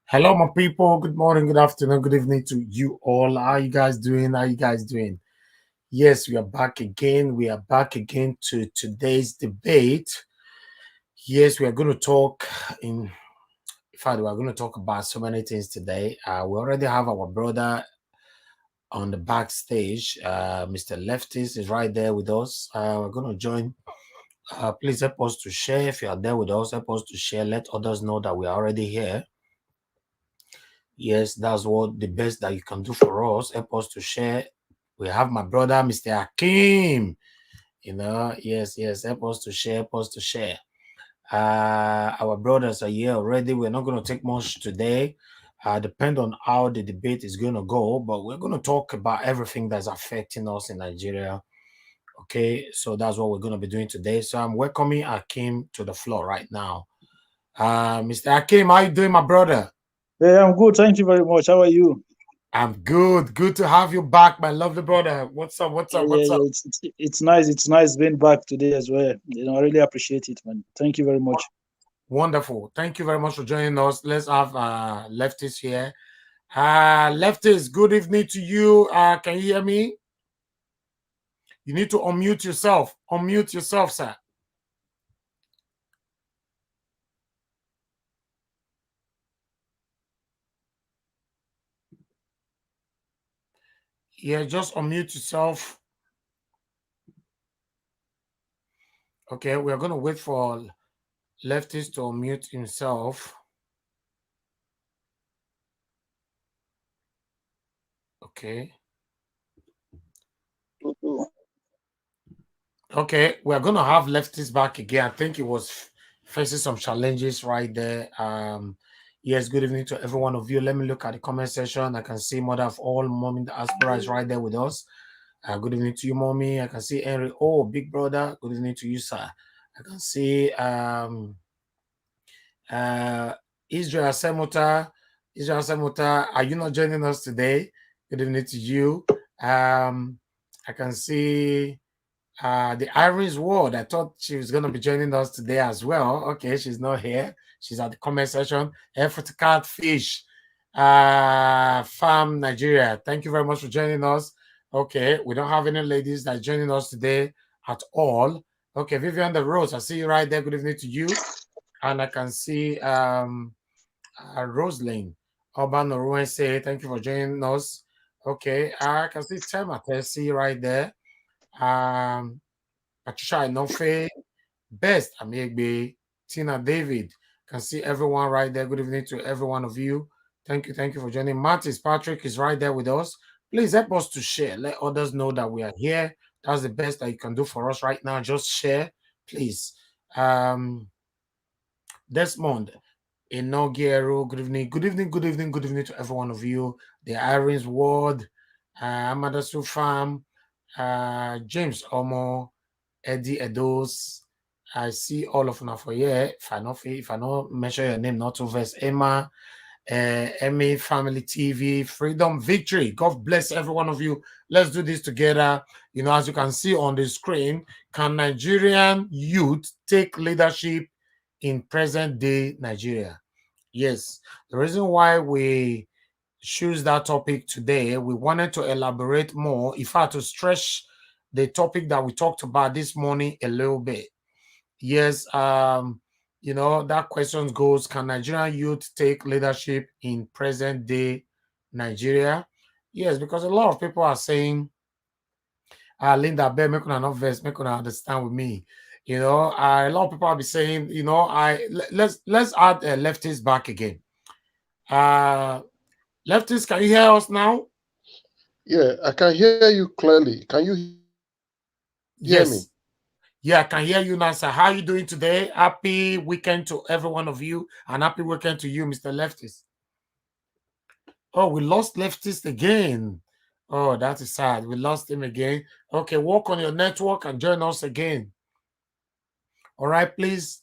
Hello, my people. Good morning, good afternoon, good evening to you all. How you guys doing? How you guys doing? Yes, we are back again. We are back again to today's debate. Yes, we are going to talk in fact, we are going to talk about so many things today. We already have our brother on the backstage. Mr. Leftist is right there with us. We're going to join. Please help us to share. If you are there with us, help us to share. Let others know that we are already here. Yes, that's what the best that you can do for us. Help us to share. We have my brother, Mr. Hakim. Yes, help us to share, help us to share. Our brothers are here already. We're not going to take much today. Depend on how the debate is going to go, but we're going to talk about everything that's affecting us in Nigeria. Okay, so that's what we're going to be doing today. So I'm welcoming Hakim to the floor right now. Mr. Hakim, how you doing, my brother? Yeah, I'm good. Thank you very much. How are you? I'm good. Good to have you back, my lovely brother. What's up? It's nice. It's nice being back today as well. I really appreciate it, man. Thank you very much. Wonderful. Thank you very much for joining us. Let's have Leftist here. Leftist, good evening to you. Can you hear me? You need to unmute yourself. Unmute yourself, sir. Yeah, just unmute yourself. Okay, we're going to wait for Leftist to unmute himself. Okay. Okay, we're going to have Leftist back again. I think he was facing some challenges right there. Yes, good evening to every one of you. Let me look at the comment section. I can see Mother of All, Mommy Diaspora is right there with us. Good evening to you, Mommy. I can see Henry. Oh, big brother. Good evening to you, sir. I can see uh, Israel Semota. Israel Semota, are you not joining us today? Good evening to you. I can see the Iris Ward. I thought she was going to be joining us today as well. Okay, she's not here. She's at the comment section. Effort Catfish Farm Nigeria. Thank you very much for joining us. Okay, we don't have any ladies that are joining us today at all. Okay, Vivian the Rose, I see you right there. Good evening to you. And I can see Rosalind Urban Oruwen say, thank you for joining us. Okay, I can see Tema Tessie right there. Patricia Inofe, Best Amiegbe, Tina David. Can see everyone right there. Good evening to every one of you. Thank you for joining. Martis Patrick is right there with us. Please help us to share. Let others know that we are here. That's the best that you can do for us right now. Just share, please. Desmond Inogiero, good evening. Good evening, good evening, good evening to every one of you. The Irons Ward, Amadasu Farm, James Omo, Eddie Edos. I see all of them for here. If I not mention your name, not to verse Emma, Emmy Family TV, Freedom Victory. God bless every one of you. Let's do this together. You know, as you can see on the screen, can Nigerian youth take leadership in present day Nigeria? Yes. The reason why we choose that topic today, we wanted to elaborate more, in fact, to stretch the topic that we talked about this morning a little bit. Yes, you know, that question goes, can Nigerian youth take leadership in present day Nigeria? Yes, because a lot of people are saying, Linda, bear, make una not verse, make una understand with me. You know, a lot of people will be saying, you know, let's add leftists back again. Leftists, can you hear us now? Yeah, I can hear you clearly. Can you hear me? Yes. Yeah, I can hear you now, sir. How are you doing today? Happy weekend to every one of you, and happy weekend to you, Mr. Leftist. Oh, we lost Leftist again. Oh, that is sad. We lost him again. Okay, work on your network and join us again. All right, please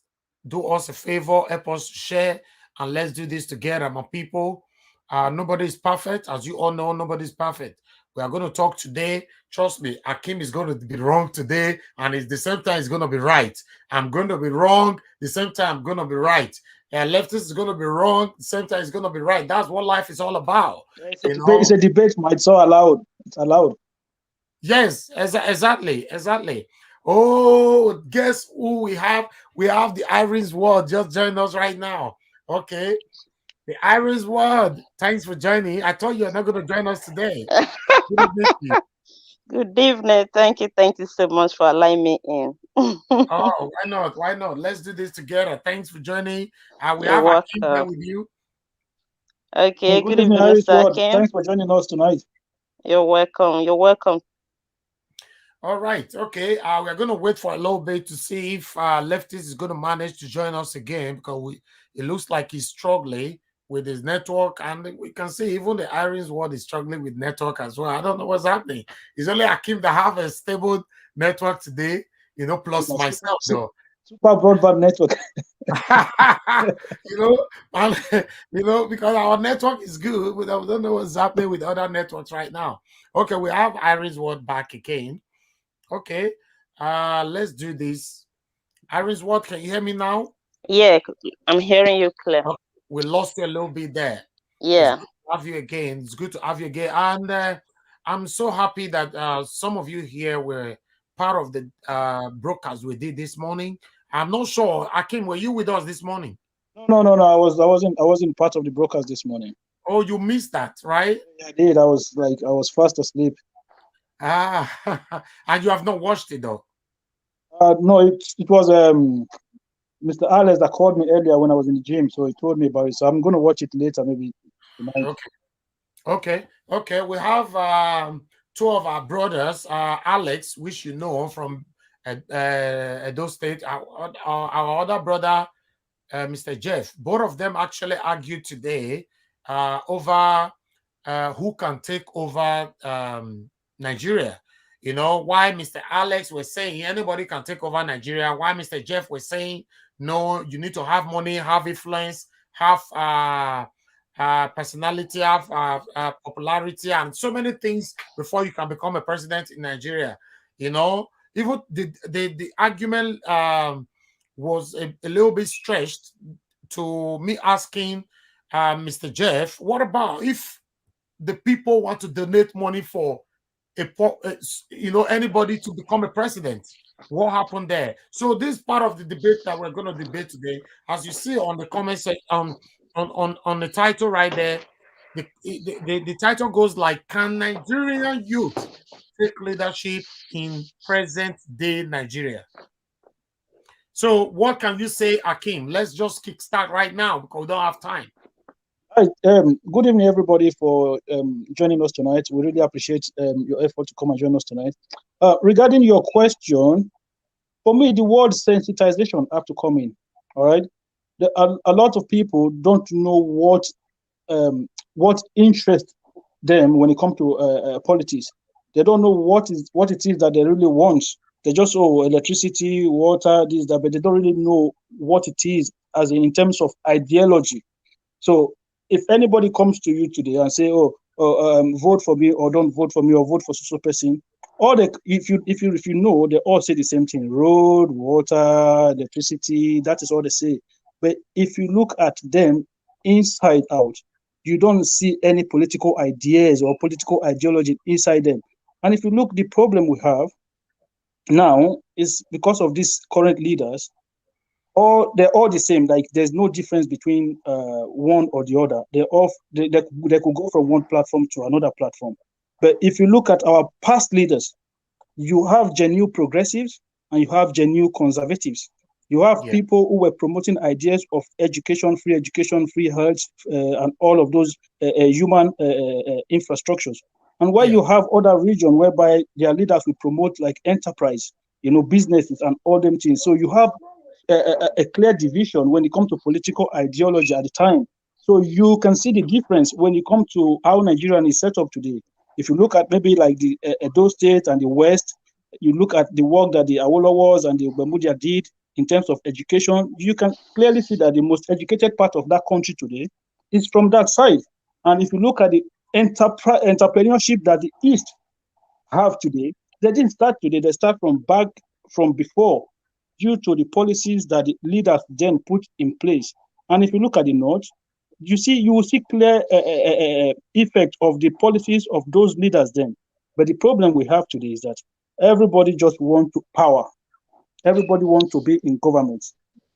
do us a favor, help us share, and let's do this together, my people. Nobody is perfect. As you all know, nobody's perfect. We are going to talk today. Trust me, Akim is going to be wrong today, and at the same time, he's going to be right. I'm going to be wrong. The same time, I'm going to be right. Leftist is going to be wrong. The same time, it's going to be right. That's what life is all about. It's a debate. It's a debate, man. It's so allowed. It's allowed. Yes, exactly. Oh, guess who we have? We have the Irons World just join us right now. Okay, the Irons World. Thanks for joining. I thought you were not going to join us today. Good evening. Thank you so much for allowing me in. Oh, why not? Why not? Let's do this together. Thanks for joining. We You're have Akim there welcome. with you. Okay, Good good evening, evening, Iris Mr. Ward. Akim. Thanks for joining us tonight. You're welcome. You're welcome. All right. Okay. We're going to wait for a little bit to see if Leftist is going to manage to join us again, because it looks like he's struggling with his network, and we can see even the Irons World is struggling with network as well. I don't know what's happening. It's only Akim that have a stable network today, you know, plus myself though. Super broadband network. You know, and, you know, because our network is good, but I don't know what's happening with other networks right now. Okay, we have Irons World back again. Okay, let's do this. Iris, what can you hear me now? Yeah, I'm hearing you clear. Okay. We lost you a little bit there. Yeah. It's good to have you again. It's good to have you again. And I'm so happy that some of you here were part of the broadcast we did this morning. I'm not sure. Akim, were you with us this morning? No. I wasn't part of the broadcast this morning. Oh, you missed that, right? Yeah, I did. I was fast asleep. Ah, and you have not watched it though. No, it was Mr. Alex that called me earlier when I was in the gym, so he told me about it. So I'm going to watch it later, maybe tonight. Okay. We have two of our brothers, Alex, which you know from Edo State. Our other brother, Mr. Jeff. Both of them actually argued today over who can take over Nigeria. You know, why Mr. Alex was saying anybody can take over Nigeria, why Mr. Jeff was saying, no, you need to have money, have influence, have personality, have popularity, and so many things before you can become a president in Nigeria. You know, even the argument was a little bit stretched to me asking Mr. Jeff, what about if the people want to donate money for anybody to become a president? What happened there? So this part of the debate that we're going to debate today, as you see on the comment section, on the title right there, the title goes like, can Nigerian youth take leadership in present day Nigeria? So what can you say, Akim? Let's just kickstart right now because we don't have time. Hi, good evening, everybody, for joining us tonight. We really appreciate your effort to come and join us tonight. Regarding your question, for me, the word sensitization have to come in. All right, a lot of people don't know what interests them when it comes to politics. They don't know what it is that they really want. They just electricity, water, this, that, but they don't really know what it is as in terms of ideology. So if anybody comes to you today and say, vote for me or don't vote for me or vote for social person, if you know, they all say the same thing: road, water, electricity. That is all they say. But if you look at them inside out, you don't see any political ideas or political ideology inside them. And if you look, the problem we have now is because of these current leaders. They're all the same. Like there's no difference between one or the other. They could go from one platform to another platform. But if you look at our past leaders, you have genuine progressives and you have genuine conservatives. You have people who were promoting ideas of education, free health, and all of those human infrastructures. And while you have other regions whereby their leaders will promote like enterprise, businesses and all them things. So you have a clear division when it comes to political ideology at the time. So you can see the difference when you come to how Nigeria is set up today. If you look at maybe like the Edo State and the West, you look at the work that the Awolowos and the Bermudia did in terms of education, you can clearly see that the most educated part of that country today is from that side. And if you look at the entrepreneurship that the East have today, they didn't start today, they start from before, due to the policies that the leaders then put in place. And if you look at the North, you will see clear effect of the policies of those leaders then. But the problem we have today is that everybody just wants to power. Everybody wants to be in government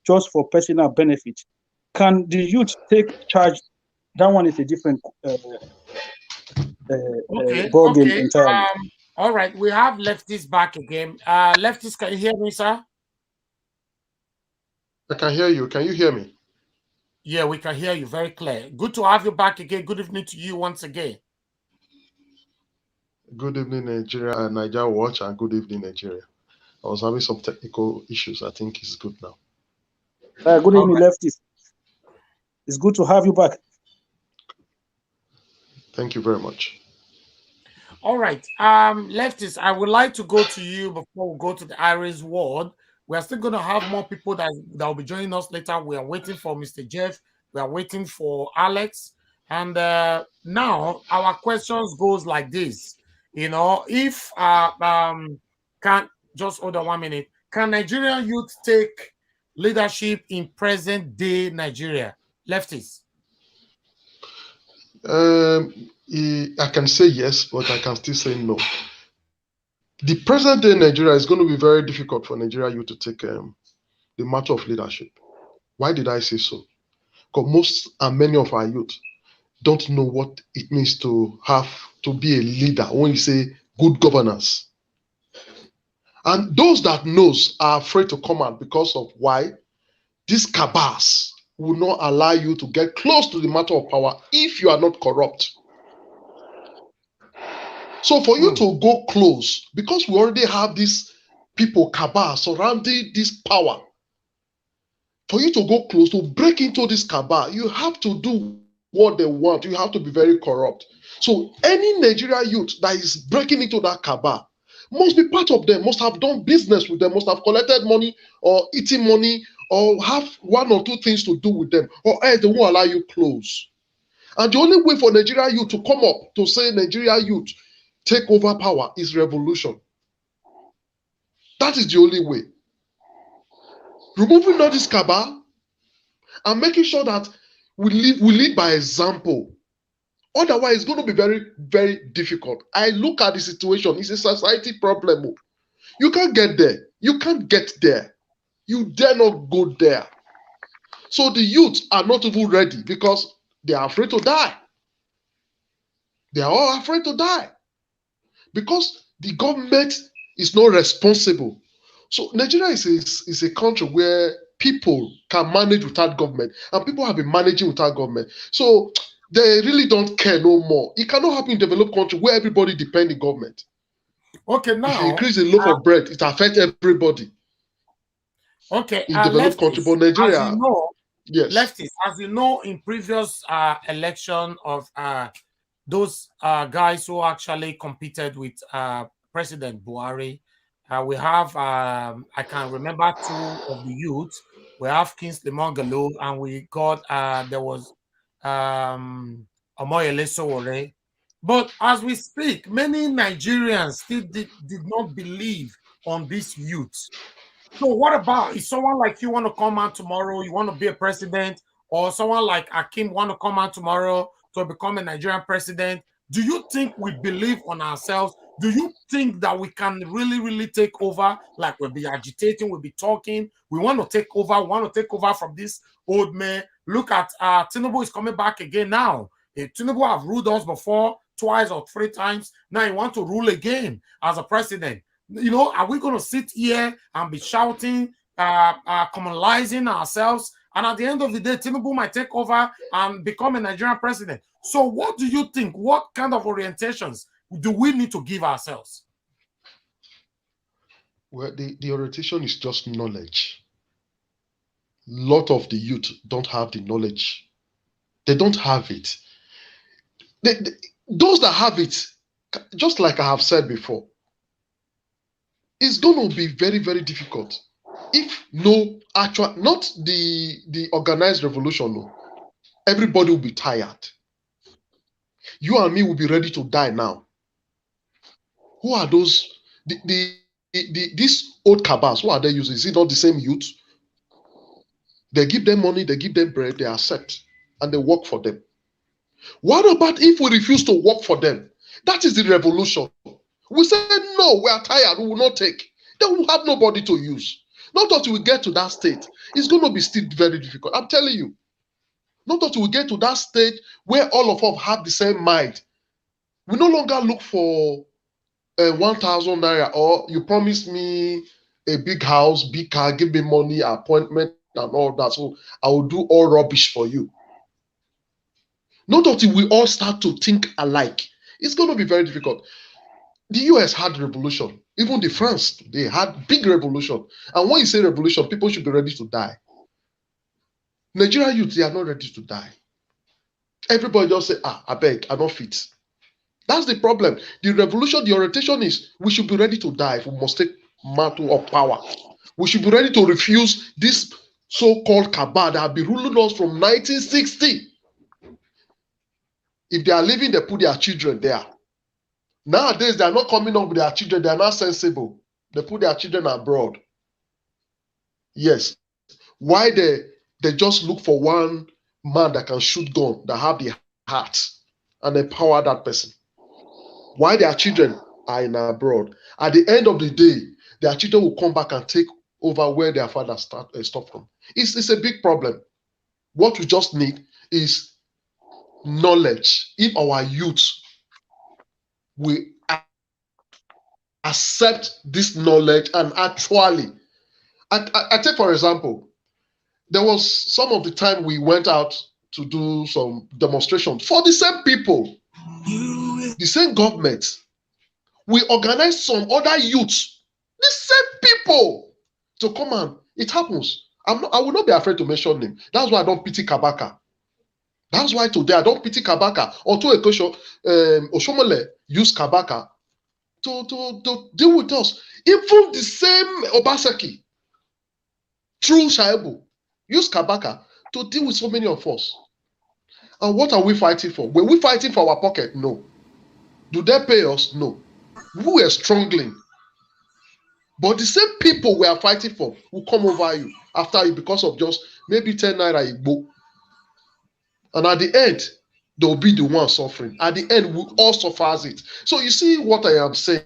just for personal benefit. Can the youth take charge? That one is a different ball game entirely. All right, we have Lefties back again. Lefties, can you hear me, sir? I can hear you. Can you hear me? Yeah, we can hear you very clear. Good to have you back again. Good evening to you once again. Good evening, Nigeria and Niger Watch, and good evening, Nigeria. I was having some technical issues. I think it's good now. Good evening, Lefties. It's good to have you back. Thank you very much. All right. Lefties, I would like to go to you before we go to the Irish ward. We are still going to have more people that will be joining us later. We are waiting for Mr. Jeff. We are waiting for Alex. And now our questions goes like this. If can just hold on 1 minute. Can Nigerian youth take leadership in present day Nigeria? Lefties. I can say yes, but I can still say no. The present day Nigeria is going to be very difficult for Nigeria youth to take the matter of leadership. Why did I say so? Because most and many of our youth don't know what it means to have to be a leader when you say good governance. And those that knows are afraid to come out because of why these cabals will not allow you to get close to the matter of power if you are not corrupt. So for you to go close, because we already have these people, cabal, surrounding this power, for you to go close, to break into this cabal, you have to do what they want. You have to be very corrupt. So any Nigeria youth that is breaking into that cabal must be part of them, must have done business with them, must have collected money or eaten money or have one or two things to do with them, or else they won't allow you close. And the only way for Nigeria youth to come up to say Nigeria youth take over power is revolution. That is the only way. Removing all this cabal and making sure that we lead by example. Otherwise, it's going to be very, very difficult. I look at the situation, it's a society problem. You can't get there. You can't get there. You dare not go there. So the youth are not even ready because they are afraid to die. They are all afraid to die because the government is not responsible. So Nigeria is a country where people can manage without government, and people have been managing without government. So they really don't care no more. It cannot happen in developed country where everybody depends on government. Okay, now if you increase the loaf of bread, it affects everybody. Okay, in developed country, but Nigeria, as you know, yes, leftists, as you know, in previous election of those guys who actually competed with President Buhari, we have I can remember two of the youths. We have Kingsley Mongalo, and we got there was Omoyele Sowore. But as we speak, many Nigerians still did not believe on this youth. So what about if someone like you want to come out tomorrow, you want to be a president, or someone like Akim want to come out tomorrow to become a Nigerian president? Do you think we believe on ourselves? Do you think that we can really take over? Like we'll be agitating, we'll be talking. We want to take over. We want to take over from this old man. Look at Tinubu is coming back again now. Tinubu have ruled us before twice or three times. Now he want to rule again as a president. You know, are we going to sit here and be shouting, communalizing ourselves? And at the end of the day, Tinubu might take over and become a Nigerian president. So what do you think? What kind of orientations do we need to give ourselves? Well, the orientation is just knowledge. A lot of the youth don't have the knowledge. They don't have it. Those that have it, just like I have said before, it's going to be very, very difficult if no actual, not the organized revolution, no. Everybody will be tired. You and me will be ready to die now. Who are those? These old cabals, who are they using? Is it not the same youth? They give them money, they give them bread, they accept, and they work for them. What about if we refuse to work for them? That is the revolution. We say, no, we are tired, we will not take. Then we will have nobody to use. Not until we get to that state. It's going to be still very difficult. I'm telling you. Not until we get to that stage where all of us have the same mind. We no longer look for 1,000 naira, or you promise me a big house, big car, give me money, appointment, and all that. So I will do all rubbish for you. Not until we all start to think alike. It's going to be very difficult. The US had revolution. Even the France, they had big revolution. And when you say revolution, people should be ready to die. Nigerian youth, they are not ready to die. Everybody just say, I beg, I don't fit. That's the problem. The revolution, the orientation is, we should be ready to die if we must take mantle of power. We should be ready to refuse this so-called cabal that have been ruling us from 1960. If they are living, they put their children there. Nowadays, they are not coming up with their children. They are not sensible. They put their children abroad. Yes. Why they just look for one man that can shoot gun, that have the heart, and empower that person. Why their children are in abroad. At the end of the day, their children will come back and take over where their father stopped from. It's a big problem. What we just need is knowledge. If our youth will accept this knowledge and actually, I take for example, there was some of the time we went out to do some demonstrations for the same people, the same government. We organized some other youths, the same people, to come and it happens. I will not be afraid to mention them. That's why I don't pity Kabaka. That's why today I don't pity Kabaka. Until Oshomole used Kabaka to deal with us. Even the same Obaseki, through Shaibu, use Kabaka to deal with so many of us. And what are we fighting for? Were we fighting for our pocket? No. Do they pay us? No. We were struggling. But the same people we are fighting for will come over you after you because of just maybe 10 naira igbo. And at the end, they'll be the one suffering. At the end, we all suffer it. So you see what I am saying.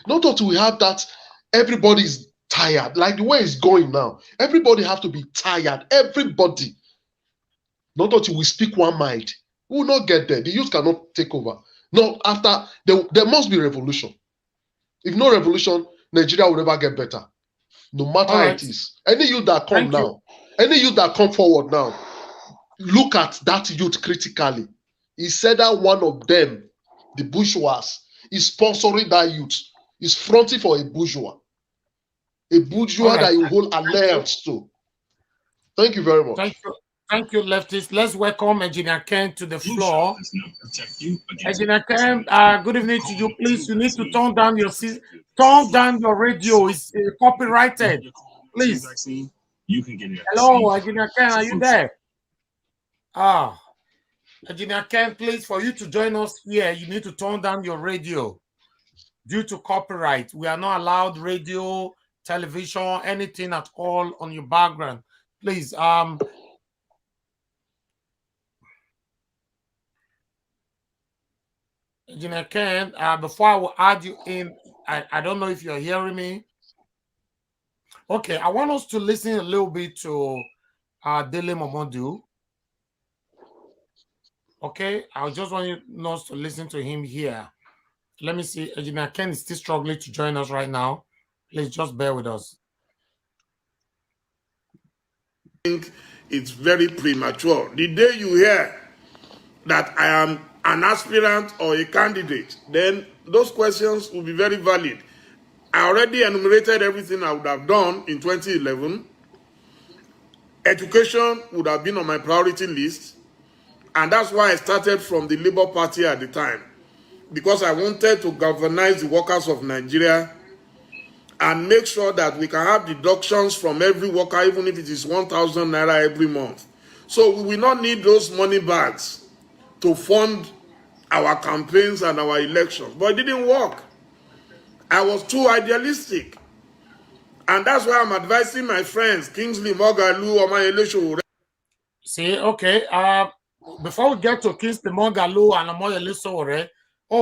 Not until we have that, everybody is tired. Like the way it's going now, everybody have to be tired. Everybody. Not until we speak one mind. We will not get there. The youth cannot take over. No, after there must be revolution. If no revolution, Nigeria will never get better. No matter how it is. Any youth that come now, any youth that come forward now, look at that youth critically. He said that one of them, the bourgeois, is sponsoring that youth. Is fronting for a bourgeois. A bourgeois that you hold alliance to. Thank you very much. Thank you, leftists. Let's welcome Engineer Ken to the floor. Engineer Ken, good evening to you. Please, you need to turn down your radio. It's copyrighted. Please. Hello, Engineer Ken, are you there? Engineer Ken, please, for you to join us here, you need to turn down your radio due to copyright. We are not allowed radio, television, anything at all on your background. Please, Engineer Ken, before I will add you in, I don't know if you're hearing me. Okay, I want us to listen a little bit to Dele Momodu. Okay, I just want us to listen to him here. Let me see. Engineer Ken is still struggling to join us right now. Please just bear with us. I think it's very premature. The day you hear that I am an aspirant or a candidate, then those questions will be very valid. I already enumerated everything I would have done in 2011. Education would have been on my priority list. And that's why I started from the Labour Party at the time. Because I wanted to galvanize the workers of Nigeria and make sure that we can have deductions from every worker, even if it is 1,000 naira every month. So we will not need those money bags to fund our campaigns and our elections. But it didn't work. I was too idealistic. And that's why I'm advising my friends, Kingsley Mogalu, or my election. See, okay. Before we get to Kingsley Mogalu and Omoyele Sowore,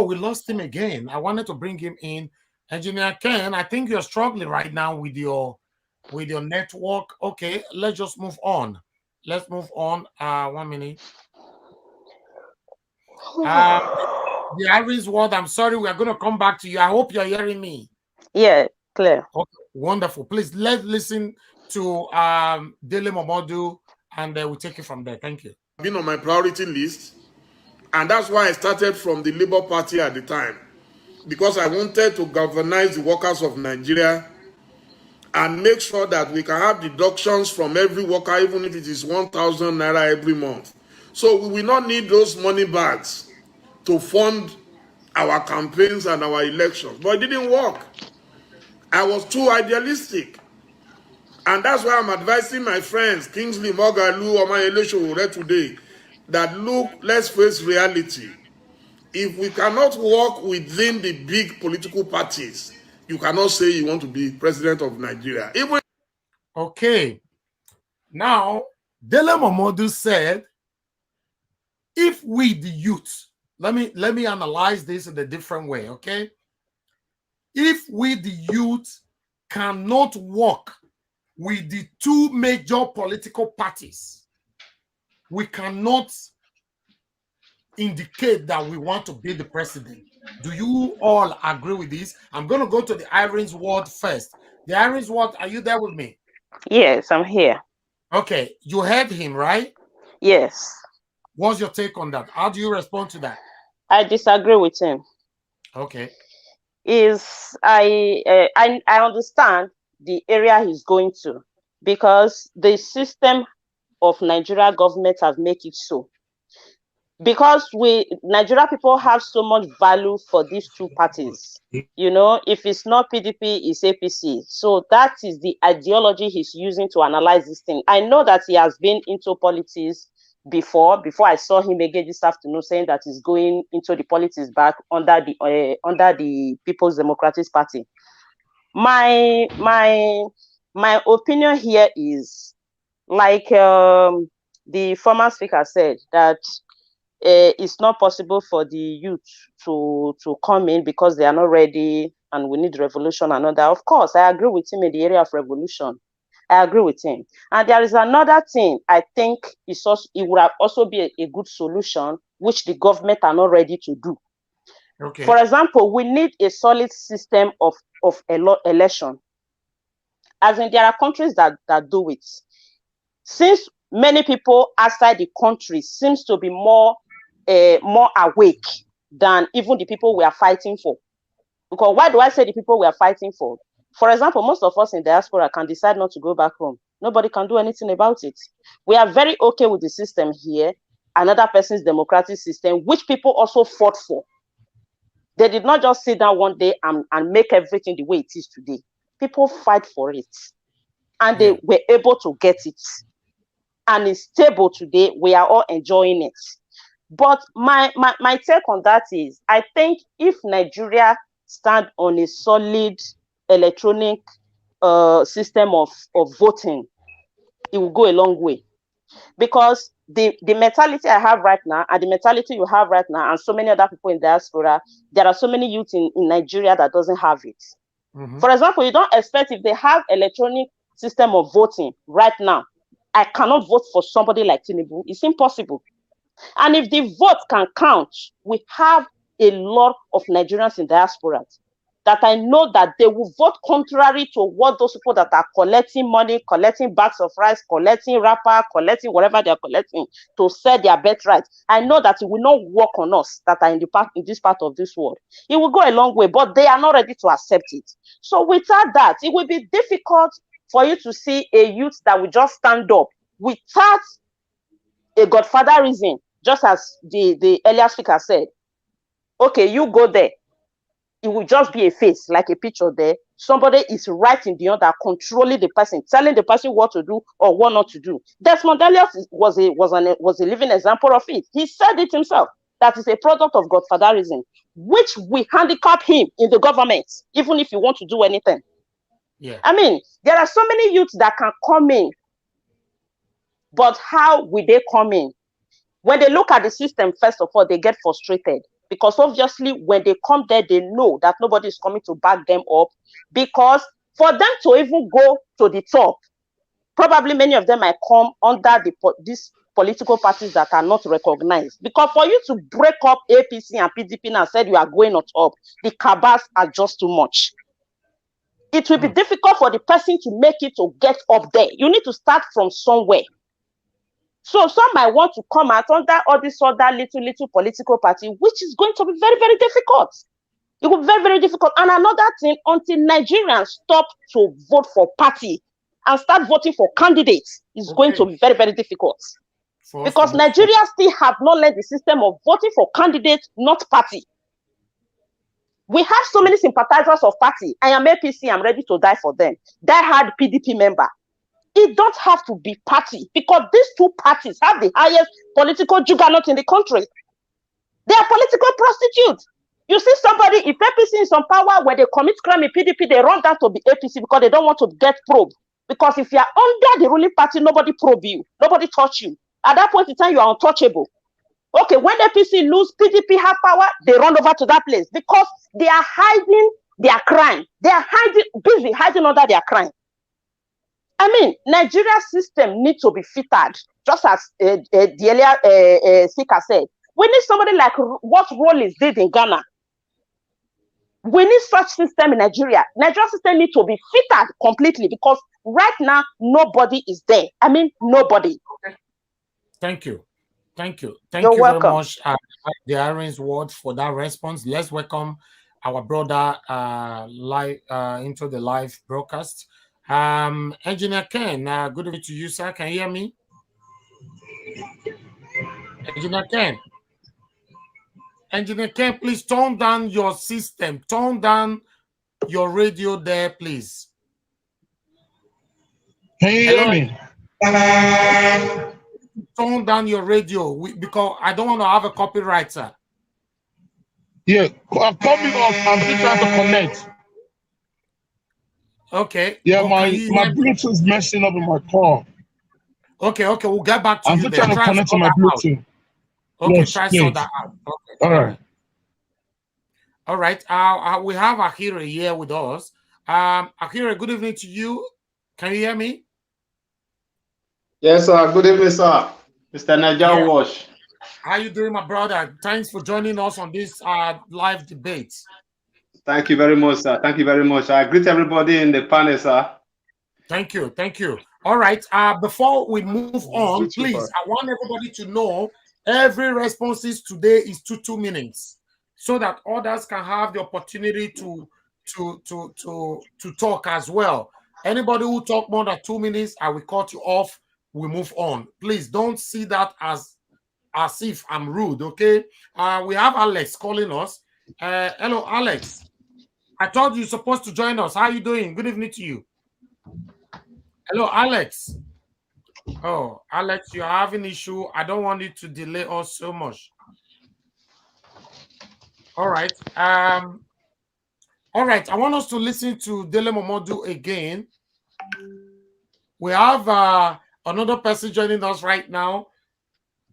we lost him again. I wanted to bring him in. Engineer Ken, I think you're struggling right now with your network. Okay, let's just move on. Let's move on. 1 minute. The Irish word, I'm sorry, we are going to come back to you. I hope you're hearing me. Yeah, clear. Okay, wonderful. Please, let's listen to Dele Momodu, and we'll take it from there. Thank you. Been on my priority list, and that's why I started from the Labour Party at the time, because I wanted to galvanize the workers of Nigeria and make sure that we can have deductions from every worker, even if it is 1,000 naira every month. So we will not need those money bags to fund our campaigns and our elections. But it didn't work. I was too idealistic. And that's why I'm advising my friends, Kingsley Mogalu, or my election today, that look, let's face reality. If we cannot work within the big political parties, you cannot say you want to be president of Nigeria. Okay. Now, Dele Momodu said, if we, the youth, let me analyze this in a different way, okay? If we, the youth, cannot work with the two major political parties, we cannot indicate that we want to be the president. Do you all agree with this? I'm going to go to the Irish word first. The Irish word, are you there with me? Yes, I'm here. Okay, you heard him, right? Yes. What's your take on that? How do you respond to that? I disagree with him. Okay. I understand the area he's going to, because the system of Nigeria government have made it so. because Nigeria people have so much value for these two parties. You know, if it's not PDP, it's APC. So that is the ideology he's using to analyze this thing. I know that he has been into politics before I saw him again this afternoon saying that he's going into the politics back under the People's Democratic Party. My opinion here is, like the former speaker said, that it's not possible for the youth to come in because they are not ready and we need revolution and all that. Of course, I agree with him in the area of revolution. I agree with him. And there is another thing I think it would have also be a good solution, which the government are not ready to do. Okay. For example, we need a solid system of election. As in, there are countries that do it. Since many people outside the country seems to be more awake than even the people we are fighting for. Because why do I say the people we are fighting for? For example, most of us in diaspora can decide not to go back home. Nobody can do anything about it. We are very okay with the system here, another person's democratic system, which people also fought for. They did not just sit down one day and make everything the way it is today. People fight for it. And they were able to get it. And it's stable today. We are all enjoying it. But my take on that is, I think if Nigeria stand on a solid electronic system of voting, it will go a long way. Because the mentality I have right now and the mentality you have right now and so many other people in diaspora, there are so many youth in Nigeria that doesn't have it. Mm-hmm. For example, you don't expect, if they have electronic system of voting right now, I cannot vote for somebody like Tinubu. It's impossible. And if the vote can count, we have a lot of Nigerians in diaspora that I know that they will vote contrary to what those people that are collecting money, collecting bags of rice, collecting wrapper, collecting whatever they're collecting to sell their birthright. I know that it will not work on us that are in this part of this world. It will go a long way, but they are not ready to accept it. So without that, it will be difficult for you to see a youth that will just stand up without a godfatherism, just as the earlier speaker said. Okay, you go there. It will just be a face, like a picture there. Somebody is writing the other, controlling the person, telling the person what to do or what not to do. Desmond Elliot was a living example of it. He said it himself. That is a product of godfatherism, which will handicap him in the government, even if you want to do anything. Yeah. I mean, there are so many youths that can come in, but how will they come in? When they look at the system, first of all, they get frustrated. Because obviously, when they come there, they know that nobody is coming to back them up. Because for them to even go to the top, probably many of them might come under these political parties that are not recognized. Because for you to break up APC and PDP and said you are going on top, the cabals are just too much. It will be difficult for the person to make it to get up there. You need to start from somewhere. So some might want to come out under all this other little political party, which is going to be very, very difficult. It will be very, very difficult. And another thing, until Nigerians stop to vote for party and start voting for candidates, is going to be very, very difficult. Because Nigerians still have not learned the system of voting for candidates, not party. We have so many sympathizers of party. I am APC, I'm ready to die for them. Die-hard PDP member. It don't have to be party, because these two parties have the highest political juggernaut in the country. They are political prostitutes. You see somebody, if APC is on power, when they commit crime in PDP, they run down to the APC because they don't want to get probed. Because if you are under the ruling party, nobody probe you, nobody touch you. At that point in time, you are untouchable. Okay, when APC lose, PDP have power, they run over to that place because they are hiding their crime. They are busy hiding under their crime. I mean, Nigeria's system needs to be fitted, just as the earlier speaker said. We need somebody like what Rollins did in Ghana. We need such system in Nigeria. Nigeria's system needs to be fitted completely because right now, nobody is there. I mean, nobody. Thank you. Thank you. You're you welcome. very much, the Aaron's word, for that response. Let's welcome our brother live into the live broadcast. Engineer Ken, good evening to you, sir. Can you hear me? Engineer Ken. Engineer Ken, please turn down your system. Turn down your radio there, please. Can you hear me? Turn down your radio because I don't want to have a copywriter. Yeah, I'm coming off. I'm still trying to connect. Okay. Yeah, but my Bluetooth is messing up in my car. Okay, we'll get back to I'm you. still trying to connect to my Bluetooth. Okay, Yes, try please. sort that out. Okay. All right. All right. We have Akira here with us. Akira, good evening to you. Can you hear me? Yes, sir. Good evening, sir. Mr. Niger Wash. How you doing, my brother? Thanks for joining us on this live debate. Thank you very much, sir. Thank you very much. I greet everybody in the panel, sir. Thank you. All right. Before we move on, please, I want everybody to know every responses today is 2 minutes, so that others can have the opportunity to talk as well. Anybody who talk more than 2 minutes, I will cut you off. We move on. Please don't see that as if I'm rude. Okay. We have Alex calling us. Hello, Alex. I thought you're supposed to join us. How are you doing? Good evening to you. Hello, Alex. Oh, Alex, you're having issue. I don't want it to delay us so much. All right. All right. I want us to listen to Dele Momodu again. We have another person joining us right now.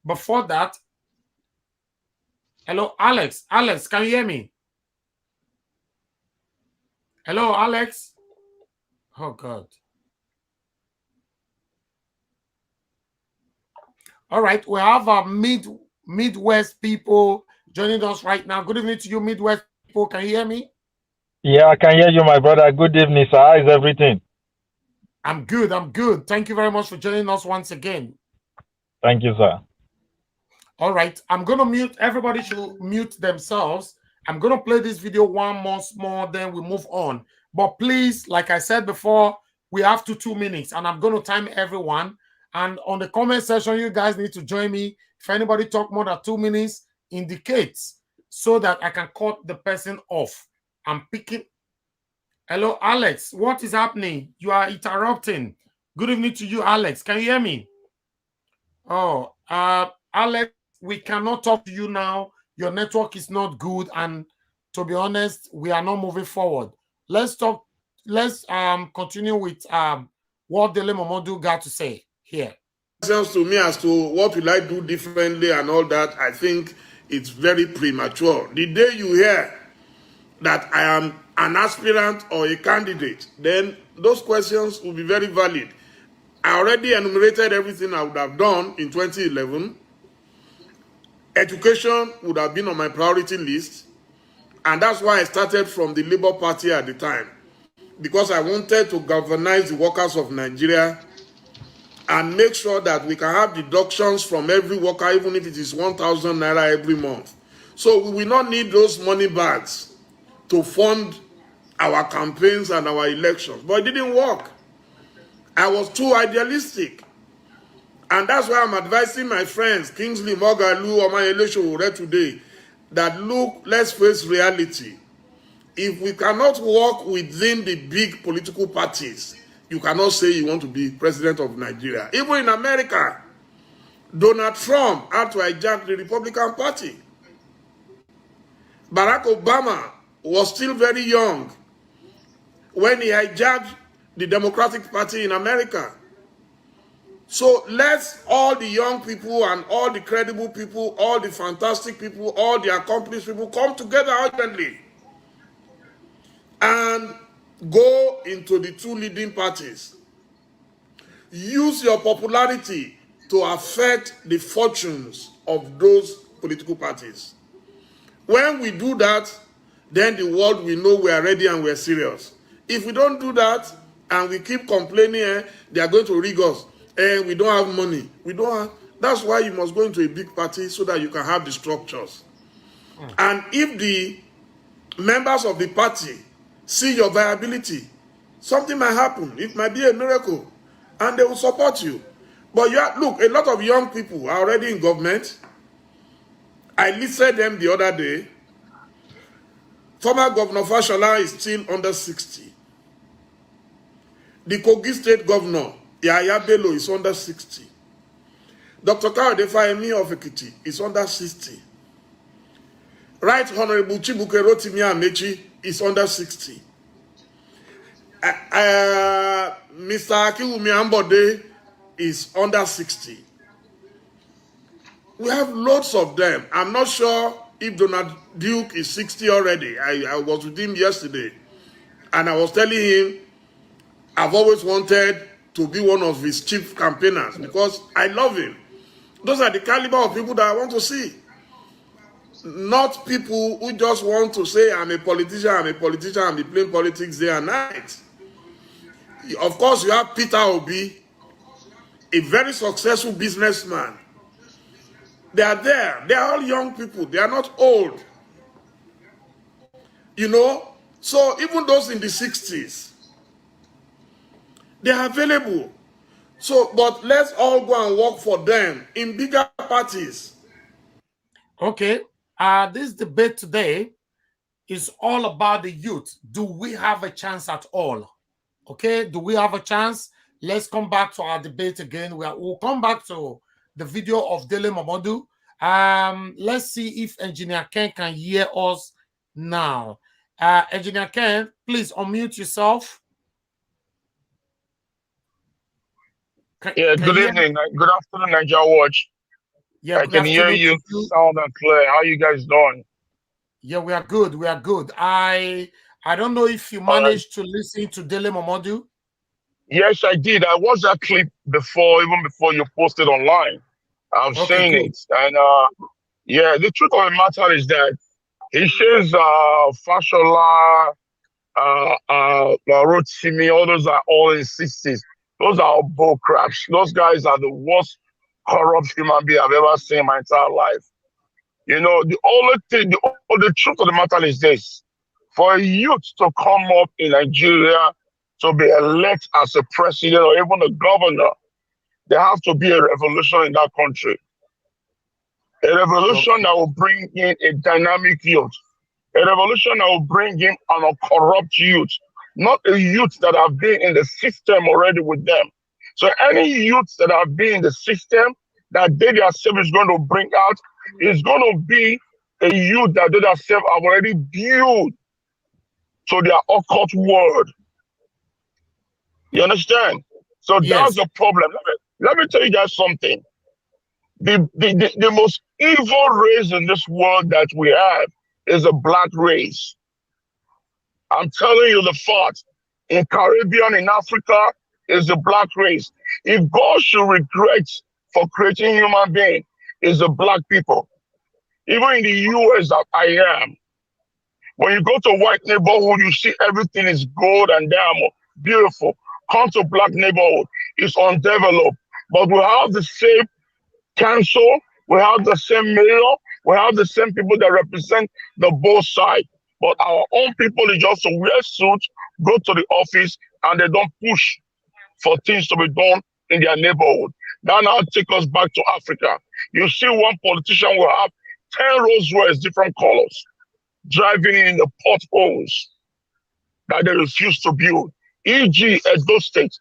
Before that, hello, Alex. Alex, can you hear me? Hello, Alex. Oh, God. All right. We have Midwest people joining us right now. Good evening to you, Midwest people. Can you hear me? Yeah, I can hear you, my brother. Good evening, sir. How is everything? I'm good. Thank you very much for joining us once again. Thank you, sir. All right. I'm going to mute. Everybody should mute themselves. I'm going to play this video one more, then we move on. But please, like I said before, we have 2 minutes, and I'm going to time everyone. And on the comment section, you guys need to join me. If anybody talk more than 2 minutes, indicates so that I can cut the person off. I'm picking. Hello, Alex. What is happening? You are interrupting. Good evening to you, Alex. Can you hear me? Oh, Alex, we cannot talk to you now. Your network is not good, and to be honest, we are not moving forward. Let's talk. Let's continue with what Dele Momodu got to say here. To me as to what will I do differently and all that, I think it's very premature. The day you hear that I am an aspirant or a candidate, then those questions will be very valid. I already enumerated everything I would have done in 2011. Education would have been on my priority list, and that's why I started from the Labour Party at the time, because I wanted to galvanize the workers of Nigeria and make sure that we can have deductions from every worker, even if it is 1,000 naira every month. So we will not need those money bags to fund our campaigns and our elections. But it didn't work. I was too idealistic. And that's why I'm advising my friends, Kingsley Mogalu, Omayele Sowore today, that look, let's face reality. If we cannot work within the big political parties, you cannot say you want to be president of Nigeria. Even in America, Donald Trump had to hijack the Republican Party. Barack Obama was still very young when he hijacked the Democratic Party in America. So let's all the young people and all the credible people, all the fantastic people, all the accomplished people come together urgently and go into the two leading parties. Use your popularity to affect the fortunes of those political parties. When we do that, then the world will know we are ready and we are serious. If we don't do that and we keep complaining, they are going to rig us, we don't have money. We don't have. That's why you must go into a big party so that you can have the structures. And if the members of the party see your viability, something might happen. It might be a miracle, and they will support you. But look, a lot of young people are already in government, I listed them the other day. Former Governor Fashola is still under 60. The Kogi State Governor, Yahaya Bello, is under 60. Dr. Kayode Fayemi of Ekiti is under 60. Right Honorable Chibuke Rotimi Amechi is under 60. Mr. Akiwumi Ambode is under 60. We have loads of them. I'm not sure if Donald Duke is 60 already. I was with him yesterday, and I was telling him I've always wanted to be one of his chief campaigners because I love him. Those are the caliber of people that I want to see. Not people who just want to say, I'm a politician, I'm playing politics day and night. Of course, you have Peter Obi, a very successful businessman. They are there. They are all young people. They are not old. You know? So even those in the 60s, they are available. So, but let's all go and work for them in bigger parties. Okay. This debate today is all about the youth. Do we have a chance at all? Okay. Do we have a chance? Let's come back to our debate again. We'll come back to the video of Dele Momodu. Let's see if Engineer Ken can hear us now. Engineer Ken, please unmute yourself. Good evening. Good afternoon, Nigeria Watch. Yeah, I can hear you sound and clear. How you guys doing? Yeah, we are good. We are good. I don't know if you managed to listen to Dele Momodu. Yes, I did. I watched that clip before, even before you posted online. I've seen it. And yeah, the truth of the matter is that he says Fashola, Rotimi, all those are all in 60s. Those are all bull craps. Those guys are the worst corrupt human being I've ever seen in my entire life. You know, the only thing, the truth of the matter is this. For a youth to come up in Nigeria to be elected as a president or even a governor, there has to be a revolution in that country. A revolution that will bring in a dynamic youth. A revolution that will bring in an uncorrupt youth, not a youth that have been in the system already with them. So any youth that have been in the system that they themselves is going to bring out is going to be a youth that they themselves have already built to their occult world. You understand? So that's the problem. Let me tell you guys something. The most evil race in this world that we have is a black race. I'm telling you the fact. In Caribbean, in Africa, is the black race. If God should regret for creating human being, is the black people. Even in the US that I am, when you go to white neighborhood, you see everything is gold and diamond, beautiful. Come to black neighborhood, it's undeveloped. But we have the same council, we have the same mayor, we have the same people that represent the both sides. But our own people is just to wear suits, go to the office, and they don't push for things to be done in their neighborhood. That now take us back to Africa. You see one politician will have 10 Rolls Royce, different colors, driving in the potholes that they refuse to build. E.g., Edo State.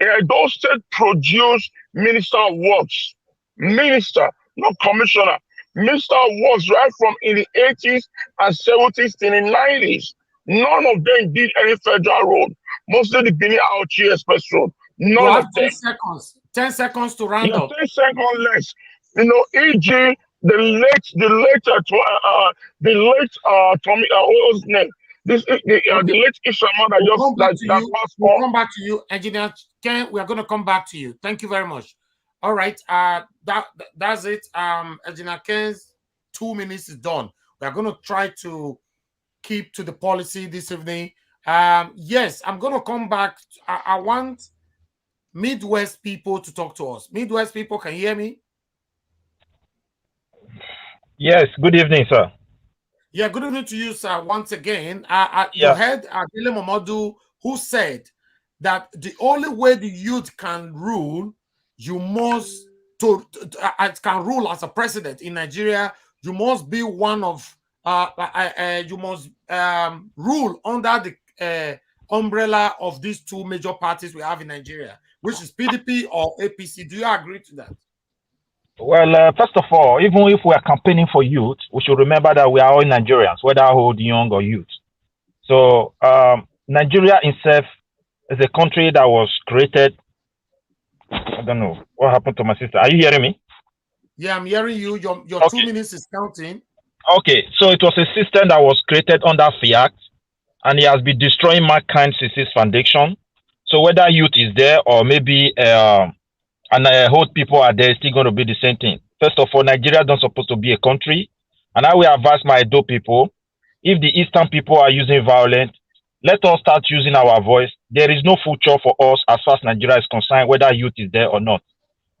Edo State produced Minister of Works. Minister, not commissioner. Minister of Works right from in the 80s and 70s to the 90s. None of them did any federal road. Mostly the Benin Auchi Express Road. None of them. 10 seconds. 10 seconds to round up. 10 seconds less. You know, e.g., the late Tommy, what was his name? The late Ishama that passed on. We'll come back to you, Engineer Ken. We are going to come back to you. Thank you very much. All right. That's it. Engineer Ken's 2 minutes is done. We are going to try to keep to the policy this evening. Yes, I'm going to come back. I want Midwest people to talk to us. Midwest people, can you hear me? Yes, good evening, sir. Yeah, good evening to you, sir. Once again, you heard Dele Momodu, who said that the only way the youth can rule, you must can rule as a president in Nigeria, you must be one of you must rule under the umbrella of these two major parties we have in Nigeria, which is PDP or APC. Do you agree to that? Well, first of all, even if we are campaigning for youth, we should remember that we are all Nigerians, whether old, young, or youth. So Nigeria itself is a country that was created. I don't know what happened to my sister. Are you hearing me? Yeah, I'm hearing you. Your Okay. 2 minutes is counting. Okay, so it was a system that was created under fiat, and it has been destroying mankind since its foundation. So whether youth is there or maybe old people are there, it's still going to be the same thing. First of all, Nigeria don't supposed to be a country, and I will advise my Edo people: if the Eastern people are using violence, let us start using our voice. There is no future for us as far as Nigeria is concerned, whether youth is there or not.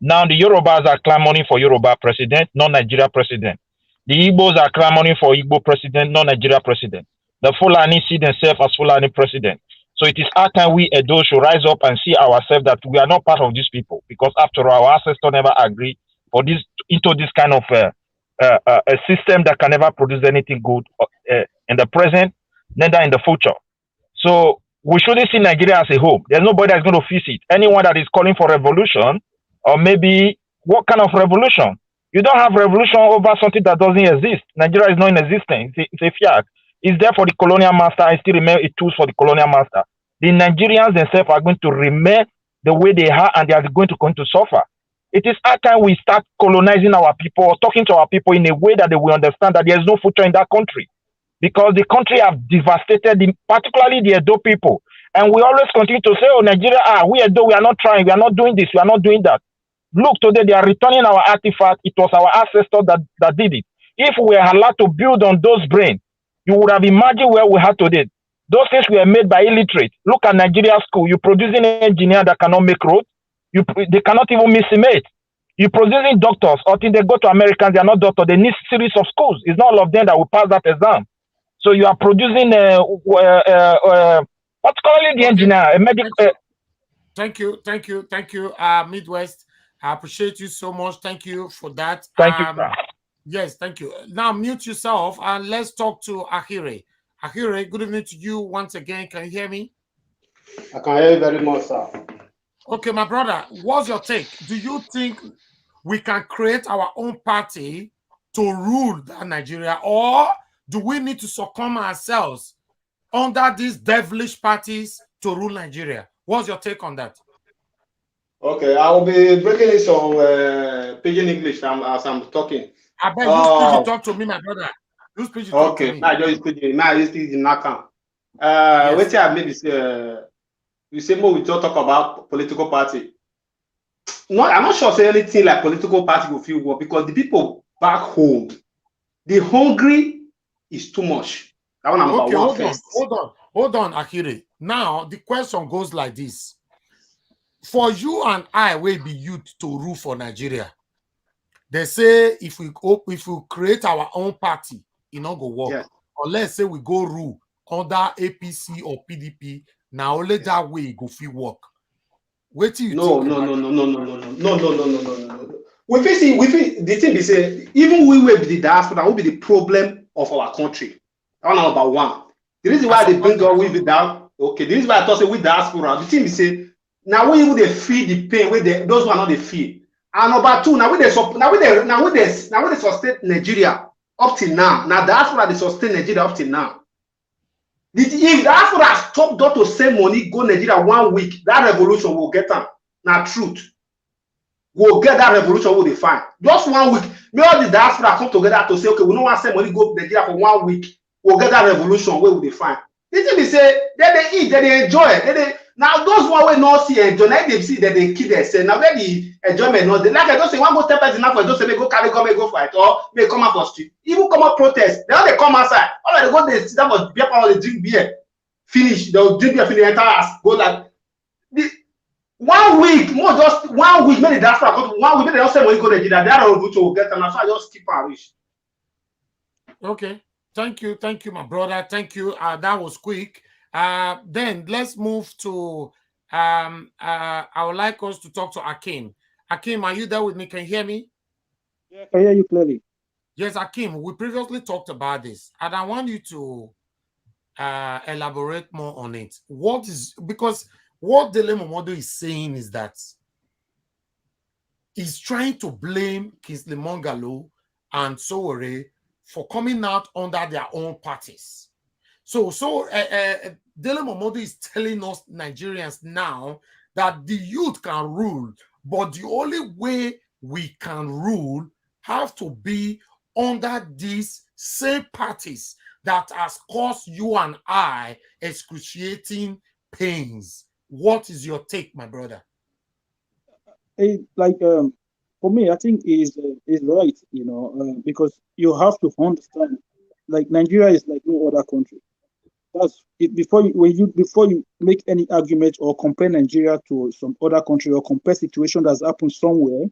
Now the Yorubas are clamoring for Yoruba president, not Nigeria president. The Igbos are clamoring for Igbo president, not Nigeria president. The Fulani see themselves as Fulani president. So it is our time we Edo should rise up and see ourselves that we are not part of these people, because after all, our ancestors never agreed for this into this kind of a system that can never produce anything good in the present, neither in the future. So we shouldn't see Nigeria as a home. There's nobody that's going to fix it. Anyone that is calling for revolution, or maybe what kind of revolution? You don't have revolution over something that doesn't exist. Nigeria is not in existence. It's a fiat. It's there for the colonial master and still remain a tool for the colonial master. The Nigerians themselves are going to remain the way they are, and they are going to continue to suffer. It is our time we start colonizing our people, or talking to our people in a way that they will understand that there is no future in that country, because the country have devastated, particularly the Edo people. And we always continue to say, oh, Nigeria, we Edo, we are not trying, we are not doing this, we are not doing that. Look, today they are returning our artifact. It was our ancestors that did it. If we were allowed to build on those brains, you would have imagined where we are today. Those things were made by illiterate. Look at Nigeria school. You're producing engineers that cannot make roads. They cannot even miss mate. You're producing doctors. Until they go to Americans, they are not doctors. They need series of schools. It's not all of them that will pass that exam. So you are producing, particularly the engineer, a medical. Thank you, Midwest. I appreciate you so much. Thank you for that. Thank you, sir. Yes, thank you. Now mute yourself and let's talk to Ahire. Ahire, good evening to you once again. Can you hear me? I can hear you very much, sir. Okay, my brother, what's your take? Do you think we can create our own party to rule Nigeria, or do we need to succumb ourselves under these devilish parties to rule Nigeria? What's your take on that? Okay, I will be breaking it some pidgin English as I'm talking. I bet you speak talk to me, my brother. You speak talk to me. Okay, I just pidgin. Now I speak in Nakan. Wait till I maybe say you say more we talk about political party. No, I'm not sure say anything like political party will feel well, because the people back home, the hungry is too much. That one I'm okay, about one first. Hold on, Akire. Now the question goes like this: for you and I will be youth to rule for Nigeria. They say if we create our own party, it not go work. Yes. Or let's say we go rule under APC or PDP. Now only that way go fit work. Wait till you No. We feel the thing be say, even we will be the diaspora, will be the problem of our country. That's number one. The reason why they bring up with that, okay, the reason why I thought say with diaspora, the thing be say, now we even they feel the pain where those who are not they feel. And number two, now we they sustain Nigeria up till now. Now diaspora they sustain Nigeria up till now. If diaspora stop not to send money go Nigeria 1 week, that revolution will get them. Now truth. We'll get that revolution will define. Just 1 week. May all the diaspora come together to say, okay, we don't want to send money go Nigeria for 1 week. We'll get that revolution where we define. The thing is say, they eat, they enjoy. Now those one will not see enjoy, like they see that they kill themselves. Now where the enjoyment not there. Like I don't say one go step out enough for just say go carry come go fight, or may come out for street. Even come out protest. They all they come outside. All they go they sit down for beer power, they drink beer. Finish, they'll drink beer, finish the entire house. Go like 1 week, more just 1 week, maybe that's 1 week, maybe they don't say money go Nigeria. That revolution will get them. So I just keep and reach. Okay. Thank you, my brother. Thank you. That was quick. Then let's move to I would like us to talk to Akim. Akim, are you there with me? Can you hear me? Yeah, I can hear you clearly. Yes, Akim, we previously talked about this, and I want you to elaborate more on it. Because what Dele Momodu is saying is that he's trying to blame Kingsley Mongalo and Sowore for coming out under their own parties. So Dele Momodu is telling us Nigerians now that the youth can rule, but the only way we can rule have to be under these same parties that has caused you and I excruciating pains. What is your take, my brother? For me, I think is right, because you have to understand, like Nigeria is like no other country. That's it, before you make any argument or compare Nigeria to some other country or compare situation that's happened somewhere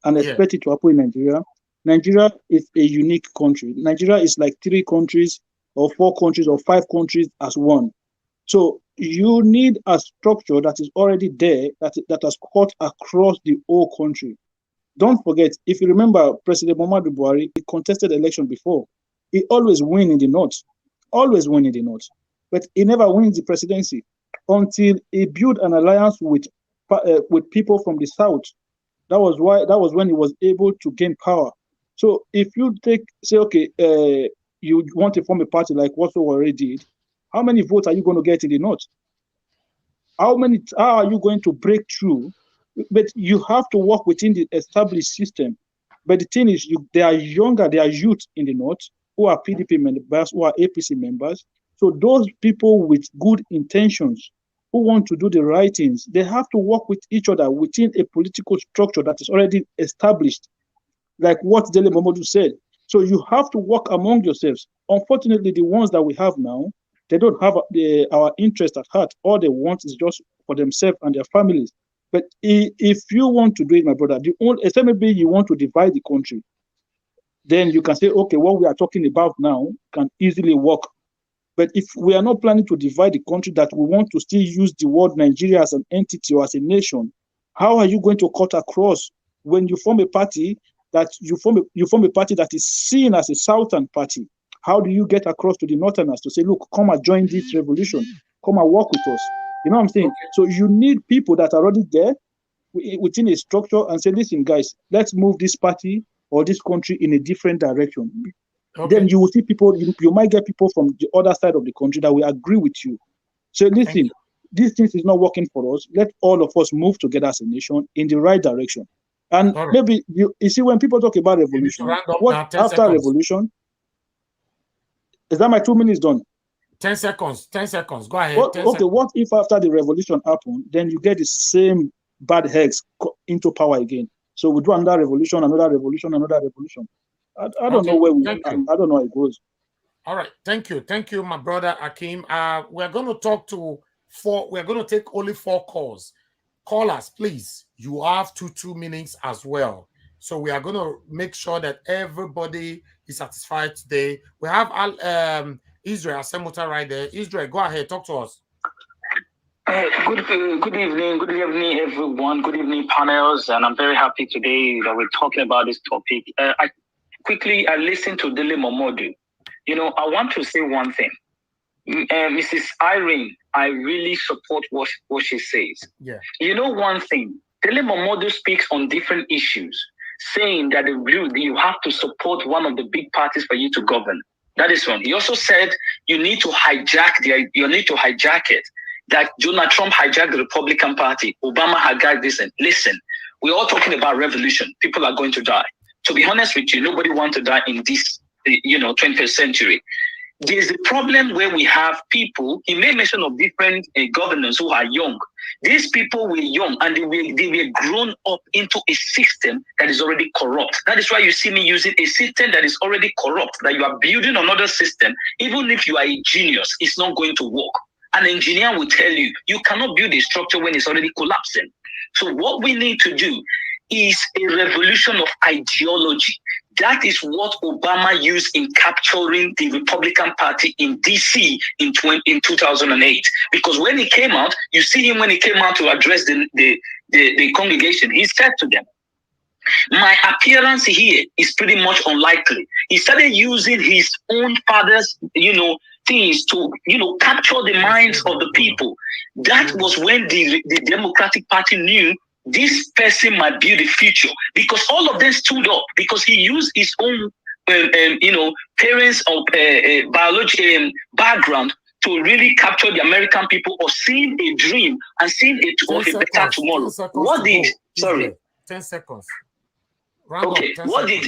and expect it to happen in Nigeria. Nigeria is a unique country. Nigeria is like 3 countries or 4 countries or 5 countries as one. So you need a structure that is already there, that has cut across the whole country. Don't forget, if you remember, President Muhammadu Buhari, he contested election before. He always win in the north, but he never wins the presidency until he built an alliance with people from the south. That was when he was able to gain power. So if you say, okay, you want to form a party like what we already did, how many votes are you going to get in the north? How are you going to break through? But you have to work within the established system. But the thing is, they are youth in the north who are PDP members, who are APC members. So those people with good intentions who want to do the right things, they have to work with each other within a political structure that is already established, like what Dele Momodu said. So you have to work among yourselves. Unfortunately, the ones that we have now, they don't have our interest at heart. All they want is just for themselves and their families. But if you want to do it, my brother, except maybe you want to divide the country, then you can say, okay, what we are talking about now can easily work. But if we are not planning to divide the country, that we want to still use the word Nigeria as an entity or as a nation, how are you going to cut across when you form a party that you form a party that is seen as a southern party? How do you get across to the northerners to say, look, come and join this revolution, come and work with us? You know what I'm saying? Okay. So you need people that are already there within a structure and say, listen, guys, let's move this party or this country in a different direction. Okay. Then you will see people, you might get people from the other side of the country that will agree with you. So listen, this thing is not working for us. Let all of us move together as a nation in the right direction. And maybe, you see, when people talk about revolution, what after revolution? Is that my 2 minutes done? 10 seconds. 10 seconds. Go ahead. What if after the revolution happened, then you get the same bad heads into power again? So we do another revolution, another revolution, another revolution. I don't know where I don't know how it goes. All right. Thank you, my brother Akim. We're going to talk to 4. We're going to take only 4 calls. Callers, please. You have 2 minutes as well. So we are going to make sure that everybody is satisfied today. We have Israel Semuta right there. Israel, go ahead. Talk to us. Good evening, everyone. Good evening, panels. And I'm very happy today that we're talking about this topic. I listened to Dele Momodu. I want to say one thing. Mrs. Irene, I really support what she says. Yeah. One thing, Dele Momodu speaks on different issues, saying that you have to support one of the big parties for you to govern. That is one. He also said you need to hijack it. That Donald Trump hijacked the Republican Party. Obama hijacked this. And listen, we're all talking about revolution. People are going to die. To be honest with you, nobody wants to die in this, 21st century. There's a problem where we have people, he made mention of different governors who are young. These people were young and they were grown up into a system that is already corrupt. That is why you see me using a system that is already corrupt, that you are building another system. Even if you are a genius, it's not going to work. An engineer will tell you, you cannot build a structure when it's already collapsing. So what we need to do is a revolution of ideology. That is what Obama used in capturing the Republican Party in DC in 2008. Because when he came out, you see him when he came out to address the congregation, he said to them, My appearance here is pretty much unlikely. He started using his own father's, things to, capture the minds of the people. That was when the Democratic Party knew this person might be the future, because all of them stood up because he used his own, parents of biology background to really capture the American people of seeing a dream and seeing a better tomorrow. What did 10 seconds. Okay, what did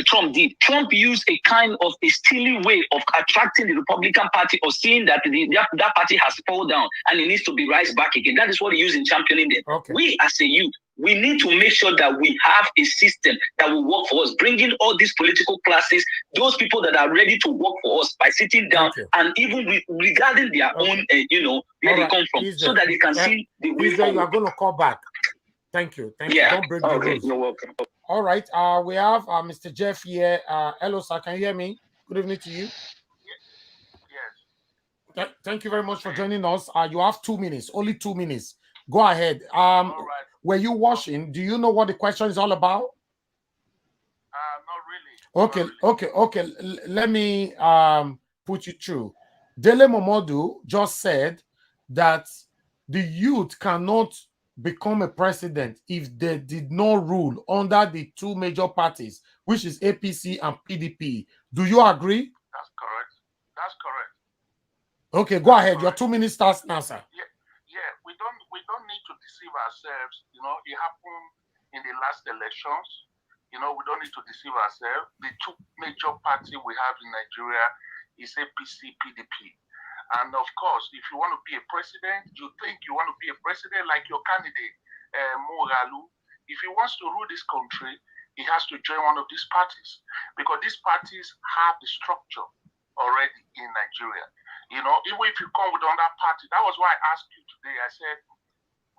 Trump did? Trump used a kind of a steely way of attracting the Republican Party, or seeing that that party has fallen down and it needs to be rise back again. That is what he used in championing them. Okay. We as a youth, we need to make sure that we have a system that will work for us, bringing all these political classes, those people that are ready to work for us by sitting down and even regarding their own, where they come from, so that they can see the way forward. You are going to call back. Thank you. Thank you. Don't break the rules. You're welcome. All right. We have Mr. Jeff here. Hello, sir. Can you hear me? Good evening to you. Yes. Thank you very much for joining us. You have 2 minutes. Only 2 minutes. Go ahead. All right. Were you watching? Do you know what the question is all about? Not really. Okay. Let me put you through. Dele Momodu just said that the youth cannot become a president if they did not rule under the 2 major parties, which is APC and PDP. Do you agree? That's correct. Okay, go ahead. Your 2 minutes starts now, sir. Yeah. We don't need to deceive ourselves. It happened in the last elections. We don't need to deceive ourselves. The 2 major parties we have in Nigeria is APC, PDP. And of course, if you want to be a president, you think you want to be a president like your candidate, Moralu. If he wants to rule this country, he has to join one of these parties, because these parties have the structure already in Nigeria. Even if you come with another party, that was why I asked you today. I said,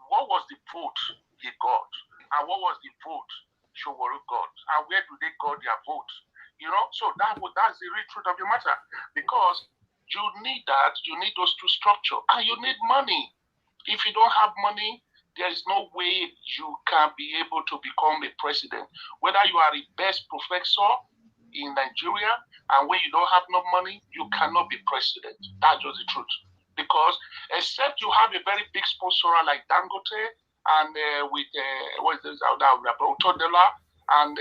what was the vote he got? And what was the vote Showoru got? And where do they got their vote? So that's the real truth of the matter. Because you need that. You need those 2 structures. And you need money. If you don't have money, there is no way you can be able to become a president. Whether you are the best professor in Nigeria, and when you don't have no money, you cannot be president. That's just the truth. Because except you have a very big sponsor like Dangote, and with Otodela and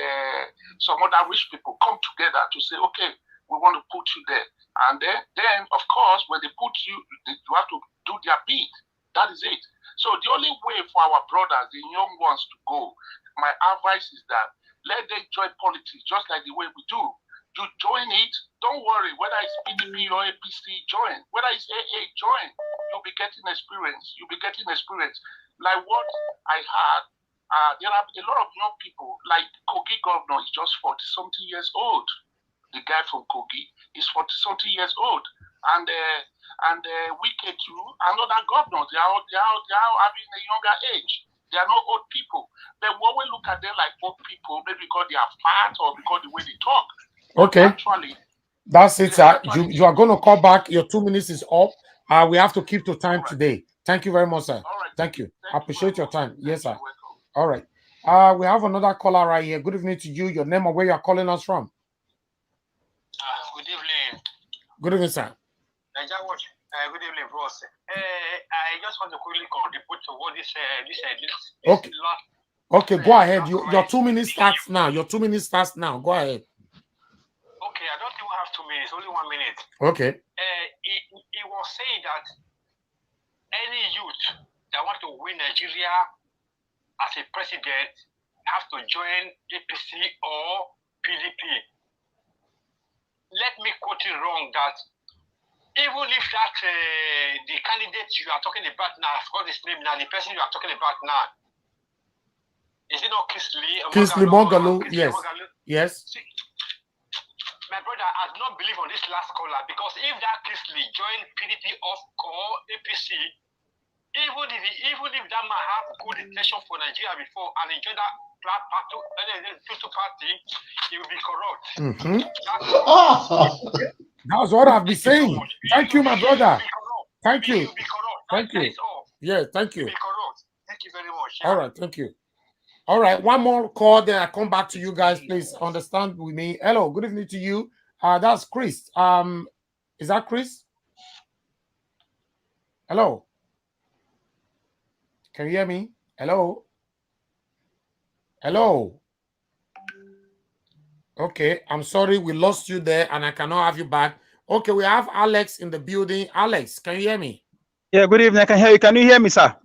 some other rich people come together to say, okay, we want to put you there. And then, of course, when they put you, you have to do their bid. That is it. So the only way for our brothers, the young ones, to go, my advice is that let them join politics just like the way we do. You join it, don't worry whether it's PDP or APC, join. Whether it's AA, join. You'll be getting experience. Like what I had, there are a lot of young people, like Kogi governor is just 40-something years old. The guy from Kogi is 40-something years old, and Wike too, and other governors, they are having a younger age. They are not old people. But when we look at them like old people, maybe because they are fat or because the way they talk. Okay. Actually, that's it, sir. You are going to call back. Your 2 minutes is up. We have to keep to time today. Thank you very much, sir. All right. Thank you. I appreciate your time. Yes, sir. Welcome. All right. We have another caller right here. Good evening to you. Your name and where you are calling us from. Good evening. Good evening, sir. Good evening, bros. I just want to quickly contribute to what this Okay. Okay, go ahead. Your 2 minutes starts now. Go ahead. Okay, I don't even have 2 minutes, only 1 minute. Okay. He was saying that any youth that want to win Nigeria as a president have to join APC or PDP. Let me quote it wrong that even if that the candidate you are talking about now, I forgot his name now, the person you are talking about now, is it not Kingsley Moghalu? Yes. Yes. See, my brother, I do not believe on this last caller, because if that Kingsley joined PDP or APC, even if that man have good intention for Nigeria before and he joined that party, he will be corrupt. Mm-hmm. That's what I've been saying. Thank you, my brother. Thank you. Thank you. Yeah, thank you. Thank you very much. All right, thank you. All right, one more call, then I come back to you guys. Please understand with me. Hello, good evening to you. That's Chris. Is that Chris? Hello. Can you hear me? Hello. Hello. Okay, I'm sorry we lost you there, and I cannot have you back. Okay, we have Alex in the building. Alex, can you hear me? Yeah, good evening. I can hear you. Can you hear me, sir?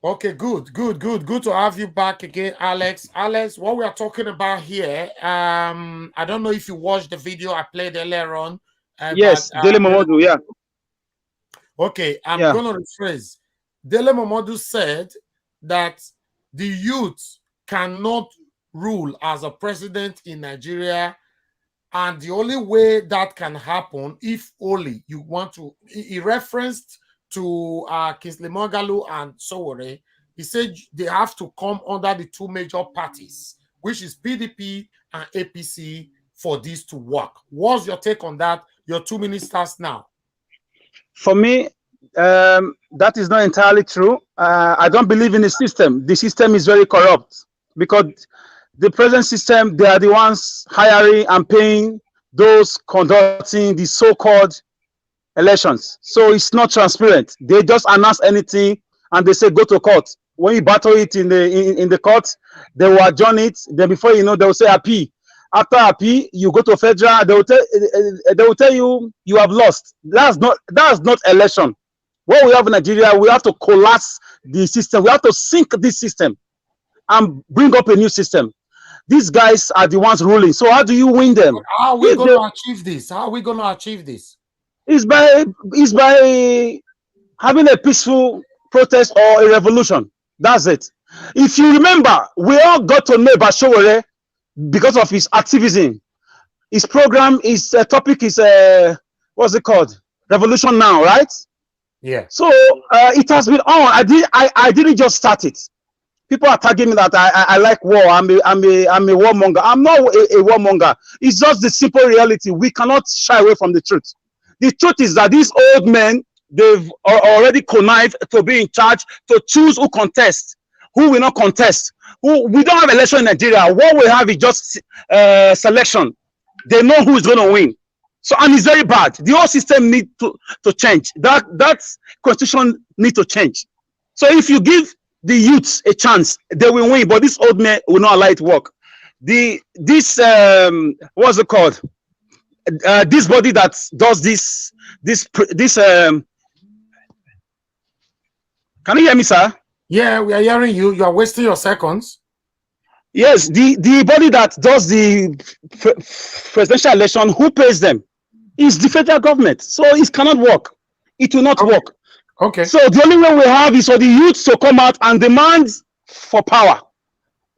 Okay, good to have you back again, Alex. Alex, what we are talking about here, I don't know if you watched the video I played earlier on. Yes, Dele Momodu, yeah. Okay, I'm gonna rephrase. Dele Momodu said that the youth cannot rule as a president in Nigeria, and the only way that can happen, if only you want to, he referenced to Kingsley Moghalu and Sowore. He said they have to come under the two major parties, which is PDP and APC, for this to work. What's your take on that? Your 2 ministers now. For me, that is not entirely true. I don't believe in the system. The system is very corrupt because the present system, they are the ones hiring and paying those conducting the so-called elections. So it's not transparent. They just announce anything and they say go to court. When you battle it in the court, they will adjourn it. Then before you know, they will say appeal. After appeal, you go to federal. They will tell you you have lost. That's not election. What we have in Nigeria, we have to collapse the system. We have to sink this system and bring up a new system. These guys are the ones ruling. So how do you win them? How are we going to achieve this? How are we going to achieve this? It's by having a peaceful protest or a revolution. That's it. If you remember, we all got to know about Sowore because of his activism. His program, his topic is what's it called? Revolution Now, right? Yeah. So it has been on. I didn't just start it. People are tagging me that I like war. I'm a warmonger. I'm not a warmonger. It's just the simple reality. We cannot shy away from the truth. The truth is that these old men, they've already connived to be in charge, to choose who contests, who will not contest. We don't have election in Nigeria. What we have is just selection. They know who is going to win. So, and it's very bad. The whole system needs to change. That constitution needs to change. So if you give the youths a chance, they will win. But this old man will not allow it to work. What's it called? This body that does this. Can you hear me, sir? Yeah, we are hearing you. You are wasting your seconds. Yes, the body that does the presidential election, who pays them? Is the federal government. So it cannot work. It will not work. Okay. So the only way we have is for the youth to come out and demand for power,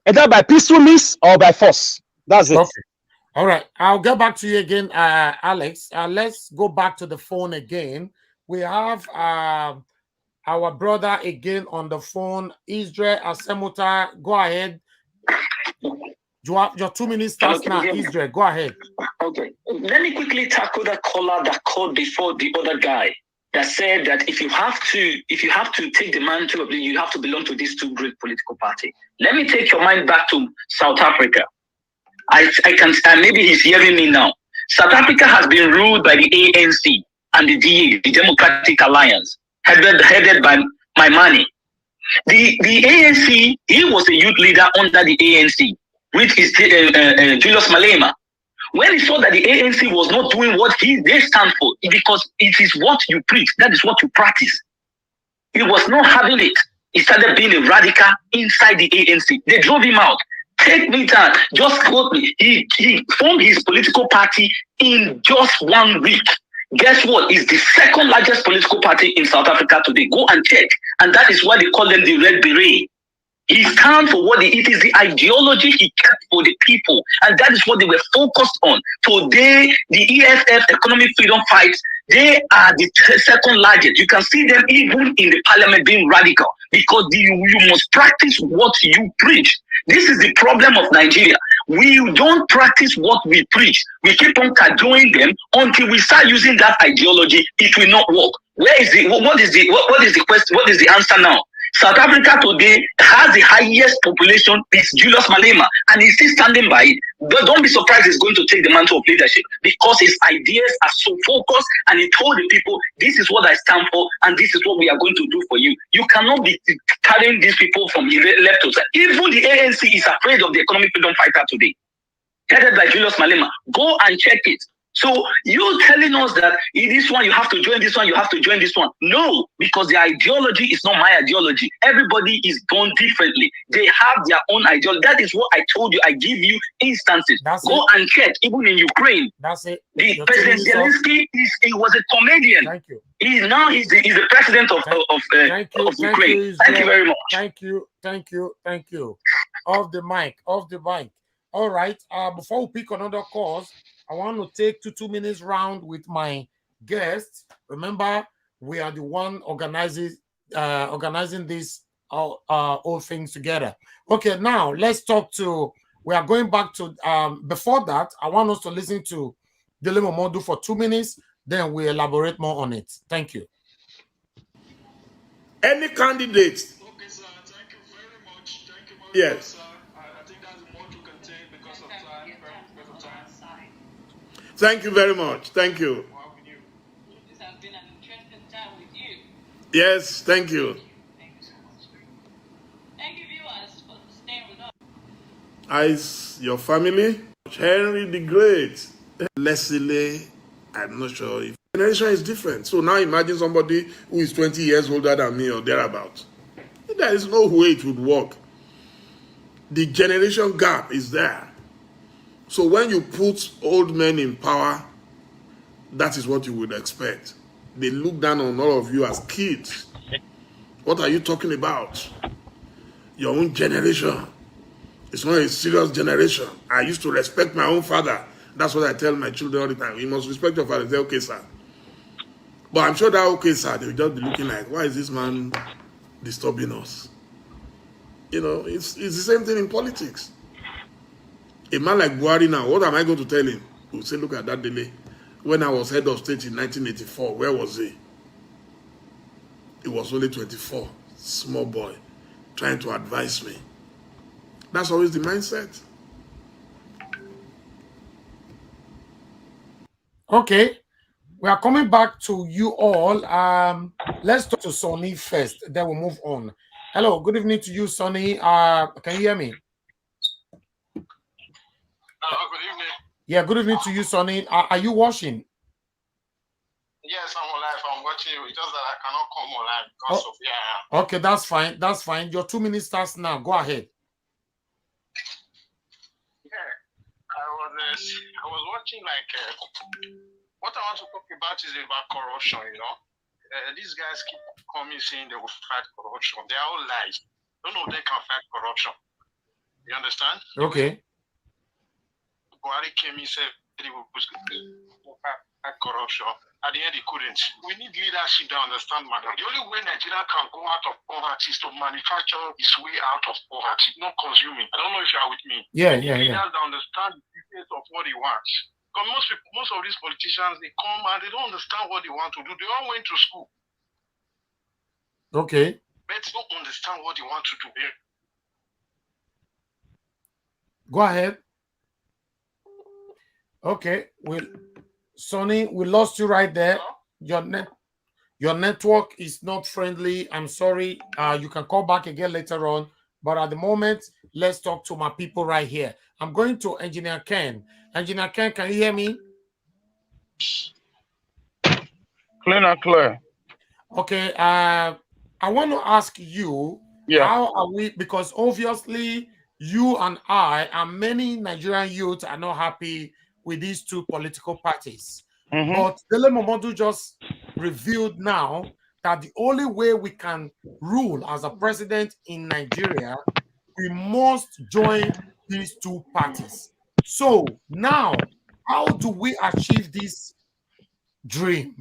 either by peaceful means or by force. That's it. Okay. All right. I'll get back to you again, Alex. Let's go back to the phone again. We have our brother again on the phone, Israel Asemuta. Go ahead. You have your 2 minutes starts now, Israel. Go ahead. Okay. Let me quickly tackle that caller that called before the other guy that said that if you have to take the mantle of you have to belong to these two great political parties. Let me take your mind back to South Africa. I can maybe he's hearing me now. South Africa has been ruled by the ANC and the DA, the Democratic Alliance, headed by Maimane. The ANC, he was a youth leader under the ANC, which is Julius Malema. When he saw that the ANC was not doing what they stand for, because it is what you preach, that is what you practice. He was not having it. He started being a radical inside the ANC. They drove him out. Take me down. Just quote me. He formed his political party in just 1 week. Guess what? It's the second largest political party in South Africa today. Go and check. And that is why they call them the Red Beret. He stands for what it is, the ideology he kept for the people. And that is what they were focused on. Today, the EFF, Economic Freedom Fights, they are the second largest. You can see them even in the parliament being radical because you must practice what you preach. This is the problem of Nigeria. We don't practice what we preach. We keep on cajoling them until we start using that ideology. It will not work. What is the question? What is the answer now? South Africa today has the highest population. It's Julius Malema, and he's still standing by it. But don't be surprised he's going to take the mantle of leadership, because his ideas are so focused, and he told the people, this is what I stand for, and this is what we are going to do for you. You cannot be carrying these people from left to right. Even the ANC is afraid of the economic freedom fighter today, headed by Julius Malema. Go and check it. So you telling us that in this one you have to join this one, you have to join this one. No, because the ideology is not my ideology. Everybody is born differently. They have their own ideology. That is what I told you. I give you instances. Go and check. Even in Ukraine, that's it. The President Zelensky he was a comedian. Thank you. He's the president of Ukraine. Thank you very much. Thank you. Off the mic. All right. Before we pick another course, I want to take 2 minutes round with my guests. Remember, we are the one organizing this all things together. Okay, now let's talk to. We are going back to. Before that, I want us to listen to Dele Momodu for 2 minutes. Then we elaborate more on it. Thank you. Any candidate. Okay, sir. Thank you very much. Thank you very much, sir. I think that's more to contain because of time. Thank you very much. Thank you. This has been an interesting time with you. Yes, thank you. Thank you so much. Thank you, viewers, for staying with us. Your family, Henry the Great, Leslie, I'm not sure if generation is different. So now imagine somebody who is 20 years older than me or thereabouts. There is no way it would work. The generation gap is there. So when you put old men in power, that is what you would expect. They look down on all of you as kids. What are you talking about? Your own generation. It's not a serious generation. I used to respect my own father. That's what I tell my children all the time. You must respect your father. Say, okay, sir. But I'm sure that, okay, sir, they will just be looking like, why is this man disturbing us? You know, it's the same thing in politics. A man like Buhari now, what am I going to tell him? He will say, look at that delay. When I was head of state in 1984, where was he? He was only 24, small boy, trying to advise me. That's always the mindset. Okay, we are coming back to you all. Let's talk to Sonny first, then we'll move on. Hello, good evening to you, Sonny. Can you hear me? Hello, good evening. Yeah, good evening to you, Sonny. Are you watching? Yes, I'm alive. I'm watching you. It's just that I cannot come online because of yeah. Okay, that's fine. That's fine. Your 2 minutes starts now. Go ahead. Yeah, I was watching what I want to talk about is about corruption. You know, these guys keep coming saying they will fight corruption. They are all lies. None of them can fight corruption. You understand? Okay. Buhari came in said he would fight corruption. At the end, he couldn't. We need leadership that understand matter. The only way Nigeria can go out of poverty is to manufacture its way out of poverty, not consuming. I don't know if you are with me. Yeah. Leaders that understand the details of what he wants. Because most of these politicians, they come and they don't understand what they want to do. They all went to school. Okay. But they don't understand what they want to do. Go ahead. Okay. Sonny, we lost you right there. Your network is not friendly. I'm sorry. You can call back again later on. But at the moment, let's talk to my people right here. I'm going to Engineer Ken. Engineer Ken, can you hear me? Clear and clear. Okay. I want to ask you, how are we? Because obviously, you and I and many Nigerian youth are not happy with these two political parties. But Dele Momodu just revealed now that the only way we can rule as a president in Nigeria, we must join these two parties. So now, how do we achieve this dream?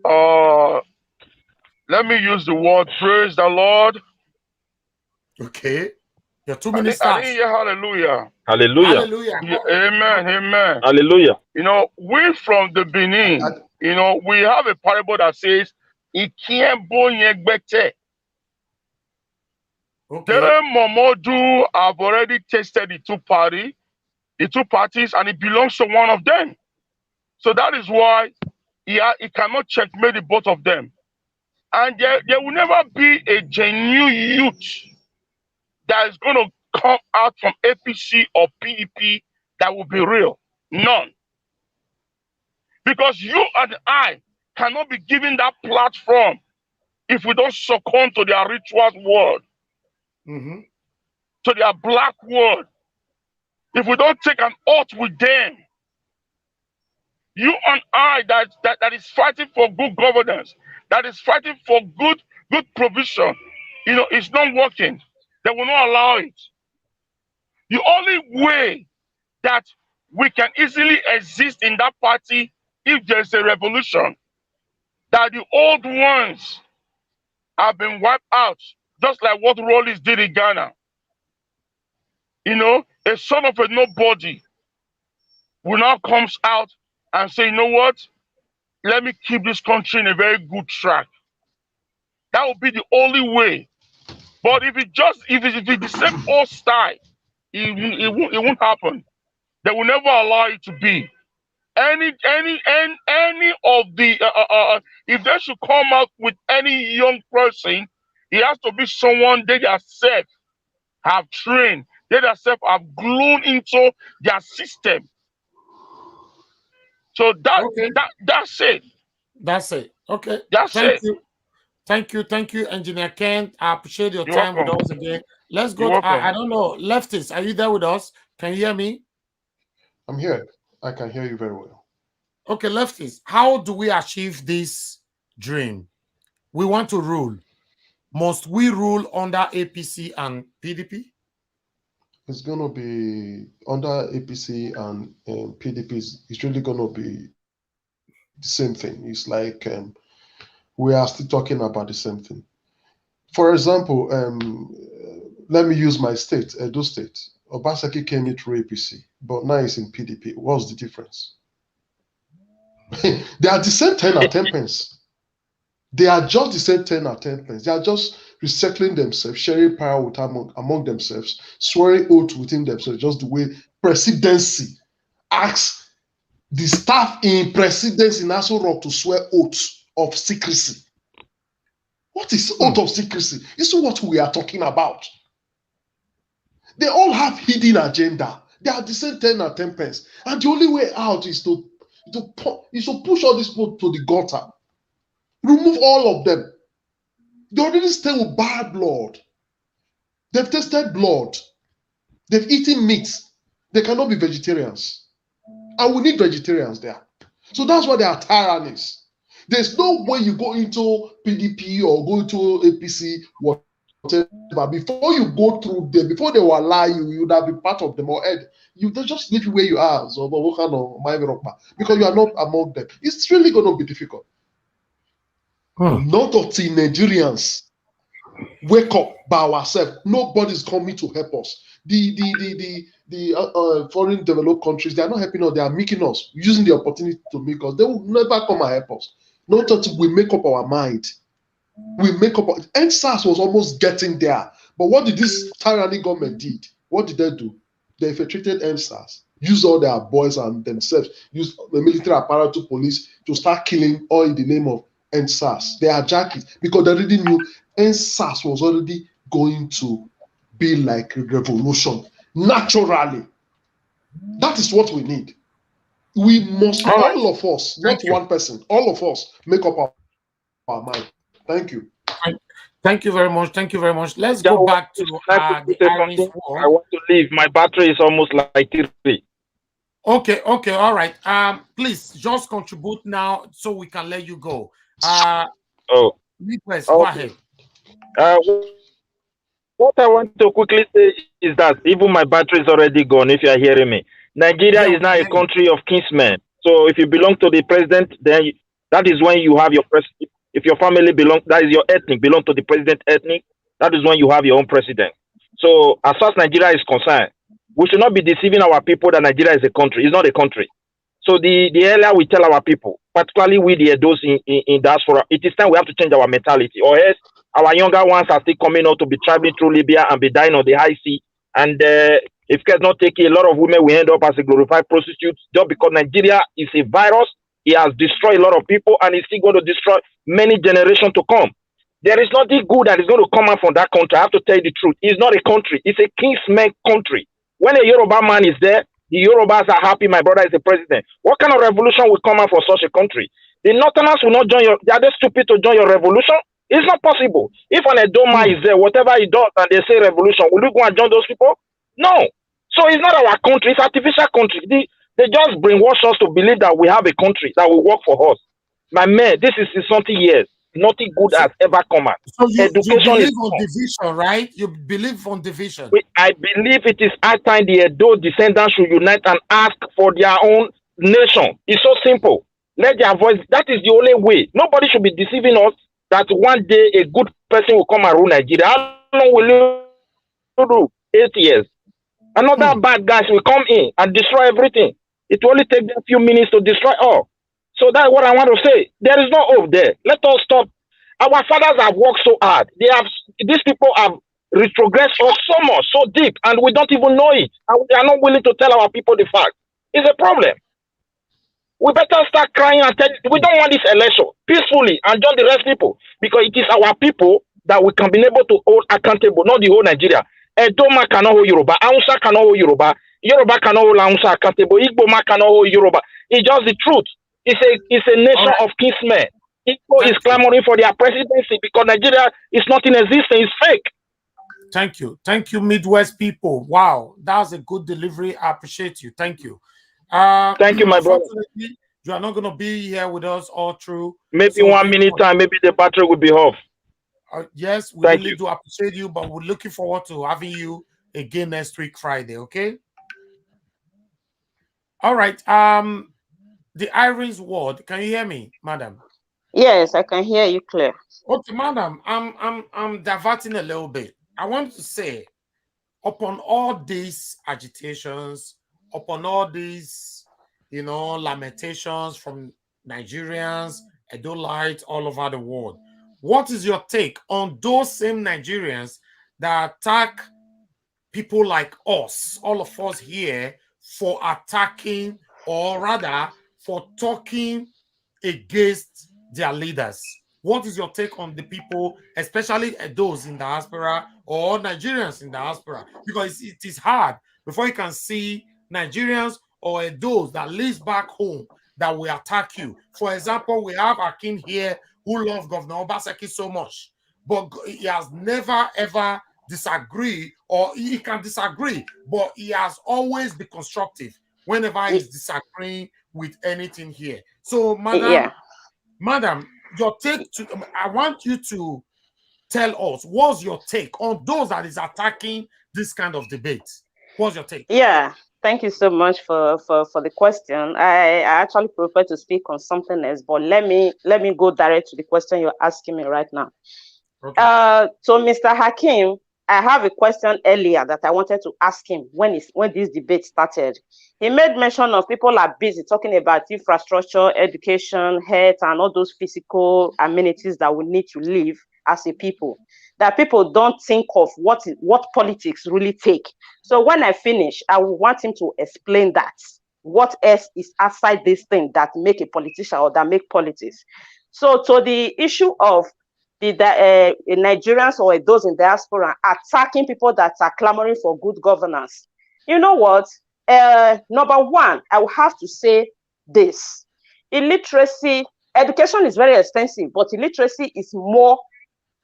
Let me use the word praise the Lord. Okay. Your 2 minutes starts. Hallelujah. Hallelujah. Hallelujah. Amen. Hallelujah. You know, we from the Benin, you know, we have a parable that says, Okay. Dele Momodu have already tasted the two parties, and it belongs to one of them. So that is why he cannot checkmate the both of them. And there will never be a genuine youth that is going to come out from APC or PDP that will be real. None. Because you and I cannot be given that platform if we don't succumb to their rituals world, to their black world. If we don't take an oath with them, you and I that is fighting for good governance, that is fighting for good provision, it's not working. They will not allow it. The only way that we can easily exist in that party if there's a revolution, that the old ones have been wiped out, just like what Rawlings did in Ghana. A son of a nobody will now comes out and say, you know what? Let me keep this country in a very good track. That would be the only way. But if it's the same old style, it won't happen. They will never allow it to be. Any of the if they should come out with any young person, it has to be someone they themselves have trained, they themselves have glued into their system. So that's it. That's it. Okay. Thank you. Thank you, Engineer Ken. I appreciate your You're time welcome. with us again. Let's go. You're welcome. I don't know. Lefties, are you there with us? Can you hear me? I'm here. I can hear you very well. Okay, lefties, how do we achieve this dream? We want to rule. Must we rule under APC and PDP? It's going to be under APC and PDP. It's really going to be the same thing. It's like we are still talking about the same thing. For example, let me use my state, Edo State. Obaseki came in through APC, but now it's in PDP. What's the difference? They are the same 10 or 10 pence. They are just the same 10 or 10 pence. They are just recycling themselves, sharing power with among themselves, swearing oath within themselves, just the way presidency asks the staff in presidency in Aso Rock to swear oaths of secrecy. What is oath of secrecy? This is what we are talking about. They all have hidden agenda. They are the same 10 or 10 pence. And the only way out is to push all these people to the gutter. Remove all of them. They already stay with bad blood. They've tasted blood. They've eaten meat. They cannot be vegetarians. And we need vegetarians there. So that's why they are tyrannies. There's no way you go into PDP or go into APC, whatever. Before you go through them, before they will allow you, you would have been part of them or head. They just leave you where you are. So, because you are not among them. It's really going to be difficult. Not until Nigerians wake up by ourselves. Nobody's coming to help us. The foreign developed countries, they are not helping us. They are making us, using the opportunity to make us. They will never come and help us. Not until we make up our mind. We make up. NSAS was almost getting there. But what did this tyranny government did? What did they do? They infiltrated NSAS, used all their boys and themselves, used the military apparatus, police to start killing all in the name of NSAS. They hijacked it because they already knew NSAS was already going to be like a revolution naturally. That is what we need. We must, all of us, not one person, all of us make up our mind. Thank you. Thank you very much. Thank you very much. Let's go back to the Irish war. I want to leave. My battery is almost like 3. Okay, all right. Please just contribute now so we can let you go. Request, go ahead. What I want to quickly say is that even my battery is already gone, if you are hearing me. Nigeria is now a country of kinsmen. So if you belong to the president, then that is when you have your president. If your family belongs, that is your ethnic, belong to the president ethnic, that is when you have your own president. So as far as Nigeria is concerned, we should not be deceiving our people that Nigeria is a country. It's not a country. So the earlier we tell our people, particularly we the Edos in diaspora, it is time we have to change our mentality, or else Our younger ones are still coming out to be traveling through Libya and be dying on the high sea. And if care not taking, a lot of women will end up as a glorified prostitutes just because Nigeria is a virus. It has destroyed a lot of people and it's still going to destroy many generations to come. There is nothing good that is going to come out from that country. I have to tell you the truth. It's not a country. It's a kingsman country. When a Yoruba man is there, the Yorubas are happy my brother is the president. What kind of revolution will come out for such a country? The Northerners will not join your... Are they stupid to join your revolution? It's not possible. If an Edoma is there, whatever he does, and they say revolution, will you go and join those people? No. So it's not our country. It's artificial country. They just brainwash us to believe that we have a country that will work for us. My man, this is 60 years. Nothing good has ever come out. So you Education believe is on division, right? You believe on division. I believe it is high time the Edo descendants should unite and ask for their own nation. It's so simple. Let their voice, that is the only way. Nobody should be deceiving us that one day a good person will come and rule Nigeria. How long will you do? 8 years. Another bad guys will come in and destroy everything. It will only take them a few minutes to destroy all. So that's what I want to say. There is no hope there. Let us stop. Our fathers have worked so hard. These people have retrogressed us so much, so deep, and we don't even know it. And we are not willing to tell our people the fact. It's a problem. We better start crying and tell. We don't want this election peacefully and join the rest people because it is our people that we can be able to hold accountable, not the whole Nigeria. Edoma cannot hold Yoruba. Hausa cannot hold Yoruba. Yoruba cannot hold Hausa accountable. Igbo cannot hold Yoruba. It's just the truth. It's a nation of kinsmen. Igbo is clamoring for their presidency because Nigeria is not in existence. It's fake. Thank you. Thank you, Midwest people. Wow, that was a good delivery. I appreciate you. Thank you. Thank you, my brother. You are not going to be here with us all through. Maybe so 1 minute time, maybe the battery will be off. Yes, we really do appreciate you, but we're looking forward to having you again next week, Friday, okay? All right. The Iris ward. Can you hear me, madam? Yes, I can hear you clear. Okay, madam, I'm diverting a little bit. I want to say, upon all these agitations, upon all these, lamentations from Nigerians, Edolites all over the world, what is your take on those same Nigerians that attack people like us, all of us here, for attacking, or rather for talking against their leaders? What is your take on the people, especially those in diaspora or Nigerians in diaspora? Because it is hard before you can see Nigerians or those that live back home that will attack you. For example, we have Akin here who loves Governor Obaseki so much, but he has never ever disagreed, or he can disagree, but he has always been constructive whenever he's disagreeing with anything here. So, madam, your take I want you to tell us what's your take on those that is attacking this kind of debate. What's your take? Yeah, thank you so much for the question. I actually prefer to speak on something else, but let me go direct to the question you're asking me right now. Okay. So Mr. Hakim, I have a question earlier that I wanted to ask him when this debate started. He made mention of people are busy talking about infrastructure, education, health, and all those physical amenities that we need to live as a people. That people don't think of what politics really take. So when I finish, I will want him to explain that. What else is outside this thing that make a politician or that make politics? So to the issue of the Nigerians or those in diaspora attacking people that are clamoring for good governance. You know what? Number one, I will have to say this. Illiteracy, education is very expensive, but illiteracy is more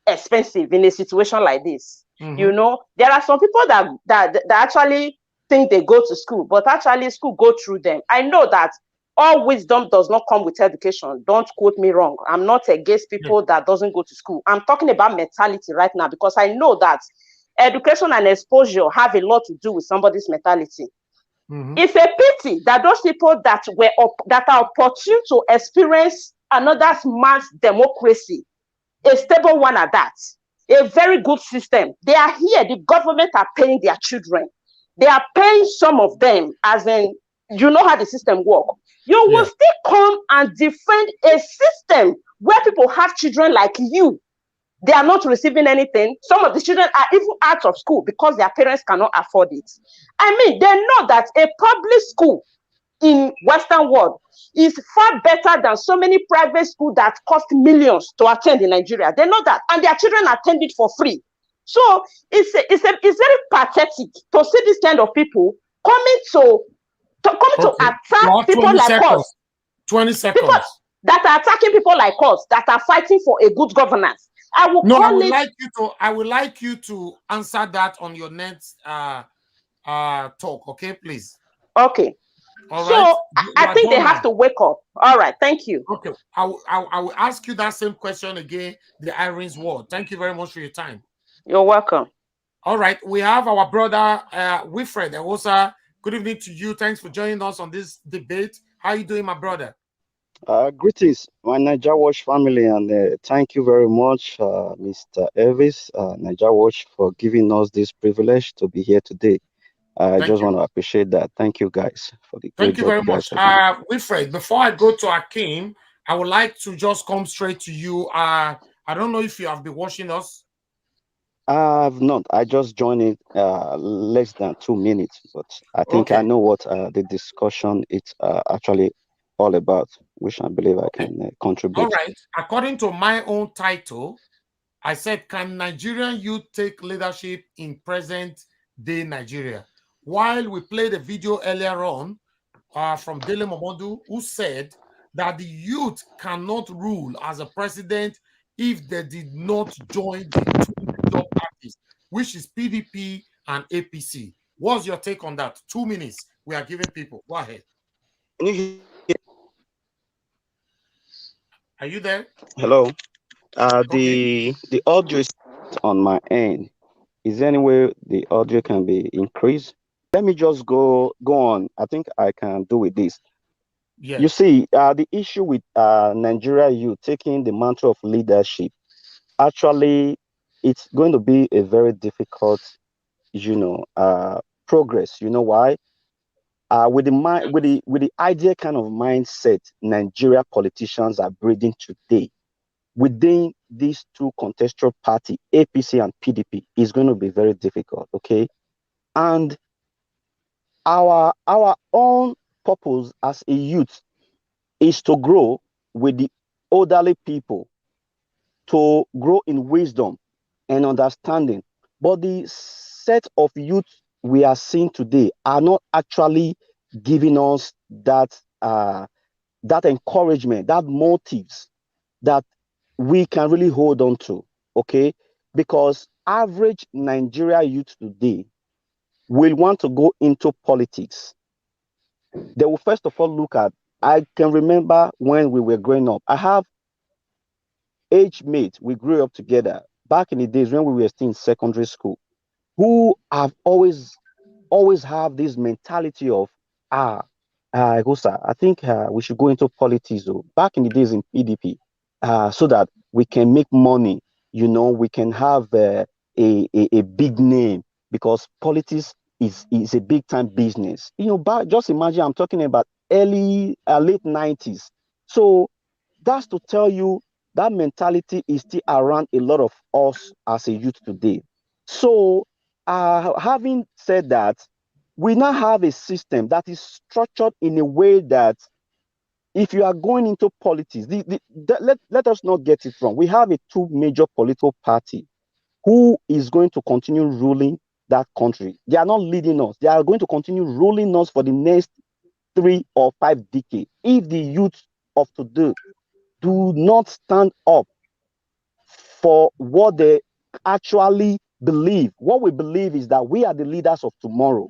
expensive in a situation like this. Mm-hmm. There are some people that actually think they go to school, but actually school go through them. I know that all wisdom does not come with education. Don't quote me wrong. I'm not against people that doesn't go to school. I'm talking about mentality right now because I know that education and exposure have a lot to do with somebody's mentality. Mm-hmm. It's a pity that those people that are opportune to experience another man's democracy, a stable one at that, a very good system. They are here. The government are paying their children. They are paying some of them, as in, you know how the system works. You will still come and defend a system where people have children like you. They are not receiving anything. Some of the children are even out of school because their parents cannot afford it. I mean, they know that a public school in Western world is far better than so many private schools that cost millions to attend in Nigeria. They know that, and their children attend it for free. So it's very pathetic to see this kind of people coming to attack people 20 like seconds. us. 20 seconds. People that are attacking people like us, that are fighting for a good governance. I would like you to answer that on your next talk, okay, please. Okay. All so right. I think they have to wake up. All right, thank you. Okay, I will ask you that same question again, the Irene's word. Thank you very much for your time. You're welcome. All right, we have our brother Wilfred Ewosa. Good evening to you. Thanks for joining us on this debate. How are you doing, my brother? Greetings, my Niger Watch family, and thank you very much, Mr. Elvis, Niger Watch, for giving us this privilege to be here today. I just want to appreciate that. Thank you, guys, for the great job you guys are doing. Wilfred, before I go to Akim, I would like to just come straight to you. I don't know if you have been watching us. I have not. I just joined it less than 2 minutes, but I think I know what the discussion is actually all about, which I believe I can contribute. All right. According to my own title, I said, can Nigerian youth take leadership in present-day Nigeria? While we played a video earlier on from Dele Momodu, who said that the youth cannot rule as a president if they did not join the two major parties, which is PDP and APC. What's your take on that? 2 minutes we are giving people. Go ahead. Are you there? Hello. The audio is on my end. Is there any way the audio can be increased? Let me just go on. I think I can do with this. Yes. You see, the issue with Nigeria youth taking the mantle of leadership, actually, it's going to be a very difficult, progress. You know why? With the ideal kind of mindset Nigeria politicians are breeding today, within these two contextual parties, APC and PDP, is going to be very difficult. Okay, and our own purpose as a youth is to grow with the elderly people, to grow in wisdom and understanding. But the set of youth we are seeing today are not actually giving us that that encouragement, that motives that we can really hold on to. Okay, because average Nigeria youth today will want to go into politics. They will first of all look at, I can remember when we were growing up, I have age mates, we grew up together back in the days when we were still in secondary school, who have always have this mentality of, Gosa, I think we should go into politics back in the days in PDP, so that we can make money, we can have a big name, because politics is a big time business. But just imagine, I'm talking about late 90s. So that's to tell you that mentality is still around a lot of us as a youth today. So having said that, we now have a system that is structured in a way that if you are going into politics, let us not get it wrong. We have a two major political party who is going to continue ruling that country. They are not leading us. They are going to continue ruling us for the next 3 or 5 decades. If the youth of today do not stand up for what they actually believe, what we believe is that we are the leaders of tomorrow.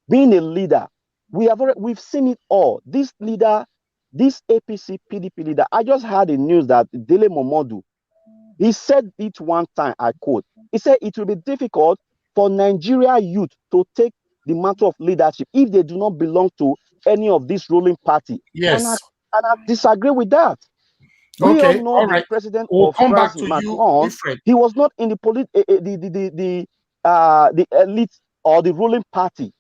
Being a leader, we've seen it all. This leader, this APC PDP leader, I just heard the news that Dele Momodu, he said it one time, I quote, he said it will be difficult for Nigeria youth to take the mantle of leadership if they do not belong to any of this ruling party. Yes. And I disagree with that. We all know the president of France, Macron, he was not in the elite or the ruling party.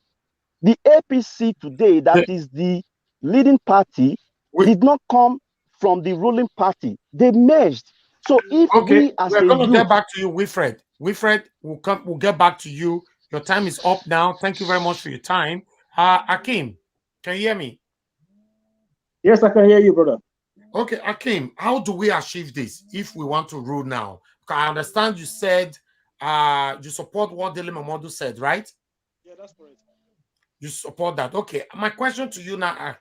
The APC today, that is the leading party, did not come from the ruling party. They merged. So if we as we're a going to youth, get back to you, Wilfred. Wilfred, we'll get back to you. Your time is up now. Thank you very much for your time. Akim, can you hear me? Yes, I can hear you, brother. Okay, Akim, how do we achieve this if we want to rule now? Because I understand you said you support what Dele Momodu said, right? Yeah, that's correct. You support that. Okay, my question to you now,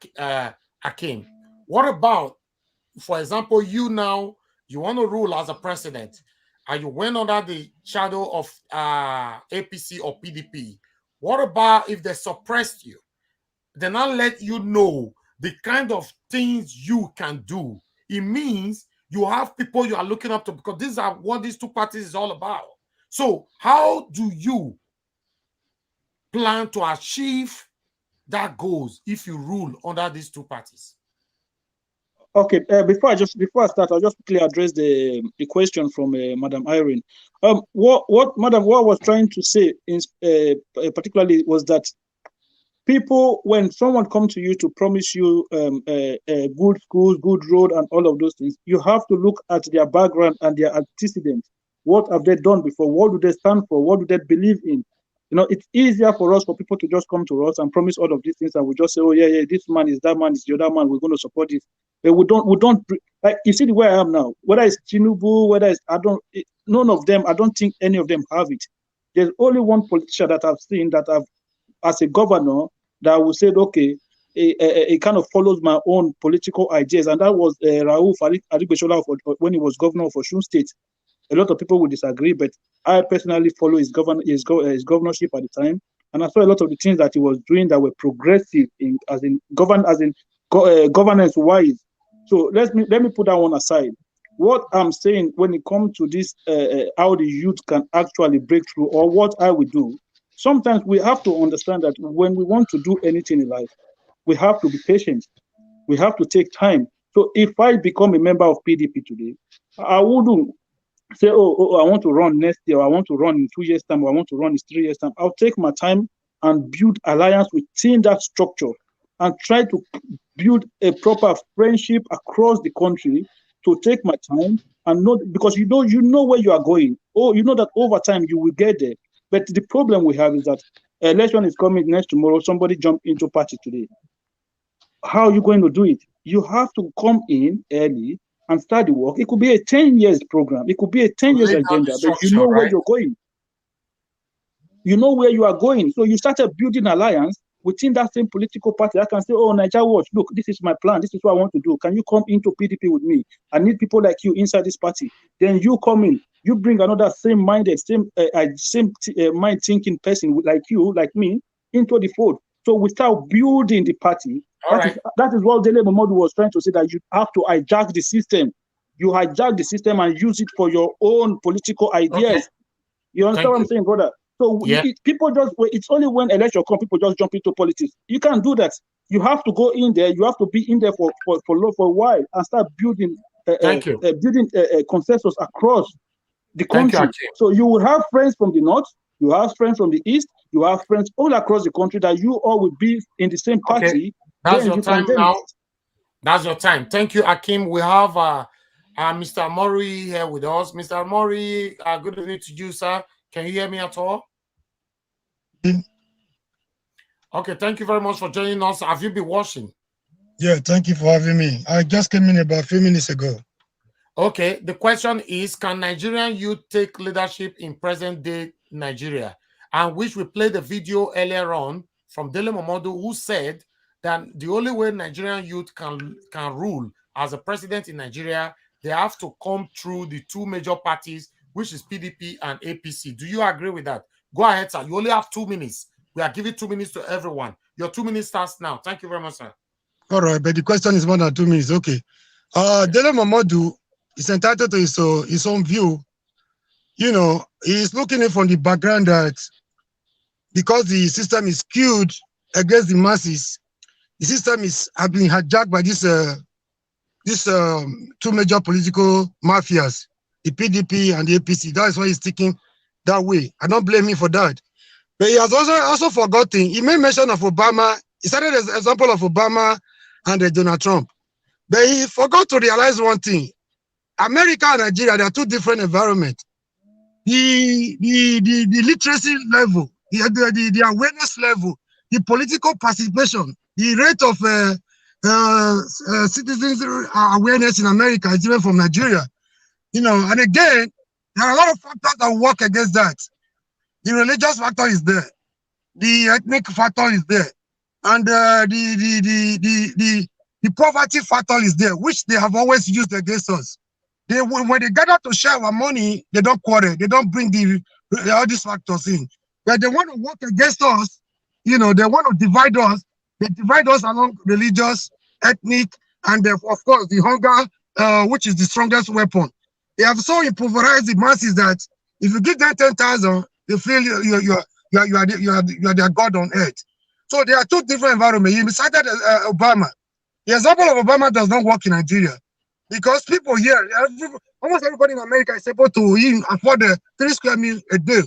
Akim, what about, for example, you now, you want to rule as a president, and you went under the shadow of APC or PDP. What about if they suppressed you? Then I'll let you know the kind of things you can do. It means you have people you are looking up to, because these are what these two parties is all about. So how do you plan to achieve that goals if you rule under these two parties? Okay, before I start, I'll just quickly address the question from Madam Irene. What Madam Wa was trying to say, particularly, was that people, when someone comes to you to promise you good schools, good road, and all of those things, you have to look at their background and their antecedents. What have they done before? What do they stand for? What do they believe in? You know, it's easier for us, for people to just come to us and promise all of these things, and we just say, oh yeah, this man is that man, is the other man, we're going to support this. But we don't like, you see the way I am now, whether it's Tinubu, whether it's, none of them, I don't think any of them have it. There's only one politician that I've seen that I've, as a governor, that will say, okay, it kind of follows my own political ideas, and that was Rauf Arigbeshola when he was governor of Osun State. A lot of people will disagree, but I personally follow his governorship at the time, and I saw a lot of the things that he was doing that were progressive governance wise. So let me put that one aside. What I'm saying when it comes to this, how the youth can actually break through, or what I will do, sometimes we have to understand that when we want to do anything in life, we have to be patient. We have to take time. So if I become a member of PDP today, I wouldn't say, oh, I want to run next year, or I want to run in 2 years' time, or I want to run in 3 years' time. I'll take my time and build alliance within that structure and try to build a proper friendship across the country, to take my time and not, because you know where you are going. Oh, you know that over time you will get there. But the problem we have is that election is coming next tomorrow. Somebody jump into party today. How are you going to do it? You have to come in early and start the work. It could be a 10 years program. It could be a 10 years agenda, but you know where you're going. You know where you are going. So you started building alliance within that same political party. I can say, oh, Nigeria Watch, look, this is my plan. This is what I want to do. Can you come into PDP with me? I need people like you inside this party. Then you come in. You bring another same-minded, mind thinking person like you, like me, into the fold. So we start building the party. That is what Dele Momodu was trying to say, that you have to hijack the system. You hijack the system and use it for your own political ideas. Okay. You understand what I'm saying, brother? So people just, it's only when election comes, people just jump into politics. You can't do that. You have to go in there. You have to be in there for a while and start building a consensus across the country. So you will have friends from the north, you have friends from the east, you have friends all across the country, that you all will be in the same party. Okay. That's your time now. That's your time. Thank you, Akim. We have Mr. Mori here with us. Mr. Mori, good evening to you, sir. Can you hear me at all? Okay, thank you very much for joining us. Have you been watching? Yeah, thank you for having me. I just came in about a few minutes ago. Okay, the question is, can Nigerian youth take leadership in present-day Nigeria? And which we played the video earlier on from Dele Momodu, who said that the only way Nigerian youth can rule as a president in Nigeria, they have to come through the two major parties, which is PDP and APC. Do you agree with that? Go ahead, sir. You only have 2 minutes. We are giving 2 minutes to everyone. Your 2 minutes starts now. Thank you very much, sir. All right, but the question is more than 2 minutes. Okay. Dele Momodu is entitled to his own view. You know, he's looking at from the background that because the system is skewed against the masses, the system has been hijacked by these two major political mafias, the PDP and the APC. That is why he's thinking that way. I don't blame him for that. But he has also forgotten, he made mention of Obama. He started as an example of Obama and Donald Trump. But he forgot to realize one thing. America and Nigeria, they are two different environments. The literacy level, the awareness level, the political participation, the rate of citizens awareness in America is different from Nigeria. You know, and again, there are a lot of factors that work against that. The religious factor is there, the ethnic factor is there, and the poverty factor is there, which they have always used against us. When they gather to share our money, they don't quarrel, they don't bring all these factors in. But they want to work against us, you know, they want to divide us. They divide us along religious, ethnic, and of course the hunger, which is the strongest weapon. They have so impoverished the masses that if you give them 10,000, they feel you are their God on earth. So there are two different environments. You cited Obama. The example of Obama does not work in Nigeria because people here, almost everybody in America is able to even afford 3 square meals a day.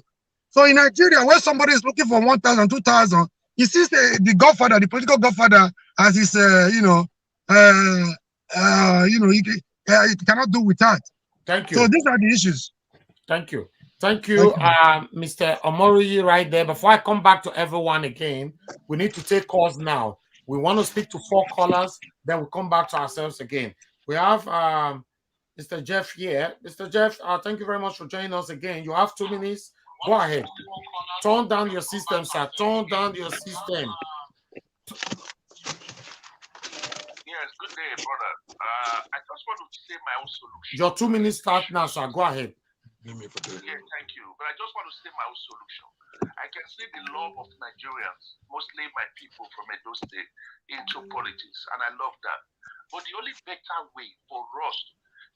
So in Nigeria, where somebody is looking for 1,000, 2,000, he sees the godfather, the political godfather, as his, he cannot do without. Thank you. So these are the issues. Thank you. Thank you, Mr. Omori, right there. Before I come back to everyone again, we need to take calls now. We want to speak to 4 callers, then we'll come back to ourselves again. We have Mr. Jeff here. Mr. Jeff, thank you very much for joining us again. You have 2 minutes. Go ahead. Turn down your system, sir. Turn down your system. Yes, good day, brother. I just want to say my own solution. Your 2 minutes start now, sir. Go ahead. Yeah, thank you. But I just want to say my own solution. I can see the love of Nigerians, mostly my people from Edo State, into politics, and I love that. But the only better way for us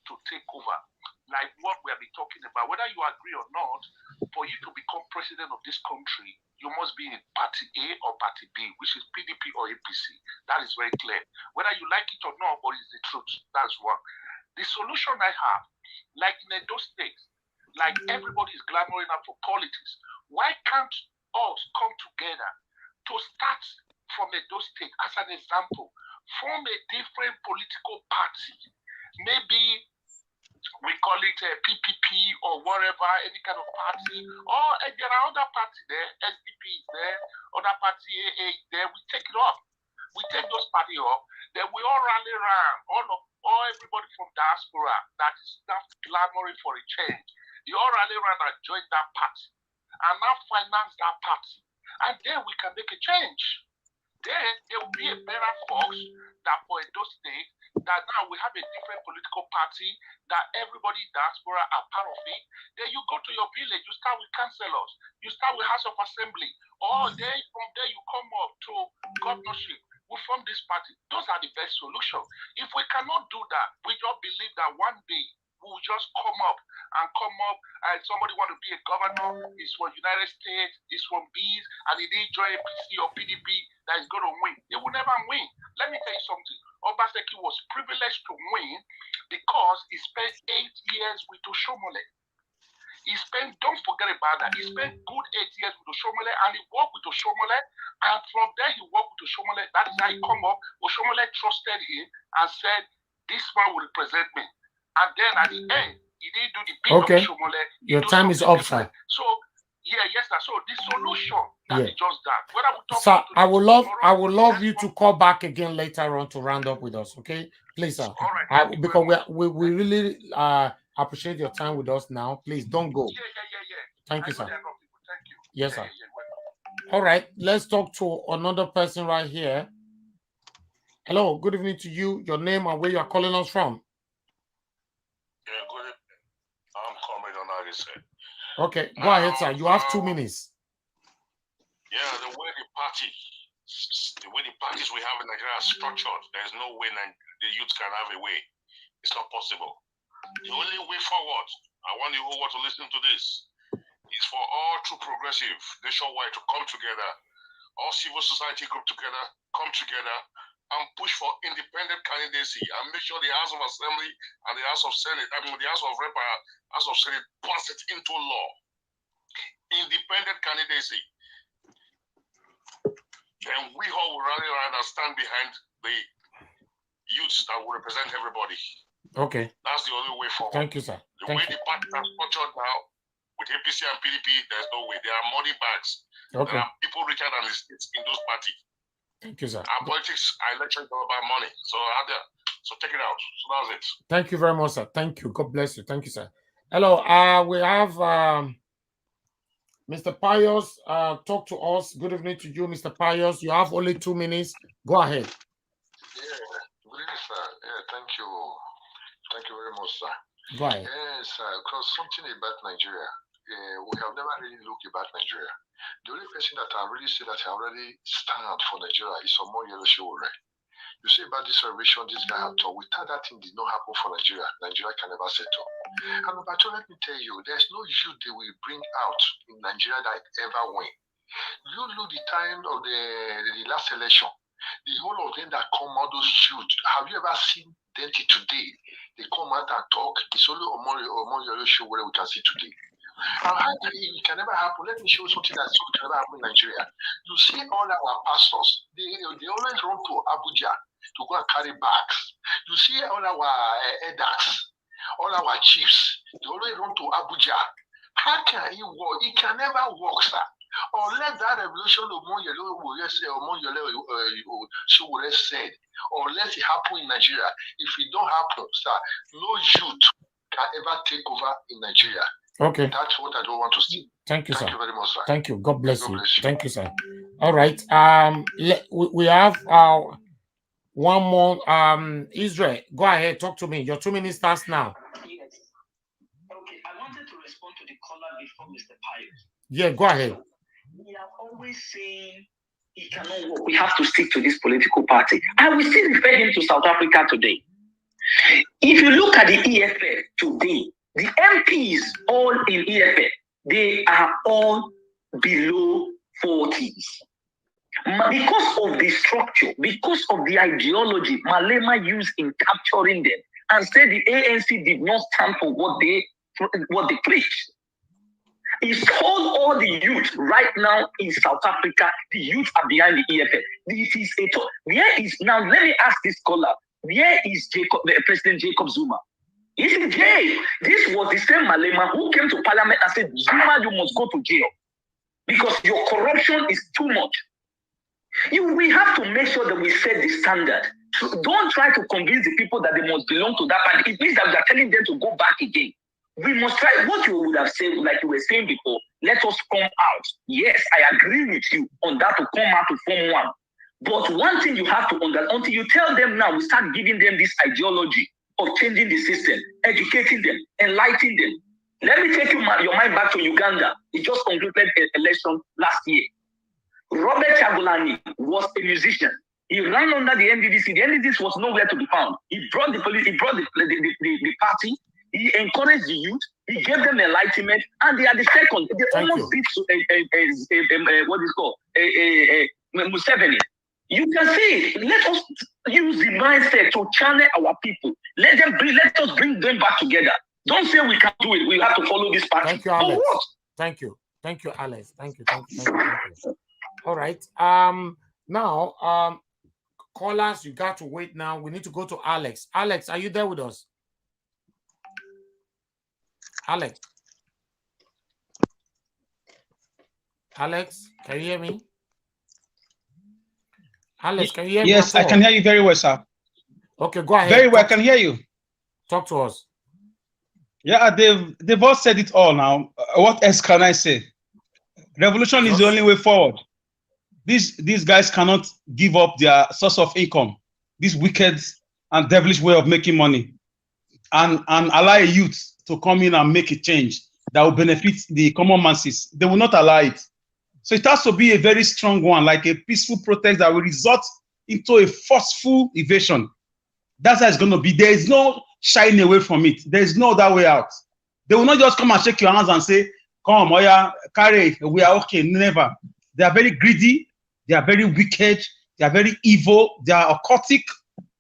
to take over, like what we have been talking about, whether you agree or not, for you to become president of this country, you must be in party A or party B, which is PDP or APC. That is very clear. Whether you like it or not, but it's the truth. That's one. The solution I have, like in Edo State, like everybody is clamoring out for politics, why can't us come together to start from Edo State as an example, form a different political party, maybe we call it a PPP or whatever, any kind of party, or there are other parties there, SDP is there, other party AA is there, we take it up. We take those parties up, then we all rally around, all everybody from diaspora that is not clamoring for a change. You all rally around and join that party, and now finance that party, and then we can make a change. Then there will be a better force that for Edo State, that now we have a different political party, that everybody in diaspora are part of it. Then you go to your village, you start with councillors, you start with House of Assembly, or then from there you come up to governorship. We form this party. Those are the best solutions. If we cannot do that, we just believe that one day we will just come up and somebody want to be a governor, is from United States, is from B's, and he didn't join APC or PDP, that is going to win. They will never win. Let me tell you something. Obaseki was privileged to win because he spent 8 years with Oshomole. Don't forget about that. He spent good 8 years with Oshomole, and he worked with Oshomole, and from there he worked with Oshomole. That is how he come up. Oshomole trusted him and said, this man will represent me. And then at the end, he didn't do the big of Oshomole. Your time is up, sir. So, yes, sir. So the solution that is just that. Whether we talk sir, I would love you to call back again later on to round up with us, okay? Please, sir. All right. Because we really appreciate your time with us now. Please don't go. Yeah. Thank you, sir. Thank you. Yes, sir. All right, let's talk to another person right here. Hello, good evening to you. Your name and where you are calling us from. Yeah, good evening. I'm Comrade Onagise. Okay, go ahead, sir. You have 2 minutes. Yeah, the way the parties we have in Nigeria are structured, there's no way the youth can have a way. It's not possible. The only way forward, I want the whole world to listen to this, is for all true progressive nationwide to come together, all civil society group together, come together, and push for independent candidacy and make sure the House of Assembly and the House of Senate, the House of Rep and House of Senate pass it into law. Independent candidacy. Then we all will rally around and stand behind the youths that will represent everybody. Okay. That's the only way forward. Thank you, sir. The way the party are structured now, with APC and PDP, there's no way. There are money bags. Okay. There are people richer than the states in those parties. Thank you, sir. Our politics, our elections are about money. So take it out. So that's it. Thank you very much, sir. Thank you. God bless you. Thank you, sir. Hello. We have Mr. Pius. Talk to us. Good evening to you, Mr. Pius. You have only 2 minutes. Go ahead. Yeah. Good evening, sir. Yeah. Thank you. Thank you very much, sir. Go ahead. Yes, because something about Nigeria. We have never really looked about Nigeria. The only person that I really say that I already stand for Nigeria is Omoyele Sowore. You say about this revelation this guy had told, without that thing did not happen for Nigeria, Nigeria can never settle. And number two, let me tell you, there's no youth they will bring out in Nigeria that ever win. You look the time of the last election, the whole of them that come out, those youth, have you ever seen them today? They come out and talk. It's only Omoyele Sowore we can see today. It can never happen. Let me show you something that can never happen in Nigeria. You see all our pastors, they always run to Abuja to go and carry bags. You see all our elders, all our chiefs, they always run to Abuja. How can it work? It can never work, sir. Unless that revolution of Omoyele Sowore said, unless it happen in Nigeria, if it don't happen, sir, no youth can ever take over in Nigeria. Okay. That's what I don't want to see. Thank you, sir. Thank you very much, sir. Thank you. God bless God you. bless you. Thank you, sir. All right. We have one more. Israel, go ahead. Talk to me. Your 2 minutes starts now. Yes. Okay. I wanted to respond to the caller before Mr. Pius. Yeah, go ahead. We are always saying it cannot work. We have to stick to this political party. I will still refer him to South Africa today. If you look at the EFF today, the MPs all in EFF, they are all below 40s. Because of the structure, because of the ideology Malema used in capturing them, and said the ANC did not stand for what they preached. He told all the youth right now in South Africa, the youth are behind the EFF. This is where is now? Let me ask this caller: where is President Jacob Zuma? He's in jail. This was the same Malema who came to Parliament and said, Zuma, you must go to jail because your corruption is too much. We have to make sure that we set the standard. So don't try to convince the people that they must belong to that party. It means that we are telling them to go back again. We must try what you would have said, like you were saying before. Let us come out. Yes, I agree with you on that, to come out to form one. But one thing you have to understand, until you tell them now, we start giving them this ideology of changing the system, educating them, enlightening them. Let me take your mind back to Uganda. It just concluded an election last year. Robert Chagulani was a musician. He ran under the NDDC. The NDDC was nowhere to be found. He brought the police, he brought the party, he encouraged the youth, he gave them enlightenment, and they are the second. They almost beat what is called Museveni. You can see, let us use the mindset to channel our people. Let us bring them back together. Don't say we can't do it. We have to follow this party. Thank you, Alex. For what? Thank you. Thank you, Alex. Thank you. All right. Now, callers, you got to wait now. We need to go to Alex. Alex, are you there with us? Alex, can you hear me? Alex, can you hear me? Yes, I can hear you very well, sir. Okay, go ahead. Very well, I can hear you. Talk to us. Yeah, they've all said it all now. What else can I say? Revolution is the only way forward. These guys cannot give up their source of income, this wicked and devilish way of making money, and allow a youth to come in and make a change that will benefit the common masses. They will not allow it. So it has to be a very strong one, like a peaceful protest that will result into a forceful evasion. That's how it's going to be. There is no shying away from it. There is no other way out. They will not just come and shake your hands and say, come, Oya, carry it, we are okay. Never. They are very greedy. They are very wicked. They are very evil. They are occultic.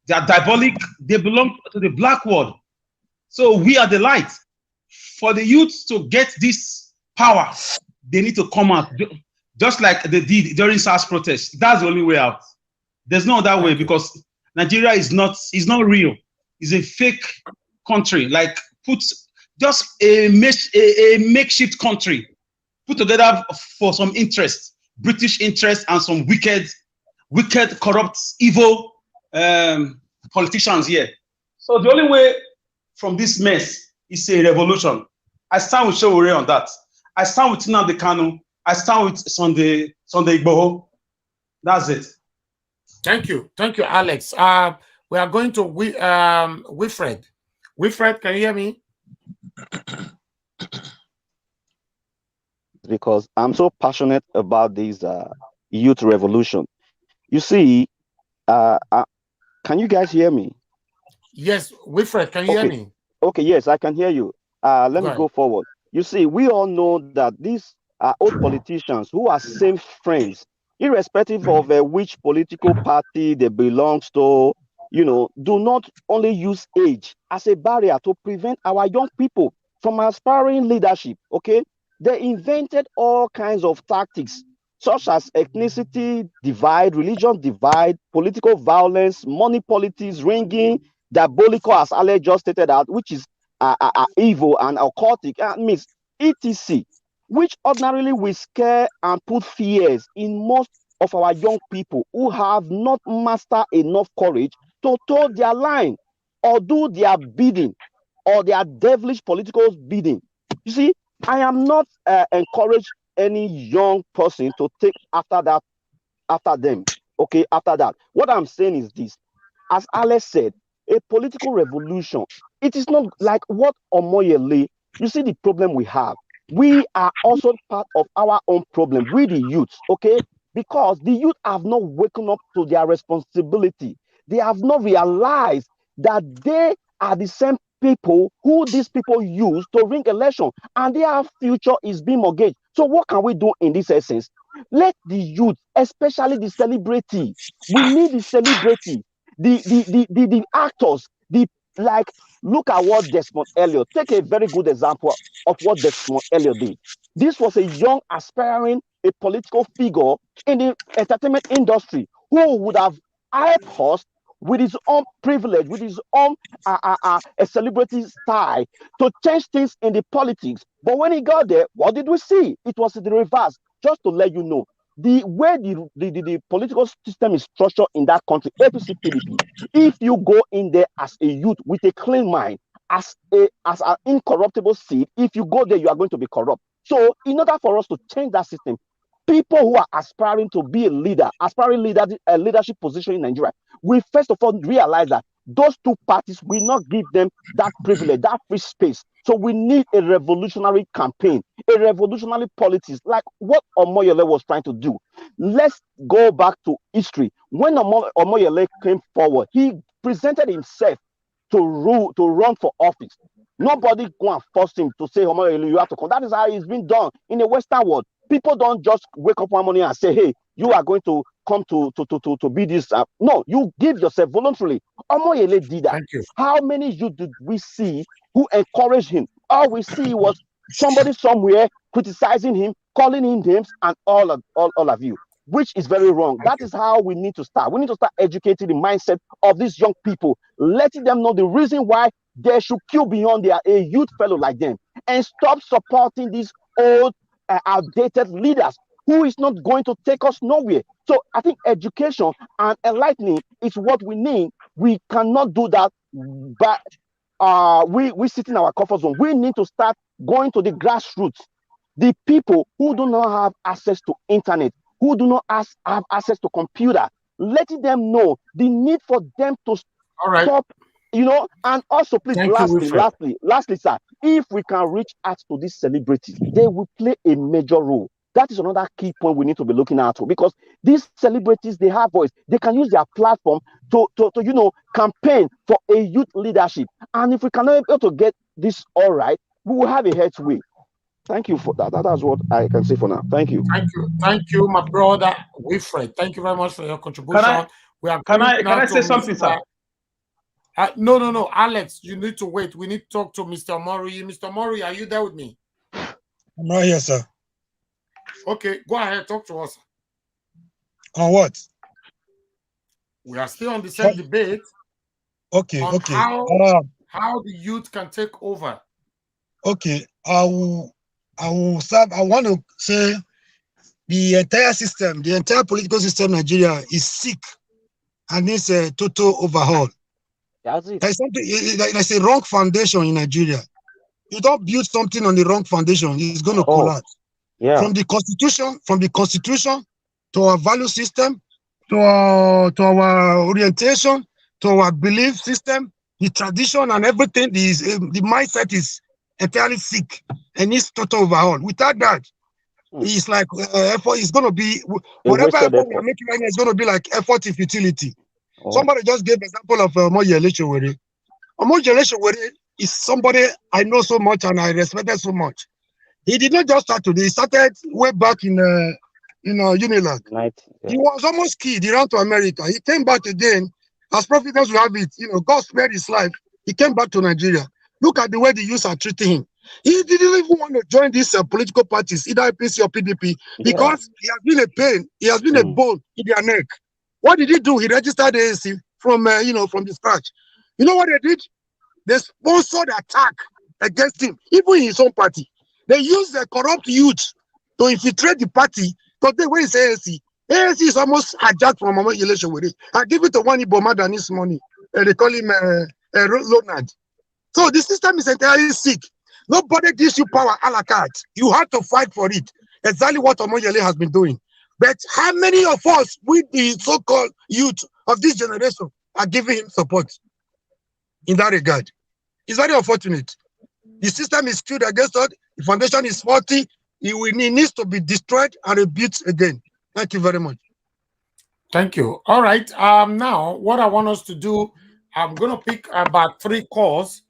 They are diabolic. They belong to the black world. So we are the light. For the youth to get this power, they need to come out, just like they did during SARS protests. That's the only way out. There's no other way, because Nigeria is not real. is a fake country, like put just a makeshift country put together for some interest, British interest, and some wicked, corrupt, evil politicians here. So the only way from this mess is a revolution. I stand with Shewore on that. I stand with Nnamdi Kanu. I stand with Sunday Igboho. That's it. Thank you, Alex. We are going to Wilfred. Wilfred, can you hear me? Because I'm so passionate about this youth revolution. You see, can you guys hear me? Yes, Wilfred, can you hear me? Okay, yes, I can hear you. Let me go forward. You see, we all know that these old politicians who are same friends, irrespective of which political party they belong to, you know, do not only use age as a barrier to prevent our young people from aspiring leadership, okay? They invented all kinds of tactics, such as ethnicity divide, religion divide, political violence, money politics, ringing, diabolical, as Ale just stated out, which is evil and occultic, means etc., which ordinarily will scare and put fears in most of our young people who have not mastered enough courage to toe their line or do their bidding or their devilish political bidding. You see, I am not encourage any young person to take after them. Okay, after that. What I'm saying is this. As Alex said, a political revolution, it is not like what Omoyele, you see the problem we have. We are also part of our own problem, we the youth, okay? Because the youth have not woken up to their responsibility. They have not realized that they are the same people who these people use to ring election, and their future is being mortgaged. So what can we do in this essence? Let the youth, especially the celebrity, we need the celebrity, the actors, look at what Desmond Elliot, take a very good example of what Desmond Elliot did. This was a young, aspiring, a political figure in the entertainment industry who would have helped us with his own privilege, with his own a celebrity style to change things in the politics. But when he got there, what did we see? It was the reverse. Just to let you know, the way the political system is structured in that country, APC, PDP, if you go in there as a youth with a clean mind, as an incorruptible seed, if you go there, you are going to be corrupt. So in order for us to change that system, people who are aspiring to be a leadership position in Nigeria, we first of all realize that those two parties will not give them that privilege, that free space. So we need a revolutionary campaign, a revolutionary politics, like what Omoyele was trying to do. Let's go back to history. When Omoyele came forward, he presented himself to run for office. Nobody go and force him to say, Omoyele, you have to come. That is how it's been done in the Western world. People don't just wake up one morning and say, hey, you are going to come to be this. No, you give yourself voluntarily. Omoyele did that. Thank you. How many youth did we see who encouraged him? All we see was somebody somewhere criticizing him, calling him names, and all of you, which is very wrong. That is how we need to start. We need to start educating the mindset of these young people, letting them know the reason why they should kill beyond a youth fellow like them, and stop supporting these old, outdated leaders who is not going to take us nowhere. So I think education and enlightening is what we need. We cannot do that, but we sit in our comfort zone. We need to start going to the grassroots, the people who do not have access to internet, who do not have access to computer, letting them know the need for them to stop, you know. And also, please, lastly, sir, if we can reach out to these celebrities, they will play a major role. That is another key point we need to be looking at, because these celebrities, they have voice. They can use their platform to campaign for a youth leadership. And if we cannot be able to get this all right, we will have a headway. Thank you for that. That's what I can say for now. Thank you. Thank you, my brother Wilfred. Thank you very much for your contribution. Can I say something, sir? No, Alex, you need to wait. We need to talk to Mr. Mori. Mr. Mori, are you there with me? I'm right here, sir. Okay, go ahead, talk to us. On what? We are still on the same debate. Okay, on okay. how the youth can take over. Okay, I will start. I want to say the entire system, the entire political system in Nigeria is sick and needs a total overhaul. That's it. There's something, there's a wrong foundation in Nigeria. You don't build something on the wrong foundation, it's going to collapse. Yeah. From the constitution to our value system, to our orientation, to our belief system, the tradition and everything, the mindset is entirely sick and needs total overhaul. Without that, it's like effort is going to be whatever effort we are making right now is going to be like effort in futility. Somebody just gave example of Omoyele Sowore. Omoyele Sowore is somebody I know so much and I respected so much. He did not just start today. He started way back in Unilag. He was almost killed. He ran to America. He came back again. As providence will have it, God spared his life. He came back to Nigeria. Look at the way the youths are treating him. He didn't even want to join these political parties, either APC or PDP, because he has been a pain. He has been a bone in their neck. What did he do? He registered the ANC from the scratch. You know what they did? They sponsored attack against him, even in his own party. They used the corrupt youth to infiltrate the party. Today, when it's ANC, ANC is almost hijacked from Omoyele Sowore. I give it to one Iboma than his money. They call him Leonard. So the system is entirely sick. Nobody gives you power a la carte. You have to fight for it. Exactly what Omoyele has been doing. But how many of us, with the so-called youth of this generation, are giving him support in that regard? It's very unfortunate. The system is skewed against us. The foundation is faulty. It needs to be destroyed and rebuilt again. Thank you very much. Thank you. All right. Now, what I want us to do, I'm going to pick about 3 calls.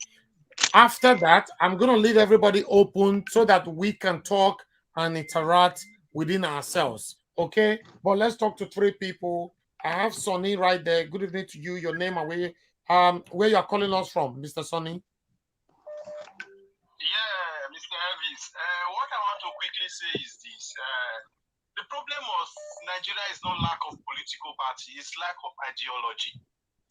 After that, I'm going to leave everybody open so that we can talk and interact within ourselves. Okay? But let's talk to 3 people. I have Sonny right there. Good evening to you. Your name and where you are calling us from, Mr. Sonny. Yeah, Mr. Elvis. What I want to quickly say is this. The problem of Nigeria is not lack of political party, it's lack of ideology.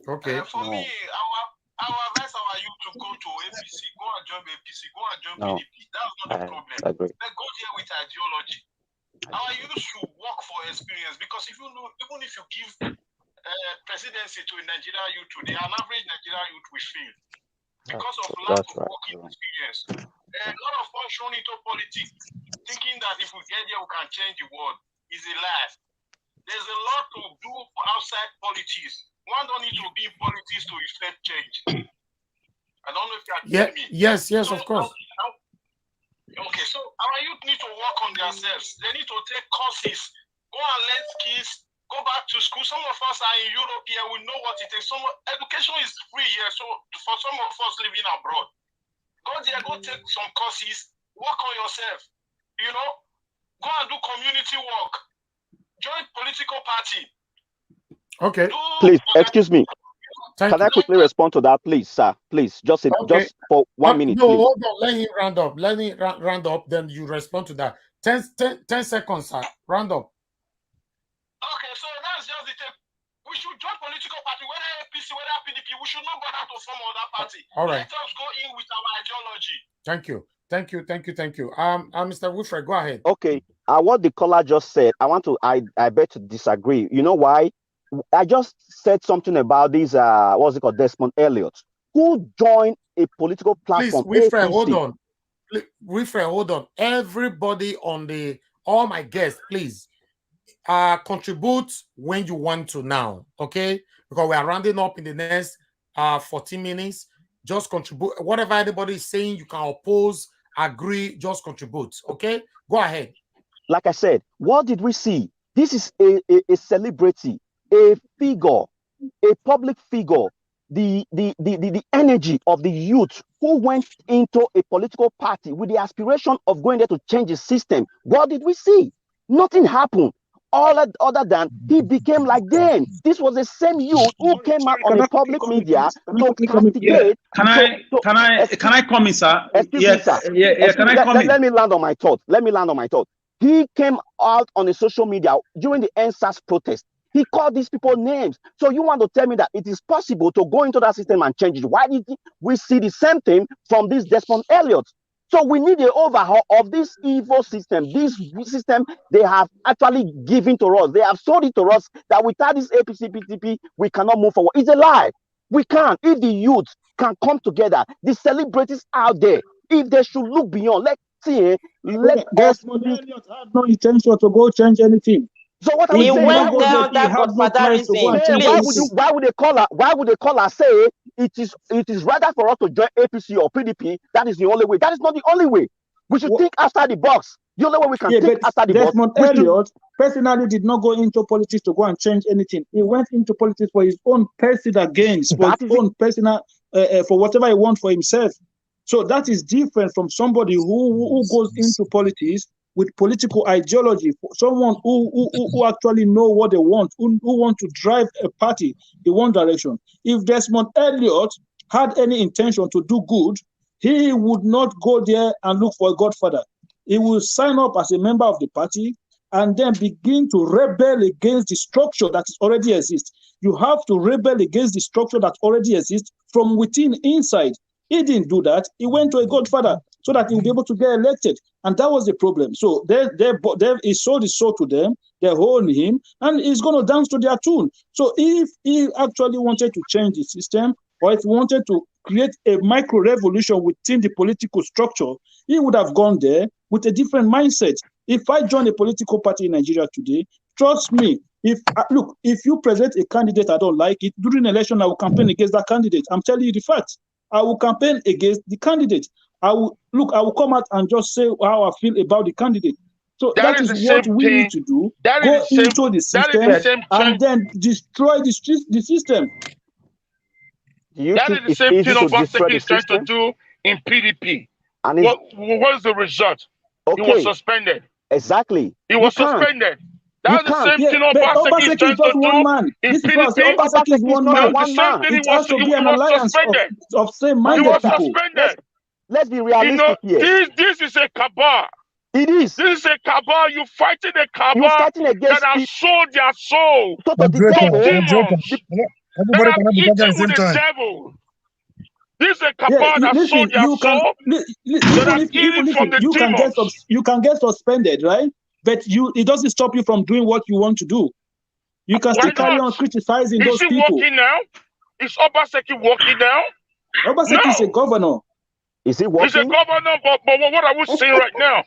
Okay. For me, I would advise our youth to go to APC, go and join APC, go and join PDP. That's not the problem. But go there with ideology. Our youth should work for experience, because if you know, even if you give presidency to a Nigerian youth today, an average Nigerian youth will fail because of lack of working experience. A lot of us run into politics thinking that if we get there, we can change the world. Is a lie. There's a lot to do for outside politics. One don't need to be in politics to effect change. I don't know if you are getting me. Yes, of course. Okay, so our youth need to work on themselves. They need to take courses, go and learn skills, go back to school. Some of us are in Europe here, we know what it takes. Education is free here, so for some of us living abroad, go there, go take some courses, work on yourself, go and do community work, join political party. Okay. Please, excuse me. Can I quickly respond to that, please, sir? Please, just for 1 minute. No, please. hold on. Let him round up. Let me round up. Then you respond to that. 10 seconds, sir. Round up. Okay, so that's just the thing. We should join political party, whether APC, whether PDP. We should not bother to form other party. All right. Let us go in with our ideology. Thank you. Mr. Wilfred, go ahead. Okay. What the caller just said, I bet to disagree. You know why? I just said something about this, what's it called, Desmond Elliott, who joined a political platform. Please, Wilfred, hold on. Wilfred, hold on. Everybody all my guests, please, contribute when you want to now, okay? Because we are rounding up in the next 14 minutes. Just contribute. Whatever anybody is saying, you can oppose, agree, just contribute, okay? Go ahead. Like I said, what did we see? This is a celebrity, a figure, a public figure, the energy of the youth who went into a political party with the aspiration of going there to change the system. What did we see? Nothing happened. All other than he became like them. This was the same youth who came out on the public media to castigate. Can I come in, sir? Excuse me, sir. Can I come in? Let me land on my thought. He came out on the social media during the NSAS protest. He called these people names. So you want to tell me that it is possible to go into that system and change it? Why did we see the same thing from this Desmond Elliott? So we need an overhaul of this evil system. This system they have actually given to us. They have sold it to us that without this APC, PTP, we cannot move forward. It's a lie. We can't. If the youth can come together, the celebrities out there, if they should look beyond, let's see. Desmond Elliott had no intention to go change anything. So what are we He saying? went there under godfatherism. Why would they call her? Why would they call her? Say it is rather for us to join APC or PDP. That is the only way. That is not the only way. We should think outside the box. The only way we can think outside the Desmond box. Elliott personally did not go into politics to go and change anything. He went into politics for his own personal gains, for his own personal, for whatever he wants for himself. So that is different from somebody who goes into politics with political ideology, someone who actually know what they want, who want to drive a party in one direction. If Desmond Elliott had any intention to do good, he would not go there and look for a godfather. He will sign up as a member of the party and then begin to rebel against the structure that already exists. You have to rebel against the structure that already exists from within, inside. He didn't do that. He went to a godfather so that he would be able to get elected. And that was the problem. So he sold his soul to them, they hold him, and he's going to dance to their tune. So if he actually wanted to change the system, or if he wanted to create a micro-revolution within the political structure, he would have gone there with a different mindset. If I join a political party in Nigeria today, trust me, if you present a candidate I don't like it, during election, I will campaign against that candidate. I'm telling you the facts. I will campaign against the candidate. I will come out and just say how I feel about the candidate. So that is what we need to do. Go into the system and then destroy the system. That is the same thing Obaseki is trying to do in PDP. And what is the result? Okay. He was suspended. Exactly. He was suspended. That's the same thing Obaseki is trying to do in PDP. Obaseki is one man. The same thing it has to be an alliance of same-minded people. Suspended. Let's be realistic here. This is a cabal. It is. This is a cabal. You're fighting a cabal that has sold their soul to demons. Everybody cannot be talking at the same time. Devil. This is a cabal that sold their soul. You can get suspended, right? But it doesn't stop you from doing what you want to do. You can still carry on criticizing those people. Is he working now? Is Obaseki working now? Obaseki is a governor. Is he working? He's a governor, but what are we seeing right now?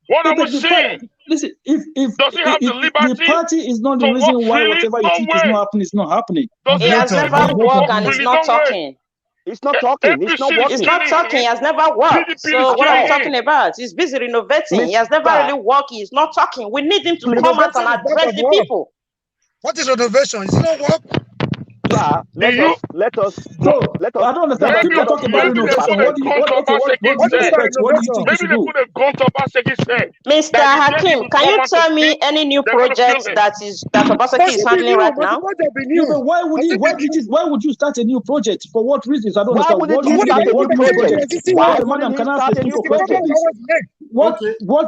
What are we seeing? Listen, if does he have the liberty? The party is not the reason why whatever you think is not happening is not happening. He has never worked and he's not talking. He's not talking. He's not working. He's not talking. He has never worked. So what are we talking about? He's busy renovating. He has never really worked. He's not talking. We need him to come out and address the people. What is renovation? Is it not work? Let us. I don't understand. People are talking about renovation. What do you think to put a gun to Obaseki's head? Mr. Hakim, can you tell me any new project that Obaseki is handling right now? Why would you start a new project? For what reasons? I don't understand. Why would you start a new project? Madam, can I ask a simple question?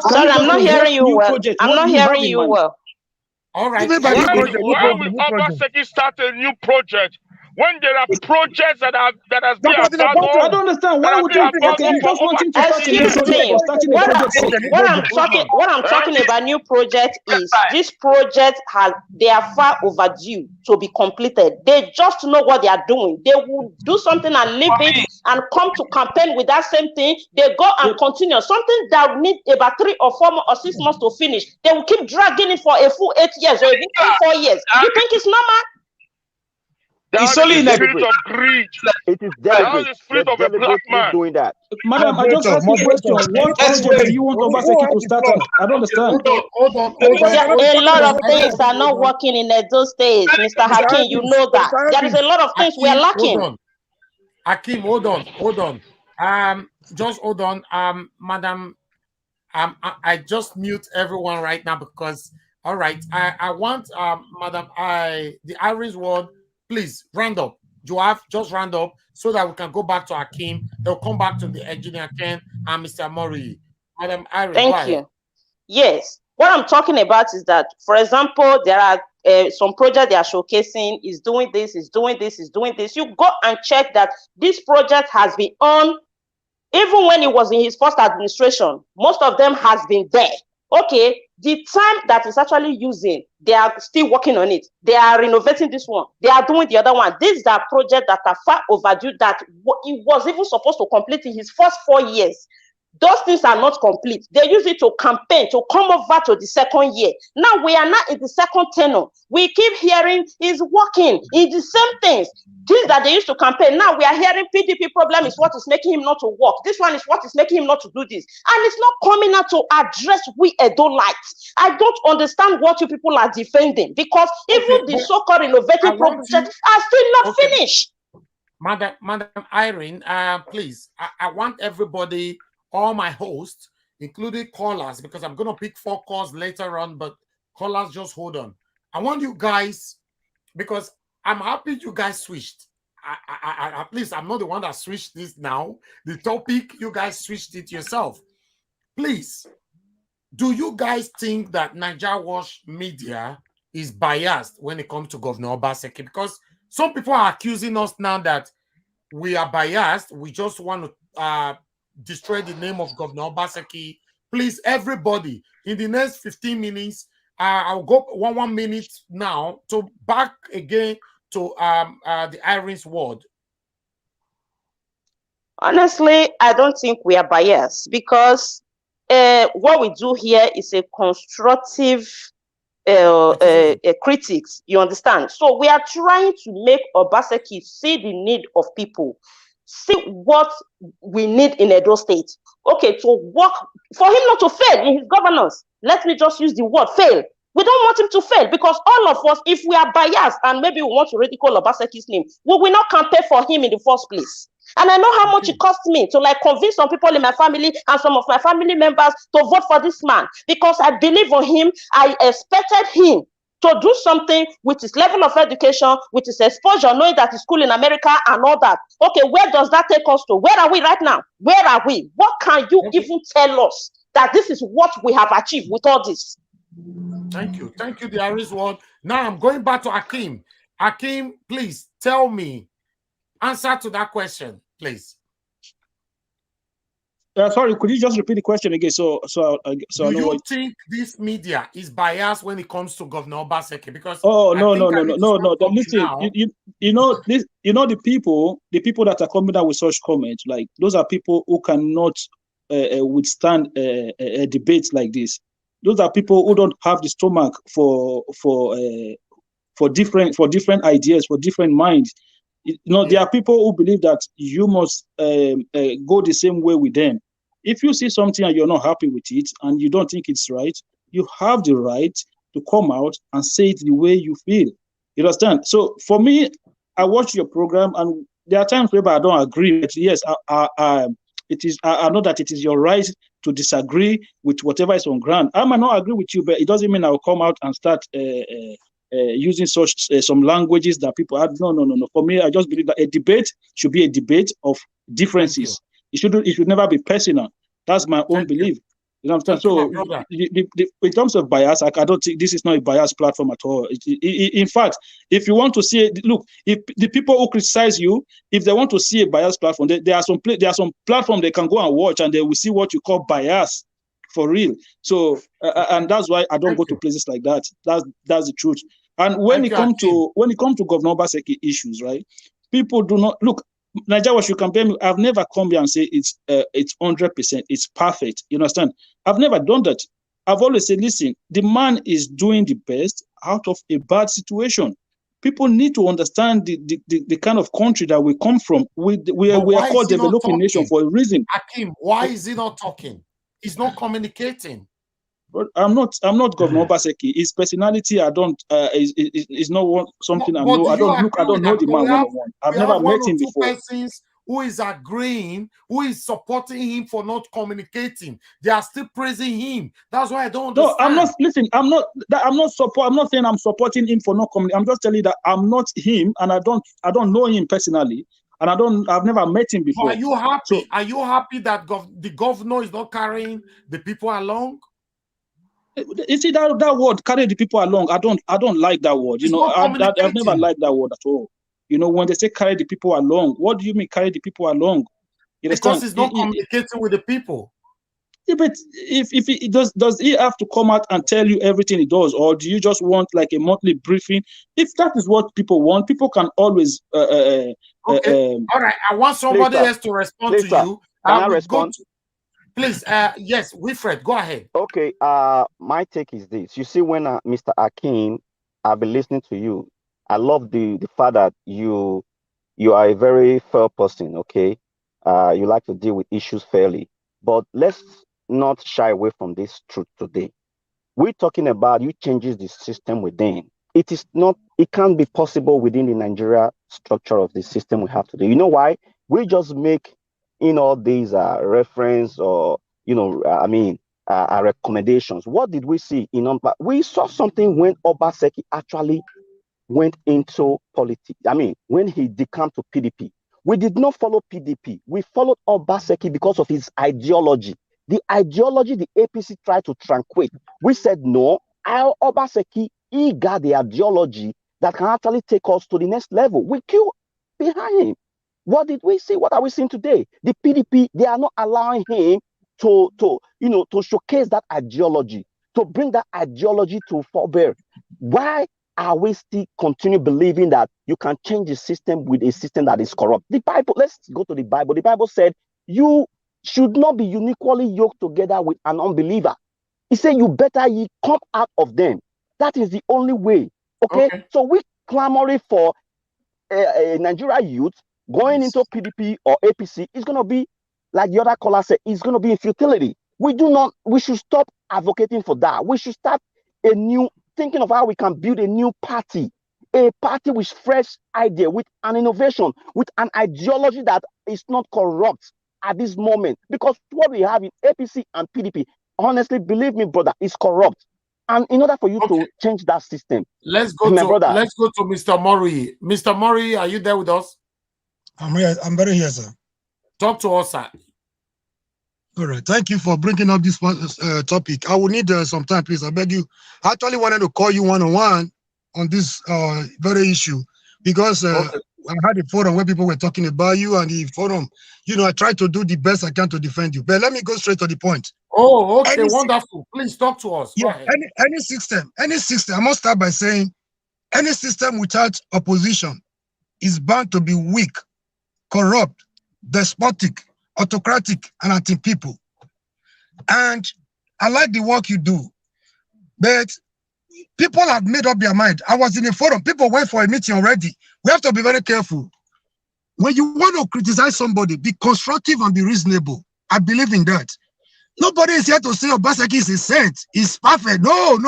Sorry, I'm not hearing you well. I'm not hearing you well. All right. Why will Obaseki start a new project when there are projects that has been abandoned? I don't understand. Why would you just want him to start a new project? What I'm talking about new project is this project they are far overdue to be completed. They just know what they are doing. They will do something and leave it and come to campaign with that same thing. They go and continue something that need about 3 or 4 or 6 months to finish. They will keep dragging it for a full 8 years or even 4 years. You think it's normal? It's only in the spirit of greed. It is deliberate. The spirit of a black man doing that. Madam, I just asked you a question. What project do you want Obaseki to start on? I don't understand. Hold on. A lot of things are not working in those states, Mr. Hakim. You know that. There is a lot of things we are lacking. Hakim, hold on. Just hold on. Madam, I just mute everyone right now because all right. I want Madam the Irish word. Please round up. Joab, just round up so that we can go back to Hakim. They'll come back to the engineer Ken and Mr. Mori. Madam Iris, thank you. Yes. What I'm talking about is that, for example, there are some projects they are showcasing, is doing this, is doing this, is doing this. You go and check that this project has been on, even when he was in his first administration, most of them has been there. Okay, the time that is actually using, they are still working on it. They are renovating this one. They are doing the other one. These are projects that are far overdue, that he was even supposed to complete in his first 4 years. Those things are not complete. They use it to campaign, to come over to the second year. Now we are not in the second tenure. We keep hearing he's working in the same things. Things that they used to campaign. Now we are hearing PDP problem is what is making him not to work. This one is what is making him not to do this. And it's not coming out to address we Edolites. I don't understand what you people are defending, because even the so-called innovative projects are still not finished. Madam Irene, please, I want everybody, all my hosts, including callers, because I'm going to pick 4 calls later on, but callers, just hold on. I want you guys, because I'm happy you guys switched. At least I'm not the one that switched this now. The topic, you guys switched it yourself. Please, do you guys think that Niger Watch media is biased when it comes to Governor Obaseki? Because some people are accusing us now that we are biased. We just want to destroy the name of Governor Obaseki. Please, everybody, in the next 15 minutes, I'll go one minute now to back again to the Irene's word. Honestly, I don't think we are biased, because what we do here is a constructive critics, you understand? So we are trying to make Obaseki see the need of people, see what we need in Edo State. Okay, to work for him not to fail in his governance. Let me just use the word fail. We don't want him to fail, because all of us, if we are biased and maybe we want to ridicule Obaseki's name, we will not campaign for him in the first place. And I know how much it cost me to convince some people in my family and some of my family members to vote for this man, because I believe in him. I expected him to do something with his level of education, with his exposure, knowing that he's school in America and all that. Okay, where does that take us to? Where are we right now? Where are we? What can you even tell us that this is what we have achieved with all this? Thank you. Thank you, the Irish word. Now I'm going back to Akim. Akim, please tell me, answer to that question, please. Sorry, could you just repeat the question again? So do you think this media is biased when it comes to Governor Obaseki? Because no. Listen, you know the people that are coming out with such comments, like those are people who cannot withstand a debate like this. Those are people who don't have the stomach for different ideas, for different minds. There are people who believe that you must go the same way with them. If you see something and you're not happy with it and you don't think it's right, you have the right to come out and say it the way you feel. You understand? So for me, I watch your program, and there are times where I don't agree. But yes, I know that it is your right to disagree with whatever is on ground. I might not agree with you, but it doesn't mean I will come out and start using some languages that people have. No. For me, I just believe that a debate should be a debate of differences. It should never be personal. That's my own belief. You know what I'm saying? So in terms of bias, I don't think this is not a biased platform at all. In fact, if you want to see it, look, if the people who criticize you, if they want to see a biased platform, there are some platform they can go and watch, and they will see what you call bias for real. So and that's why I don't go to places like that. That's the truth. And when it comes to Governor Obaseki issues, right? People do not look. Nigeria, you compare me. I've never come here and say it's 100%, it's perfect. You understand? I've never done that. I've always said, listen, the man is doing the best out of a bad situation. People need to understand the kind of country that we come from. We are called developing nation for a reason. Akim, why is he not talking? He's not communicating. But I'm not Governor Obaseki. His personality, I don't is not something I know. I don't know the man one-on-one. I've never met him before. Persons who is agreeing, who is supporting him for not communicating. They are still praising him. That's why I don't understand. No, I'm not. Listen, I'm not saying I'm supporting him for not communicating. I'm just telling you that I'm not him, and I don't know him personally, and I've never met him before. But are you happy? Are you happy that the governor is not carrying the people along? You see that word, carry the people along. I don't like that word. You know, I've never liked that word at all. You know, when they say carry the people along, what do you mean carry the people along? You because understand? it's not communicating with the people. Yeah, but if it does he have to come out and tell you everything he does, or do you just want like a monthly briefing? If that is what people want, people can always. Okay, all right. I want somebody else to respond to you. Can I respond? Please, yes, Wilfred, go ahead. Okay, my take is this. You see, when Mr. Akin, I've been listening to you. I love the fact that you are a very fair person. Okay, you like to deal with issues fairly. But let's not shy away from this truth today. We're talking about you changes the system within. It is not. It can't be possible within the Nigeria structure of the system we have today. You know why? We just make these reference or recommendations. What did we see we saw something when Obaseki actually went into politics. I mean, when he decamped to PDP, we did not follow PDP. We followed Obaseki because of his ideology. The ideology the APC tried to tranquil. We said no. Our Obaseki, he got the ideology that can actually take us to the next level. We queue behind him. What did we see? What are we seeing today? The PDP, they are not allowing him to showcase that ideology, to bring that ideology to forbear. Why are we still continue believing that you can change the system with a system that is corrupt? The Bible, let's go to the Bible. The Bible said you should not be unequally yoked together with an unbeliever. He said you better ye come out of them. That is the only way. Okay? So we clamoring for a Nigeria youth going into PDP or APC is going to be, like the other caller said, it's going to be in futility. We should stop advocating for that. We should start thinking of how we can build a new party, a party with fresh idea, with an innovation, with an ideology that is not corrupt at this moment. Because what we have in APC and PDP, honestly, believe me, brother, is corrupt. And in order for you to change that system, let's go to Mr. Murray. Mr. Murray, are you there with us? I'm here. I'm very here, sir. Talk to us, sir. All right. Thank you for bringing up this topic. I will need some time, please. I beg you. I actually wanted to call you one-on-one on this very issue because I had a forum where people were talking about you, and the forum, I tried to do the best I can to defend you. But let me go straight to the point. Oh, okay, wonderful. Please talk to us. Yeah, any system, I must start by saying any system without opposition is bound to be weak, corrupt, despotic, autocratic, and anti-people. And I like the work you do, but people have made up their mind. I was in a forum, people went for a meeting already. We have to be very careful. When you want to criticize somebody, be constructive and be reasonable. I believe in that. Nobody is here to say Obaseki is a saint, is perfect. No.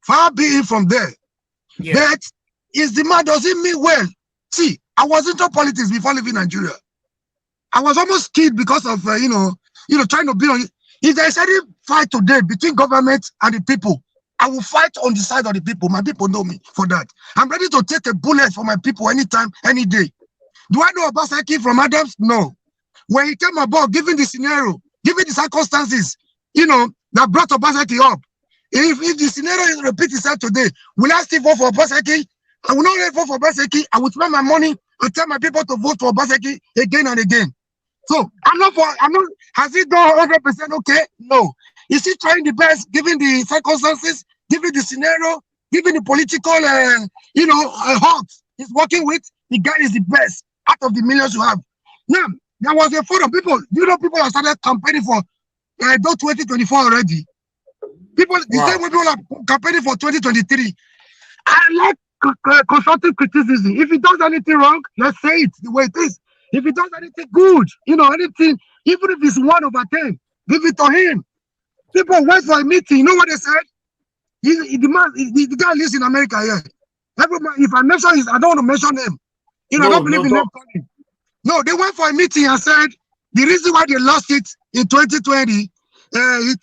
Far be it from there. Yeah. But is the man, does it mean well? See, I was into politics before leaving Nigeria. I was almost killed because of trying to be on. If there is any fight today between government and the people, I will fight on the side of the people. My people know me for that. I'm ready to take a bullet for my people anytime, any day. Do I know Obaseki from Adams? No. When he came about, given the scenario, given the circumstances, that brought Obaseki up, if the scenario repeats itself today, will I still vote for Obaseki? I will not really vote for Obaseki. I will spend my money and tell my people to vote for Obaseki again and again. So has he done 100% okay? No. Is he trying the best, given the circumstances, given the scenario, given the political, heart he's working with? The guy is the best out of the millions you have. Now, there was a forum. People have started campaigning for 2024 already. The same way people are campaigning for 2023. I like constructive criticism. If he does anything wrong, let's say it the way it is. If he does anything good, anything, even if it's 1/10, give it to him. People went for a meeting. You know what they said? The guy lives in America here. Everybody, if I mention his, I don't want to mention him. I don't believe in name calling. No, they went for a meeting and said the reason why they lost it in 2020, he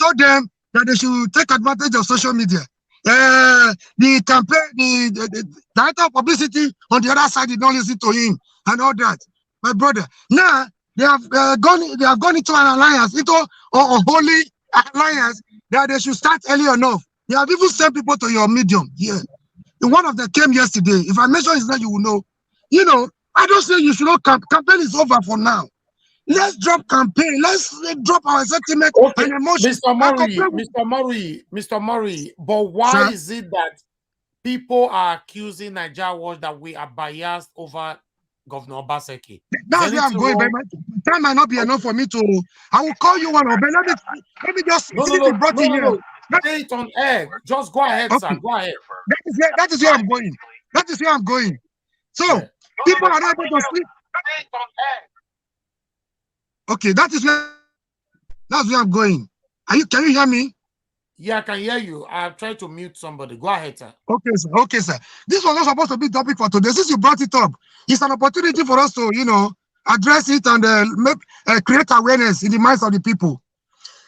told them that they should take advantage of social media. The campaign, the director of publicity on the other side did not listen to him and all that. My brother, now they have gone into an alliance, into a holy alliance that they should start early enough. They have even sent people to your medium here. One of them came yesterday. If I mention his name, you will know. You know, I don't say you should not campaign is over for now. Let's drop campaign. Let's drop our sentiment and emotion. Mr. Murray, but why is it that people are accusing Nigeria Watch that we are biased over Governor Obaseki? That's where I'm going, but time might not be enough for me to. I will call you one, but let me just no. Say it on air. Just go ahead, sir. Go ahead. That is where I'm going. That is where I'm going. So people are not able to sleep. Okay, that's where I'm going. Can you hear me? Yeah, I can hear you. I've tried to mute somebody. Go ahead, sir. Okay, sir. Okay, sir. This was not supposed to be topic for today. Since you brought it up, it's an opportunity for us to, address it and create awareness in the minds of the people.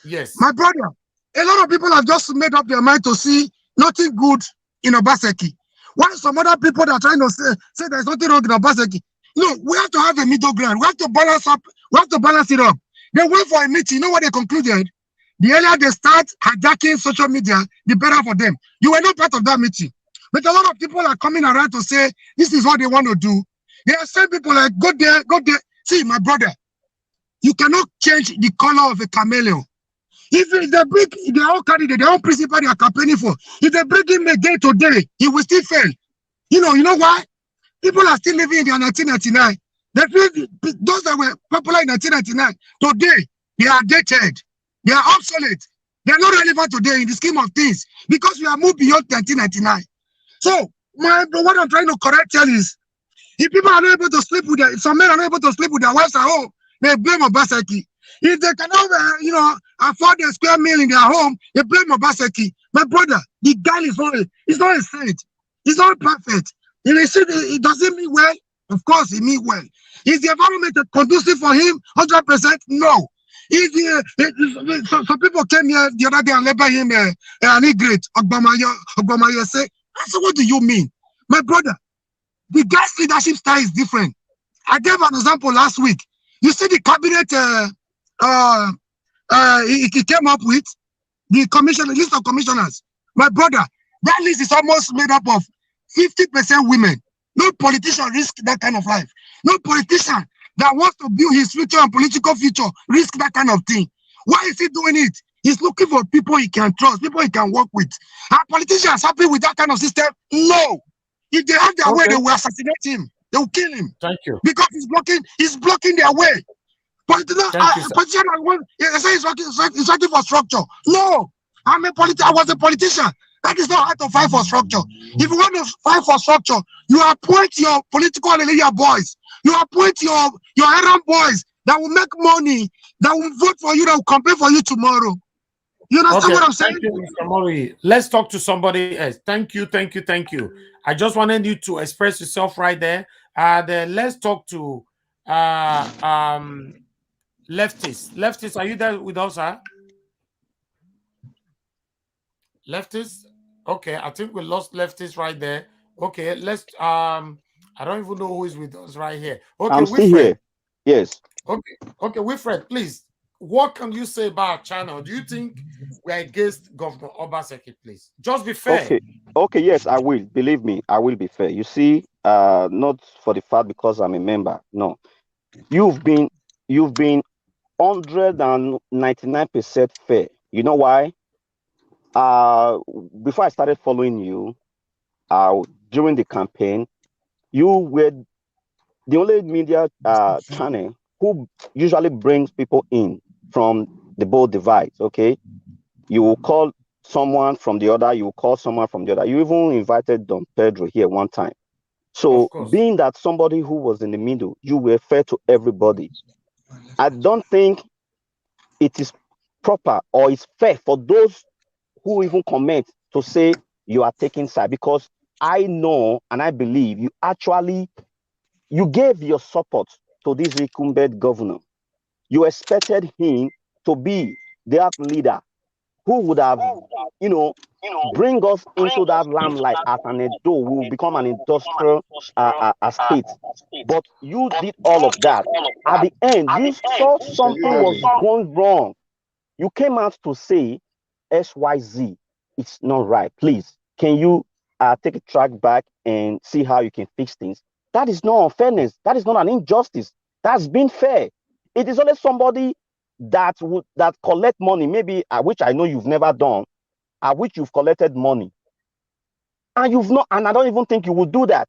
Yes. My brother, a lot of people have just made up their mind to see nothing good in Obaseki. While some other people that are trying to say there's nothing wrong in Obaseki. No, we have to have a middle ground. We have to balance up. We have to balance it up. They went for a meeting. You know what they concluded? The earlier they start hijacking social media, the better for them. You were not part of that meeting. But a lot of people are coming around to say, this is what they want to do. They are saying people like, go there, go there. See, my brother, you cannot change the color of a chameleon. If they bring their own candidate, their own principal they are campaigning for, if they bring him again today, he will still fail. You know why? People are still living in their 1999. Those that were popular in 1999, today, they are dated. They are obsolete. They are not relevant today in the scheme of things because we have moved beyond 1999. So, what I'm trying to correct here is, if people are not able to sleep with if some men are not able to sleep with their wives at home, they blame Obaseki. If they cannot, afford a square meal in their home, they blame Obaseki. My brother, the guy is not a saint. He's not perfect. It doesn't mean well. Of course, he means well. Is the environment conducive for him? 100% no. Some people came here the other day and labeled him an igrate. Ogbamayo say, so what do you mean? My brother, the guy's leadership style is different. I gave an example last week. You see the cabinet he came up with, the list of commissioners. My brother, that list is almost made up of 50% women. No politician risk that kind of life. No politician that wants to build his future and political future risk that kind of thing. Why is he doing it? He's looking for people he can trust, people he can work with. Are politicians happy with that kind of system? No. If they have their way, they will assassinate him. They will kill him. Thank you. Because he's blocking their way. Politicians he's working for structure. No. I was a politician. That is not how to fight for structure. If you want to fight for structure, you appoint your political hallelujah boys. You appoint your errand boys that will make money, that will vote for you, that will campaign for you tomorrow. You understand what I'm saying? Thank you, Mr. Murray. Let's talk to somebody else. Thank you. I just wanted you to express yourself right there. Let's talk to Leftist. Leftist, are you there with us, sir? Leftist? Okay, I think we lost Leftist right there. Okay, let's I don't even know who is with us right here. Okay, I'm still here. Yes. Okay, Wilfred, please. What can you say about our channel? Do you think we are against Governor Obaseki, please? Just be fair. Okay, yes, I will. Believe me, I will be fair. You see, not for the fact because I'm a member. No. You've been 199% fair. You know why? Before I started following you, during the campaign, you were the only media channel who usually brings people in from the both divides. Okay, you will call someone from the other, you will call someone from the other. You even invited Don Pedro here one time. So being that somebody who was in the middle, you were fair to everybody. I don't think it is proper or it's fair for those who even comment to say you are taking side, because I know and I believe you gave your support to this incumbent governor. You expected him to be that leader who would have, bring us into that limelight as an Edo, we will become an industrial state. But you did all of that. At the end, you saw something was going wrong. You came out to say XYZ. it's not right. Please, can you take a track back and see how you can fix things? That is not unfairness. That is not an injustice. That's being fair. It is only somebody that would collect money, maybe which I know you've never done, at which you've collected money, and you've not, and I don't even think you would do that.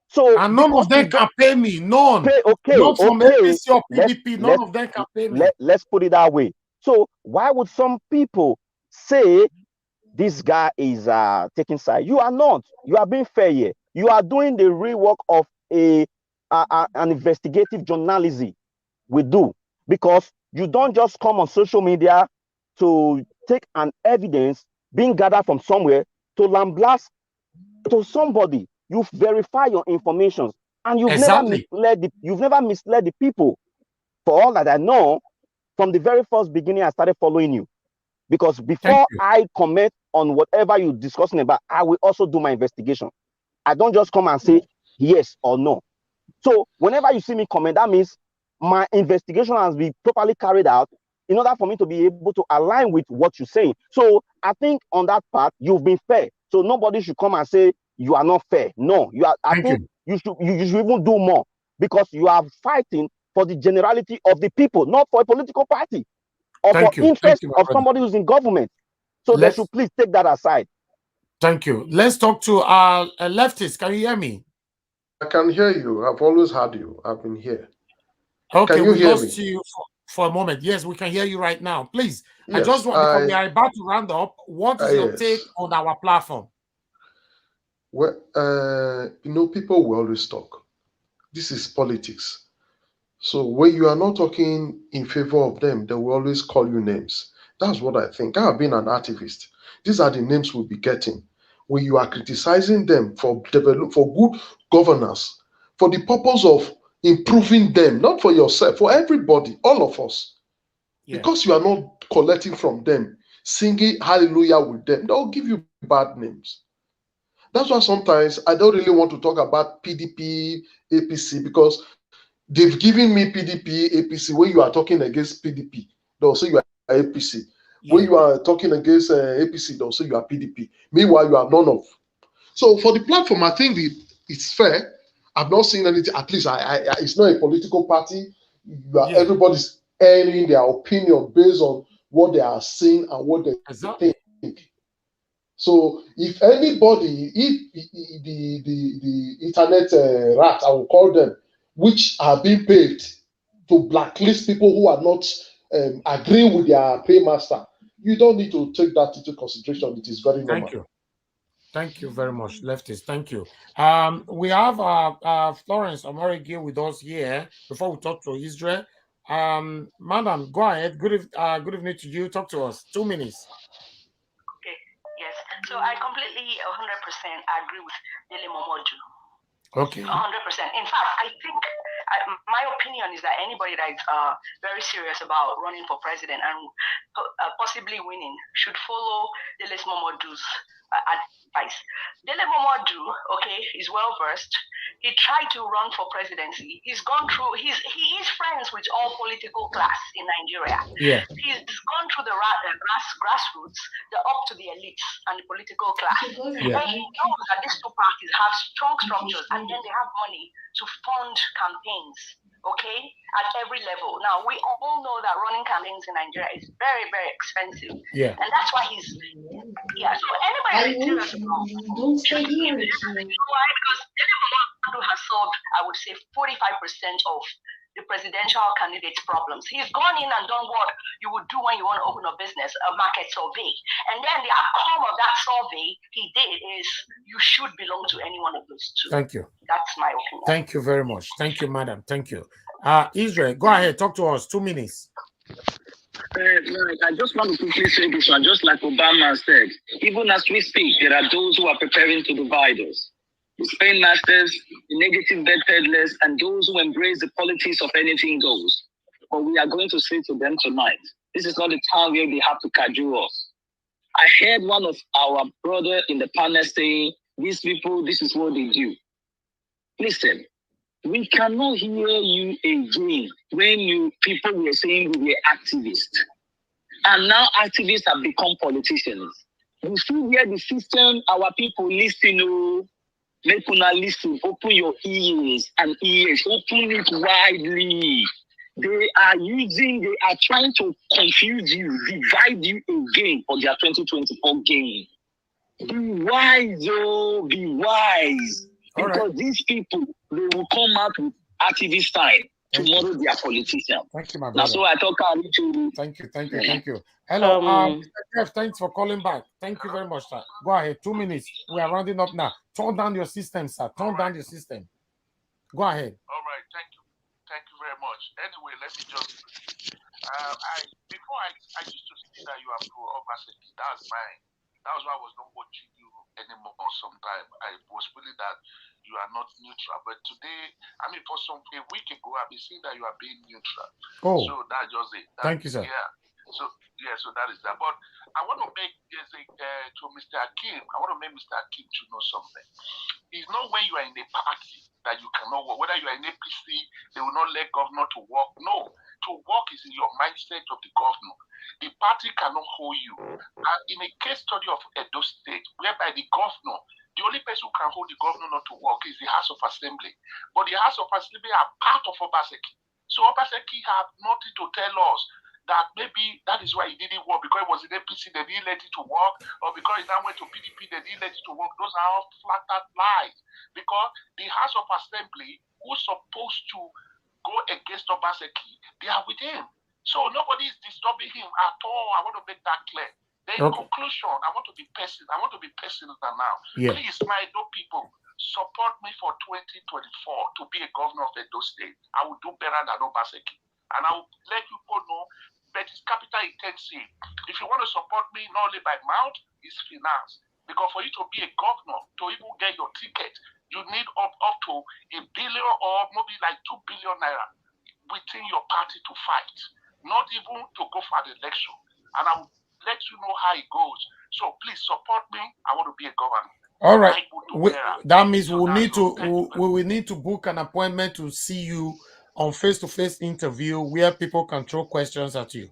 So and none of them can pay me. None. Not from APC or PDP. None of them can pay me. Let's put it that way. So why would some people say this guy is taking side? You are not. You are being fair here. You are doing the real work of an investigative journalism we do, because you don't just come on social media to take an evidence being gathered from somewhere to lamblast to somebody. You verify your information, and you've never misled the people. For all that I know, from the very first beginning, I started following you, because before I comment on whatever you're discussing about, I will also do my investigation. I don't just come and say yes or no. So whenever you see me comment, that means my investigation has been properly carried out in order for me to be able to align with what you're saying. So I think on that part, you've been fair. So nobody should come and say you are not fair. No, you are. I think you should even do more, because you are fighting for the generality of the people, not for a political party or for interest of somebody who's in government. So they should please take that aside. Thank you. Let's talk to leftists. Can you hear me? I can hear you. I've always heard you. I've been here. Okay, can you we hear lost me? you for a moment. Yes, we can hear you right now. Please, Yes, I just want, because we are about to round up, what is your take on our platform? Well, people will always talk. This is politics. So when you are not talking in favor of them, they will always call you names. That's what I think. I have been an activist. These are the names we'll be getting. When you are criticizing them for good governance, for the purpose of improving them, not for yourself, for everybody, all of us. Yeah. Because you are not collecting from them, singing hallelujah with them, they'll give you bad names. That's why sometimes I don't really want to talk about PDP, APC, because they've given me PDP, APC. When you are talking against PDP, they'll say you are APC. Yeah. When you are talking against APC, they'll say you are PDP. Meanwhile, you are none of. So for the platform, I think it's fair. I've not seen anything. At least it's not a political party. Everybody's airing their opinion based on what they are seeing and what they think. So if anybody, if the internet rats, I will call them, which are being paid to blacklist people who are not agreeing with their paymaster, you don't need to take that into consideration. It is very normal. Thank you. Thank you very much, leftists. Thank you. We have Florence Omorigi with us here before we talk to Israel. Madam, go ahead. Good evening to you. Talk to us. 2 minutes. Okay. Yes. So I completely 100% agree with Dele Momodu. Okay. 100%. In fact, I think my opinion is that anybody that is very serious about running for president and possibly winning should follow Dele Momodu's advice. Dele Momodu, okay, is well versed. He tried to run for presidency. He's gone through. He is friends with all political class in Nigeria. Yeah. He's gone through the grassroots, up to the elites and the political class. Yeah. And he knows that these two parties have strong structures, and then they have money to fund campaigns. Okay, at every level. Now we all know that running campaigns in Nigeria is very, very expensive. Yeah. And that's why he's. Yeah. So anybody that's serious about don't stay here. Why? Because Dele has solved, I would say, 45% of the presidential candidate's problems. He's gone in and done what you would do when you want to open a business, a market survey. And then the outcome of that survey he did is you should belong to any one of those two. Thank you. That's my opinion. Thank you very much. Thank you, madam. Thank you. Israel, go ahead. Talk to us. 2 minutes. I just want to quickly say this one, just like Obama said, even as we speak, there are those who are preparing to divide us. The Spain masters, the negative bed peddlers, and those who embrace the politics of anything goes. But we are going to say to them tonight, this is not the time where they have to cajole us. I heard one of our brother in the panel saying, these people, this is what they do. Listen, we cannot hear you again when people were saying we were activists. And now activists have become politicians. You see where the system, our people listen, oh, make una listen, open your ears and ears, open it widely. They are trying to confuse you, divide you again for their 2024 game. Be wise, oh, be wise. Because these people, they will come out with activist time. Tomorrow they are politicians. Thank you, my brother. That's why I talk about it. Thank you. Hello, Mr. Jeff, thanks for calling back. Thank you very much, sir. Go ahead, 2 minutes. We are rounding up now. Turn down your system, sir. Turn down your system. Go ahead. All right, thank you very much. Anyway, let me just before I used to see that you are pro Obaseki. That was why I was not watching you anymore sometime. I was feeling that you are not neutral. But today, I mean, for a week ago, I've been seeing that you are being neutral. Oh. So that's just it. Thank you, sir. Yeah. So that is that. But I want to make to Mr. Akim, I want to make Mr. Akim to know something. It's not when you are in a party that you cannot work. Whether you are in APC, they will not let governor to work. No. To work is in your mindset of the governor. The party cannot hold you. And in a case study of Edo State, whereby the governor, the only person who can hold the governor not to work is the House of Assembly. But the House of Assembly are part of Obaseki. So Obaseki have nothing to tell us that maybe that is why he didn't work, because it was in APC, they didn't let it to work, or because he now went to PDP, they didn't let it to work. Those are all flat-out lies. Because the House of Assembly, who's supposed to go against Obaseki, they are with him. So nobody is disturbing him at all. I want to make that clear. Then in conclusion, I want to be personal now. Yeah. Please, my Edo people, support me for 2024 to be a governor of Edo State. I will do better than Obaseki. And I will let people know that it's capital intensive. If you want to support me, not only by mouth, it's finance. Because for you to be a governor, to even get your ticket, you need up to $1 billion or maybe like 2 billion naira within your party to fight. Not even to go for the election. And I will let you know how it goes. So please support me. I want to be a governor. All right. That means we will need to book an appointment to see you on face-to-face interview where people can throw questions at you.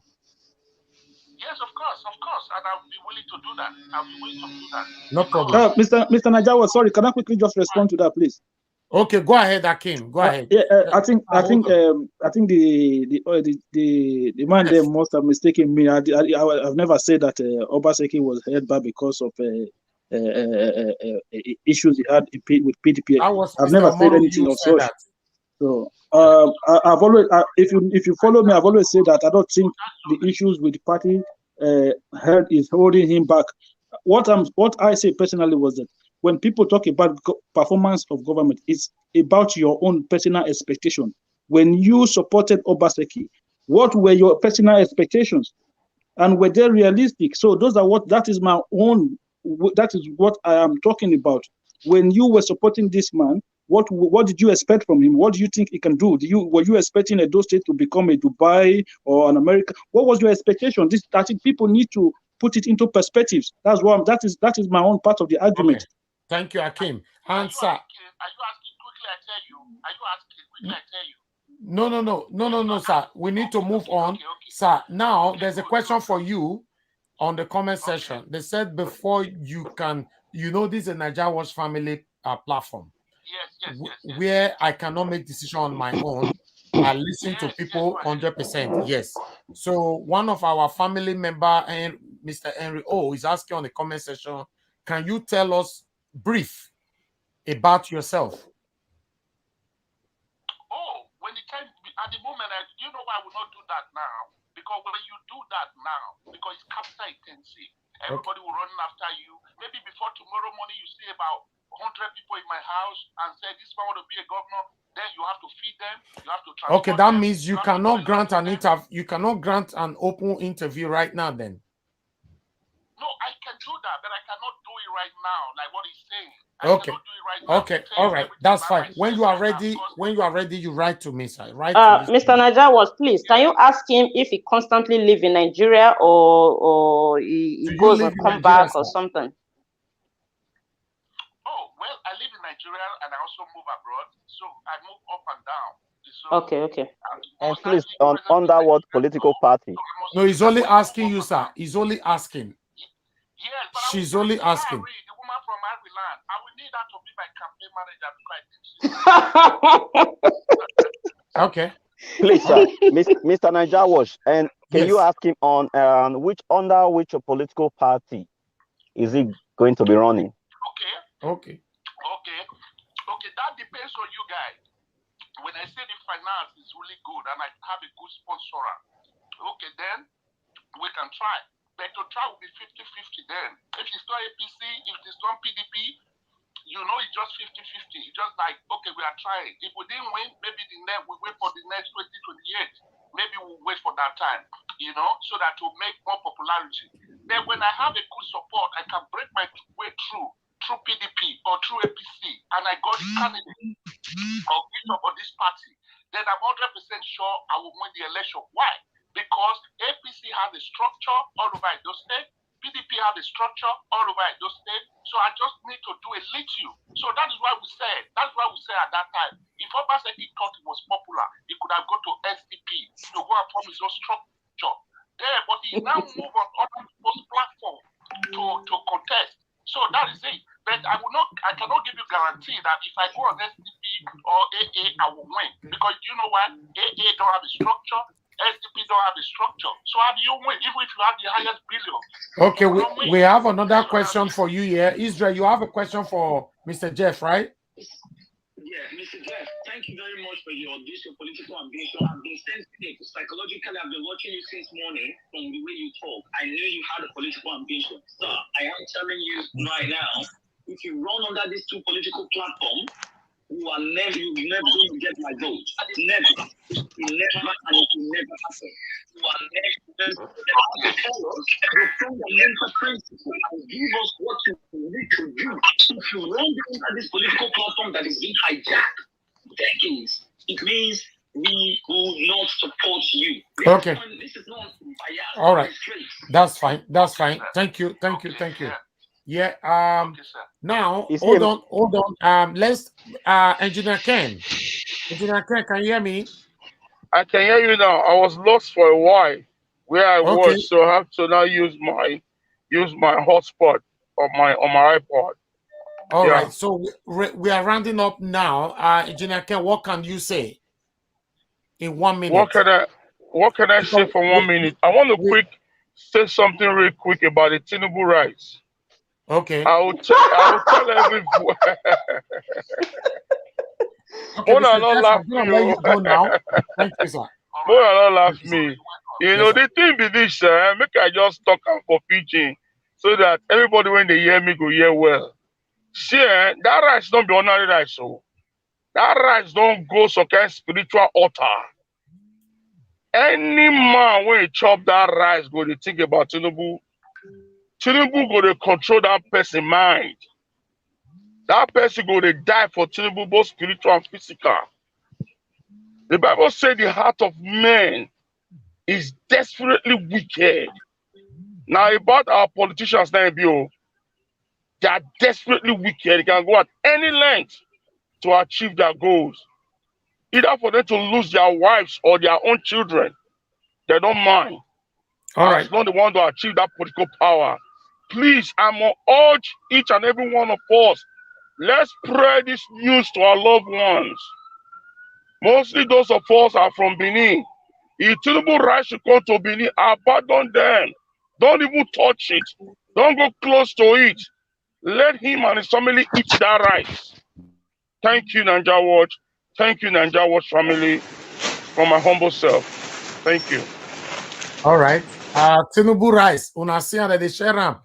Yes, of course. And I'll be willing to do that. No problem. Mr. Najawa, sorry, can I quickly just respond to that, please? Okay, go ahead, Akim. Go ahead. I think the man there must have mistaken me. I've never said that Obaseki was held back because of issues he had with PDP. I've never said anything of such. So I've always, if you follow me, I've always said that I don't think the issues with the party is holding him back. What I say personally was that when people talk about performance of government, it's about your own personal expectation. When you supported Obaseki, what were your personal expectations, and were they realistic? So that is what I am talking about. When you were supporting this man, what did you expect from him? What do you think he can do? Were you expecting Edo State to become a Dubai or an America? What was your expectation? I think people need to put it into perspectives. That is my own part of the argument. Okay. Thank you, Akim. Answer. Are you asking quickly? I tell you. Are you asking quickly? I tell you. No, sir. We need to move on. Okay. Sir, now there's a question for you on the comment section. They said before you can, this is a Nigeria Watch family platform. Yes. Where I cannot make decision on my own. I listen to people 100%. Yes. So one of our family member, and Mr. Henry O, is asking on the comment section, can you tell us brief about yourself? When the time at the moment, you know why I will not do that now? Because when you do that now, because it's capital intensive, everybody will run after you. Maybe before tomorrow morning, you see about 100 people in my house and say, this man want to be a governor, then you have to feed them, you have to transport Okay, that them, means you cannot grant an interview, you cannot grant an open interview right now then. No, I can do that, but I cannot do it right now, like what he's saying. Okay, all right, that's fine. When you are ready, you write to me, sir. Mr. Najawas, please, can you ask him if he constantly live in Nigeria or he goes and come back or something? Well, I live in Nigeria and I also move abroad, so I move up and down. So, okay. And please, under what political party? No, he's only asking you, sir. He's only asking. Yes, but she's only asking. the woman from Ireland. I will need her to be my campaign manager because Okay. Please, sir, Mr. Najawash, and can you ask him on under which political party is he going to be running? Okay, that depends on you guys. When I say the finance is really good and I have a good sponsor, okay, then we can try. But to try will be 50-50 then. If it's not APC, if it's not PDP, you know it's just 50-50. It's just like, okay, we are trying. If we didn't win, maybe we wait for the next 2028. Maybe we'll wait for that time, you know, so that to make more popularity. Then when I have a good support, I can break my way through PDP or through APC, and I got the candidate of Bishop of this party, then I'm 100% sure I will win the election. Why? Because APC has a structure all over those states, PDP has a structure all over those states, so I just need to do a little. So that is why we said at that time, if Obaseki thought it was popular, he could have gone to SDP to go and form his own structure there, but he now move on other people's platform to contest. So that is it. But I cannot give you guarantee that if I go on SDP or AA, I will win. Because you know what? AA don't have a structure, SDP don't have a structure. So how do you win? Even if you have the highest billion. Okay, we have another question for you here. Israel, you have a question for Mr. Jeff, right? Yeah, Mr. Jeff, thank you very much for your political ambition. I've been sensitive. Psychologically, I've been watching you since morning from the way you talk. I knew you had a political ambition. Sir, I am telling you right now, if you run under these two political platforms, you're never going to get my vote. Never. It will never, and it will never happen. You are never tell us the fundamental principle and give us what you need to do. If you run under this political platform that is being hijacked decades, it means we will not support you. Okay. This is not bias. All right. That's fine. That's fine. Thank you. Yeah. Now hold on. Let's Engineer Ken. Engineer Ken, can you hear me? I can hear you now. I was lost for a while where I was, so I have to now use my hotspot on my iPod. All right. So we are rounding up now. Engineer Ken, what can you say in 1 minute? What can I say for 1 minute? I want to say something real quick about the Tinubu rights. Okay. I will tell everyone. Okay, More Mr. than not Jeff, laugh I'm going to let you go now. Thank you, sir. More than not laugh me. You know, the thing be this, make I just talk for preaching so that everybody when they hear me go hear well. See, that rights don't be ordinary rights, so that rights don't go some kind of spiritual altar. Any man when he chop that rice go to think about Tinubu. Tinubu go to control that person's mind. That person go to die for Tinubu, both spiritual and physical. The Bible says the heart of man is desperately wicked. Now about our politicians now, they are desperately wicked. They can go at any length to achieve their goals. Either for them to lose their wives or their own children. They don't mind. All right. As long as they want to achieve that political power. Please, I'm going to urge each and every one of us, let's spread this news to our loved ones. Mostly those of us are from Benin. If Tinubu rights should come to Benin, abandon them. Don't even touch it. Don't go close to it. Let him and his family eat that rice. Thank you, Naija Watch. Thank you, Naija Watch family, from my humble self. Thank you. All right. Tinubu rice. Una see that they share them.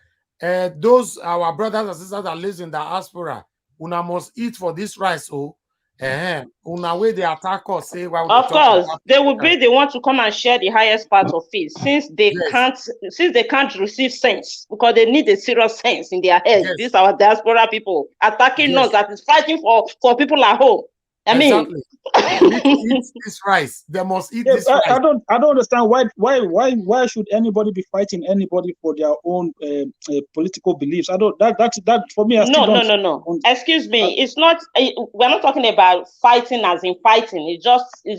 Those our brothers and sisters that live in the diaspora, una must eat for this rice. Una way they attack us. Say, of course, they will be the one to come and share the highest part of it, since they can't receive sense, because they need a serious sense in their head. These are our diaspora people attacking us that is fighting for people at home. I mean, eat this rice. They must eat this rice. I don't understand why should anybody be fighting anybody for their own political beliefs? I don't. That for me. No. Excuse me. It's not. We're not talking about fighting as in fighting. It's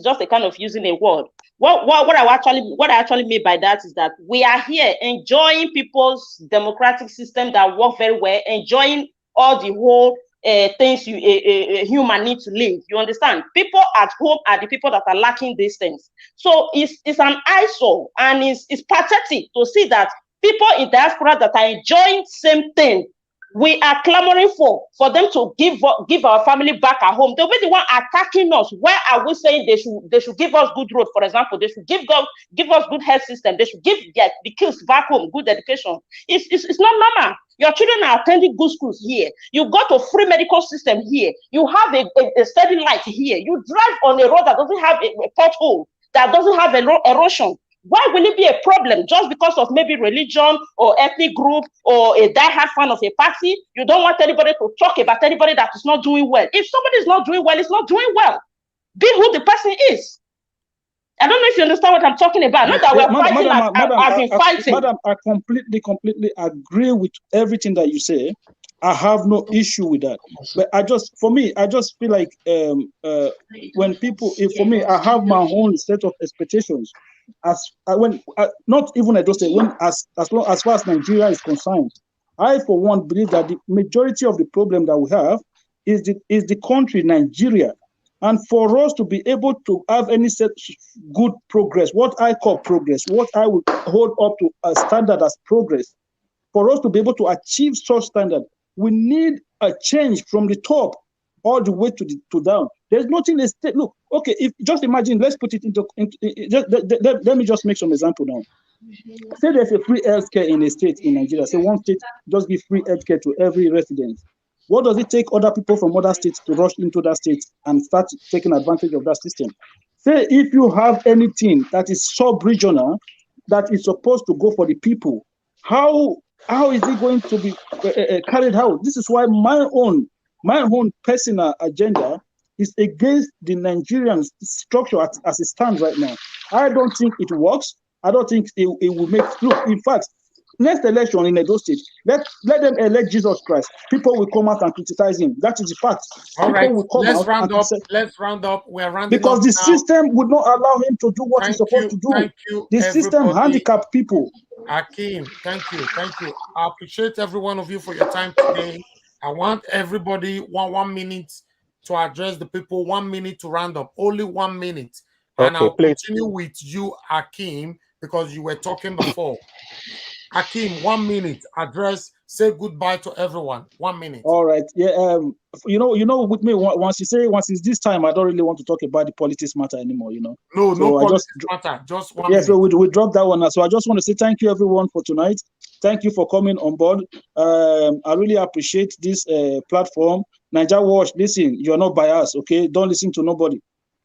just a kind of using a word. what I actually mean by that is that we are here enjoying people's democratic system that work very well, enjoying all the whole things a human need to live. You understand? People at home are the people that are lacking these things. So it's an eyesore, and it's pathetic to see that people in diaspora that are enjoying same thing we are clamoring for them to give our family back at home. They'll be the one attacking us. Why are we saying they should give us good road, for example? They should give us good health system. They should give the kids back home good education. It's not normal. Your children are attending good schools here. You got a free medical system here. You have a steady light here. You drive on a road that doesn't have a pothole, that doesn't have erosion. Why will it be a problem just because of maybe religion or ethnic group or a diehard fan of a party? You don't want anybody to talk about anybody that is not doing well. If somebody is not doing well, it's not doing well. Be who the person is. I don't know if you understand what I'm talking about. Not that we're fighting. Madam, I completely agree with everything that you say. I have no issue with that. But I just feel like when people, I have my own set of expectations. Not even at those days, as far as Nigeria is concerned, I for one believe that the majority of the problem that we have is the country Nigeria, and for us to be able to have any such good progress, what I call progress, what I would hold up to a standard as progress, for us to be able to achieve such standard, we need a change from the top all the way to down. There's nothing in the state. Look, okay, if just imagine, let's put it into let me just make some example now. Say there's a free healthcare in a state in Nigeria. Say one state just give free healthcare to every resident. What does it take other people from other states to rush into that state and start taking advantage of that system? Say if you have anything that is sub-regional, that is supposed to go for the people, how is it going to be carried out? This is why my own personal agenda is against the Nigerian structure as it stands right now. I don't think it works. I don't think it will make. Look, in fact, next election in Edo State, let them elect Jesus Christ. People will come out and criticize him. That is the fact. All right, let's round up. We're rounding because up the now. system would not allow him to do what he's supposed to do. Thank you. The system handicap people. Akeem, thank you. I appreciate every one of you for your time today. I want everybody one minute to address the people, 1 minute to round up, only 1 minute. And Okay, I'll please. continue with you, Akeem, because you were talking before. Akeem, 1 minute, address, say goodbye to everyone. 1 minute. All right. Yeah. You know, with me, once it's this time, I don't really want to talk about the politics matter anymore. You know. No, so no politics matter. Just 1 minute. So we dropped that one. So I just want to say thank you, everyone, for tonight. Thank you for coming on board. I really appreciate this platform. Niger Watch, listen, you're not biased, okay? Don't listen to nobody.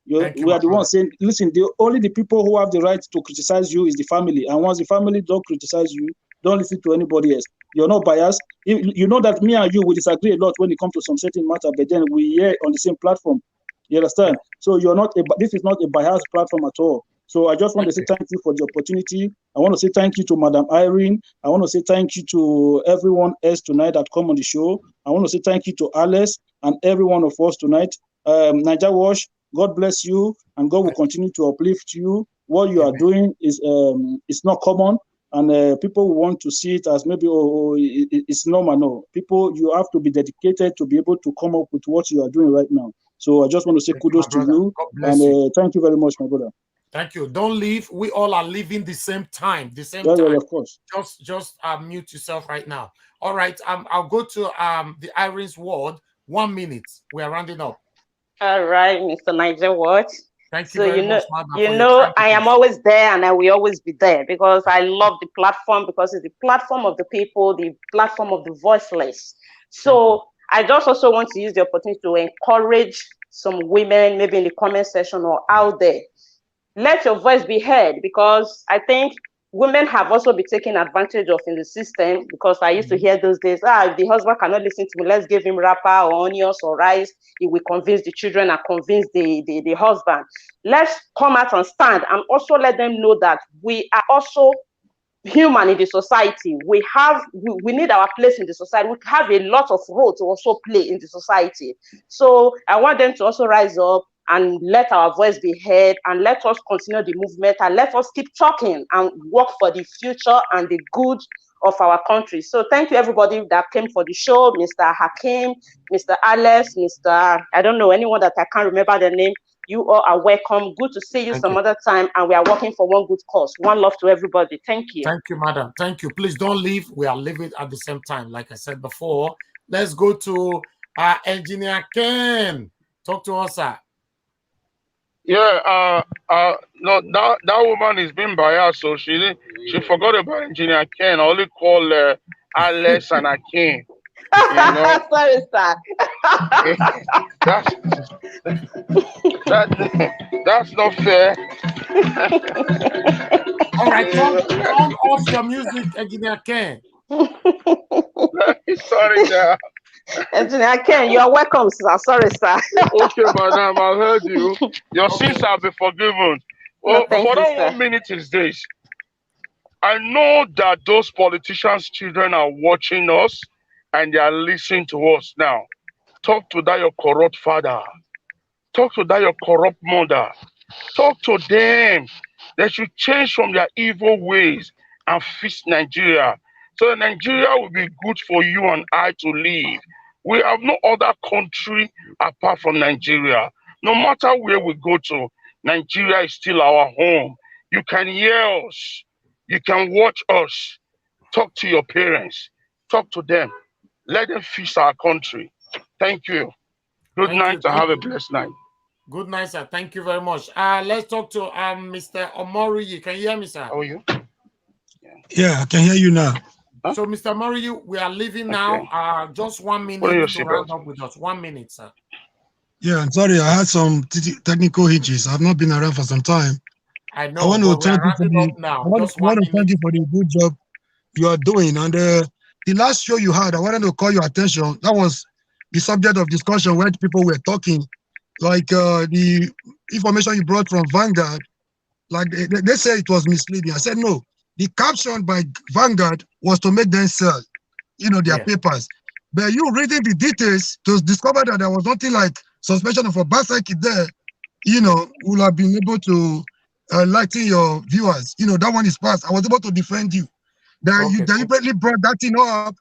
We are the ones saying, listen, only the people who have the right to criticize you is the family. And once the family don't criticize you, don't listen to anybody else. You're not biased. You know that me and you, we disagree a lot when it comes to some certain matter, but then we here on the same platform. You understand? So this is not a biased platform at all. So I just want to say thank you for the opportunity. I want to say thank you to Madam Irene. I want to say thank you to everyone else tonight that come on the show. I want to say thank you to Alice and every one of us tonight. Niger Wash, God bless you, and God will continue to uplift you. What you are doing is not common, and people want to see it as maybe it's normal. No, people, you have to be dedicated to be able to come up with what you are doing right now. So I just want to say kudos to you, and thank you very much, my brother. Thank you. Don't leave. We all are living the same time. Yeah, of course. Just mute yourself right now. All right. I'll go to the Irene's word. 1 minute. We are rounding up. All right, Mr. Niger Watch. Thank you very much, madam. I am always there, and I will always be there because I love the platform, because it's the platform of the people, the platform of the voiceless. So I just also want to use the opportunity to encourage some women, maybe in the comment section or out there. Let your voice be heard, because I think women have also been taken advantage of in the system, because I used to hear those days, if the husband cannot listen to me, let's give him wrapper or onions or rice. It will convince the children and convince the husband. Let's come out and stand and also let them know that we are also human in the society. We need our place in the society. We have a lot of role to also play in the society. So I want them to also rise up and let our voice be heard, and let us continue the movement, and let us keep talking and work for the future and the good of our country. So thank you everybody that came for the show, Mr. Hakim, Mr. Alex, Mr. I don't know, anyone that I can't remember the name. You all are welcome. Good to see you some other time, and we are working for one good cause. One love to everybody. Thank you. Thank you, madam. Thank you. Please don't leave. We are leaving at the same time. Like I said before, let's go to Engineer Ken. Talk to us, sir. Yeah, no, that woman is being biased, so she forgot about Engineer Ken. I only call Alex and Akin. You know, sorry, sir. That's not fair. All right, turn off your music, Engineer Ken. Sorry, sir. Engineer Ken, you are welcome, sir. Sorry, sir. Okay, madam, I heard you. Your sins have been forgiven. No, thank for you, that sir. 1 minute is this. I know that those politicians' children are watching us and they are listening to us now. Talk to that your corrupt father. Talk to that your corrupt mother. Talk to them. They should change from their evil ways and fix Nigeria. So that Nigeria will be good for you and I to live. We have no other country apart from Nigeria. No matter where we go to, Nigeria is still our home. You can hear us. You can watch us. Talk to your parents. Talk to them. Let them fix our country. Thank you. Good night and have a blessed night. Good night, sir. Thank you very much. Let's talk to Mr. Omori. Can you hear me, sir? How are you? Yeah, I can hear you now. So, Mr. Omori, we are leaving now. Just 1 minute to round up with us. 1 minute, sir. Yeah, I'm sorry. I had some technical hitches. I've not been around for some time. I know. I want to thank you for thank you for the good job you are doing. And the last show you had, I wanted to call your attention. That was the subject of discussion when people were talking, like the information you brought from Vanguard. Like they said it was misleading. I said no. The caption by Vanguard was to make them sell, their papers. But you reading the details to discover that there was nothing like suspension of a bicycle there, will have been able to lighten your viewers. That one is passed. I was able to defend you. That you deliberately brought that thing up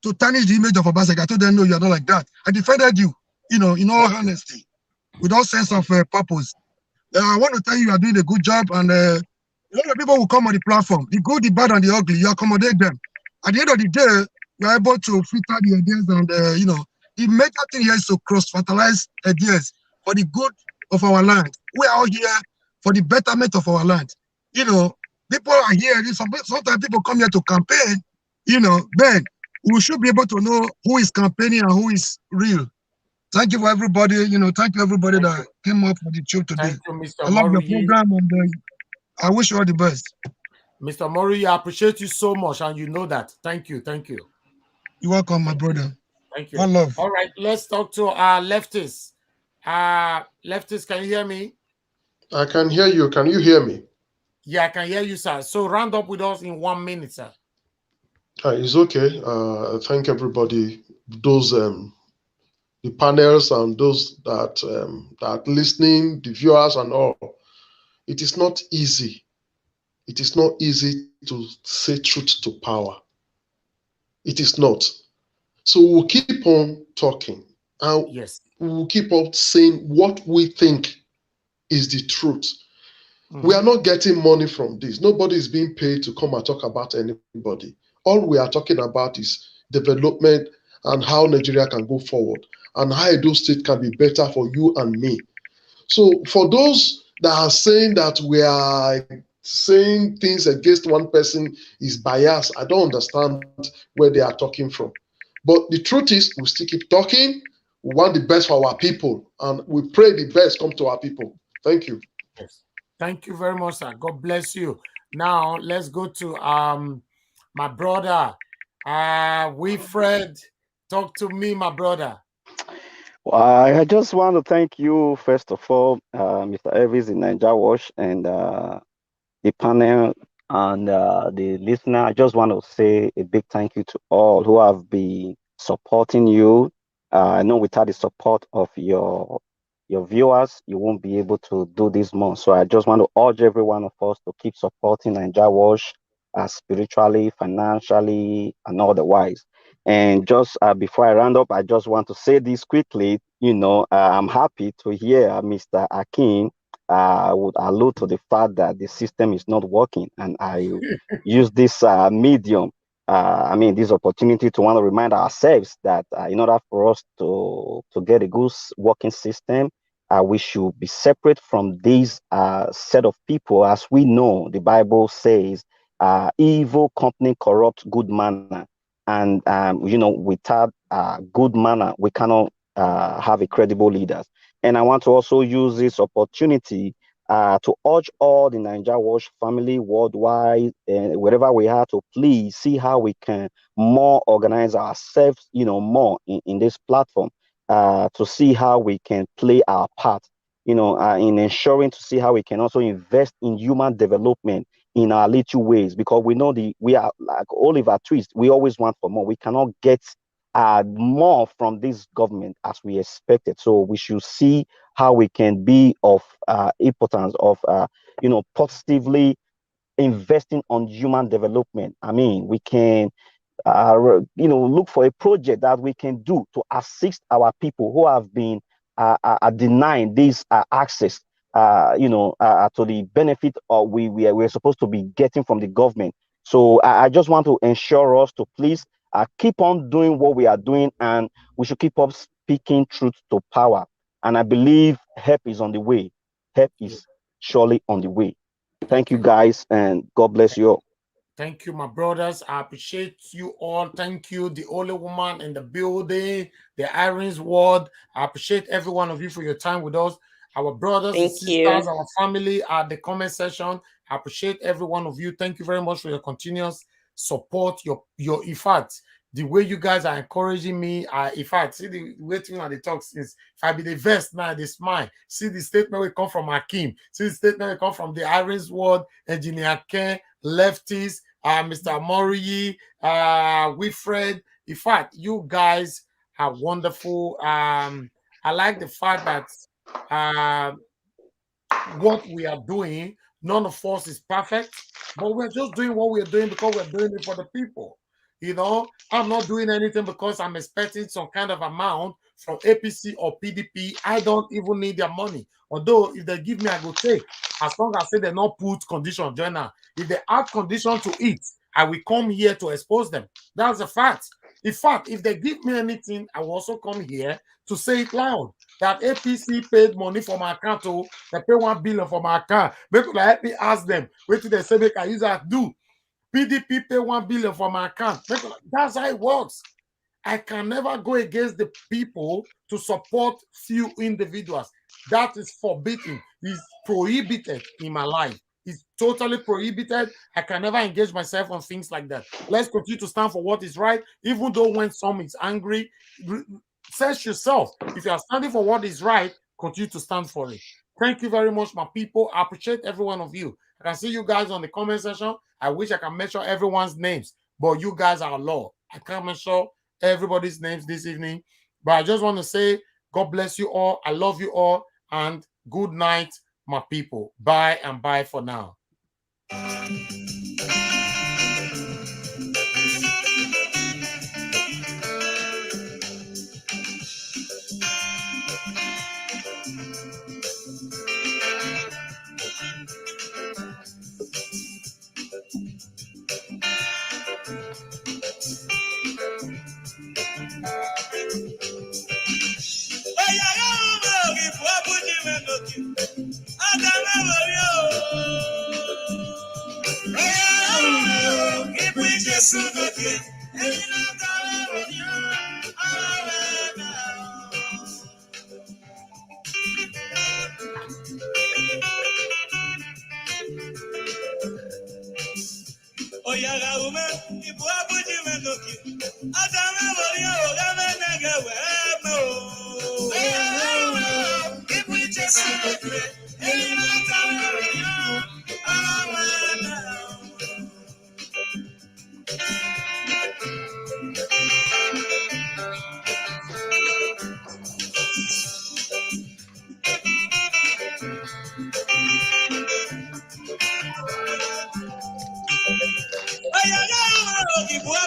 to tarnish the image of a bicycle. I told them, no, you're not like that. I defended you, in all honesty, with all sense of purpose. I want to tell you are doing a good job, and a lot of people will come on the platform. The good, the bad, and the ugly, you accommodate them. At the end of the day, you're able to filter the ideas, and the major thing here is to cross-fertilize ideas for the good of our land. We are all here for the betterment of our land. People are here. Sometimes people come here to campaign. Then we should be able to know who is campaigning and who is real. Thank you for everybody. Thank you everybody that came up for the show today. Thank you, Mr. I love your Mori. program, and I wish you all the best. Mr. Mori, I appreciate you so much, and you know that. Thank you. Thank you. You're welcome, my brother. Thank you. One love. All right, let's talk to our leftists. Leftists, can you hear me? I can hear you. Can you hear me? Yeah, I can hear you, sir. So round up with us in 1 minute, sir. It's okay. Thank everybody, those the panels and those that listening, the viewers and all. It is not easy. It is not easy to say truth to power. It is not. So we'll keep on talking, and we'll keep on saying what we think is the truth. We are not getting money from this. Nobody is being paid to come and talk about anybody. All we are talking about is development and how Nigeria can go forward and how Edo State can be better for you and me. So for those that are saying that we are saying things against one person is bias, I don't understand where they are talking from. But the truth is, we still keep talking. We want the best for our people, and we pray the best come to our people. Thank you. Yes. Thank you very much, sir. God bless you. Now let's go to my brother, Wilfred. Talk to me, my brother. Well, I just want to thank you, first of all, Mr. Elvis in Niger Wash, and the panel and the listener. I just want to say a big thank you to all who have been supporting you. I know without the support of your your viewers, you won't be able to do this more. So I just want to urge every one of us to keep supporting Nigeria Wash spiritually, financially, and otherwise. And just before I round up, I just want to say this quickly. I'm happy to hear Mr. Akin would allude to the fact that the system is not working, and I use this medium. This opportunity to want to remind ourselves that in order for us to get a good working system, we should be separate from these set of people. As we know, the Bible says, evil company corrupt good manner. And, without good manner, we cannot have a credible leaders. And I want to also use this opportunity to urge all the Nigeria Watch family worldwide, wherever we are, to please see how we can more organize ourselves, more in this platform, to see how we can play our part, in ensuring to see how we can also invest in human development in our little ways, because we know we are like Oliver Twist. We always want for more. We cannot get more from this government as we expected. So we should see how we can be of importance of, positively investing on human development. We can, look for a project that we can do to assist our people who have been denying this access, to the benefit of we're supposed to be getting from the government. So I just want to ensure us to please keep on doing what we are doing, and we should keep up speaking truth to power. And I believe help is on the way. Help is surely on the way. Thank you, guys, and God bless you all. Thank you, my brothers. I appreciate you all. Thank you, the only woman in the building, the Irons Ward. I appreciate every one of you for your time with us. Our brothers and sisters, our family at the comment section. I appreciate every one of you. Thank you very much for your continuous support. Your in fact, the way you guys are encouraging me. In fact, see the way they talk since if I be the vest now, they smile. See the statement will come from Akim. See the statement will come from the Irons Ward, Engineer Ken, Lefties, Mr. Moriyi, Wilfred. In fact, you guys are wonderful. I like the fact that what we are doing, none of us is perfect, but we're just doing what we're doing because we're doing it for the people. I'm not doing anything because I'm expecting some kind of amount from APC or PDP. I don't even need their money. Although if they give me, I go take. As long as they not put condition, joiner. If they add condition to it, I will come here to expose them. That's a fact. In fact, if they give me anything, I will also come here to say it loud. That APC paid money for my account. They pay 1 billion for my account. Make let me ask them. Wait till they say make I use that do. PDP pay 1 billion for my account. That's how it works. I can never go against the people to support few individuals. That is forbidden. It's prohibited in my life. It's totally prohibited. I can never engage myself on things like that. Let's continue to stand for what is right, even though when some is angry, search yourself. If you are standing for what is right, continue to stand for it. Thank you very much, my people. I appreciate every one of you. I can see you guys on the comment section. I wish I can mention everyone's names, but you guys are law. I can't mention everybody's names this evening. But I just want to say, God bless you all. I love you all. And good night, my people. Bye and bye for now.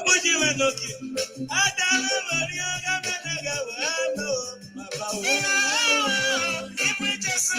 If we just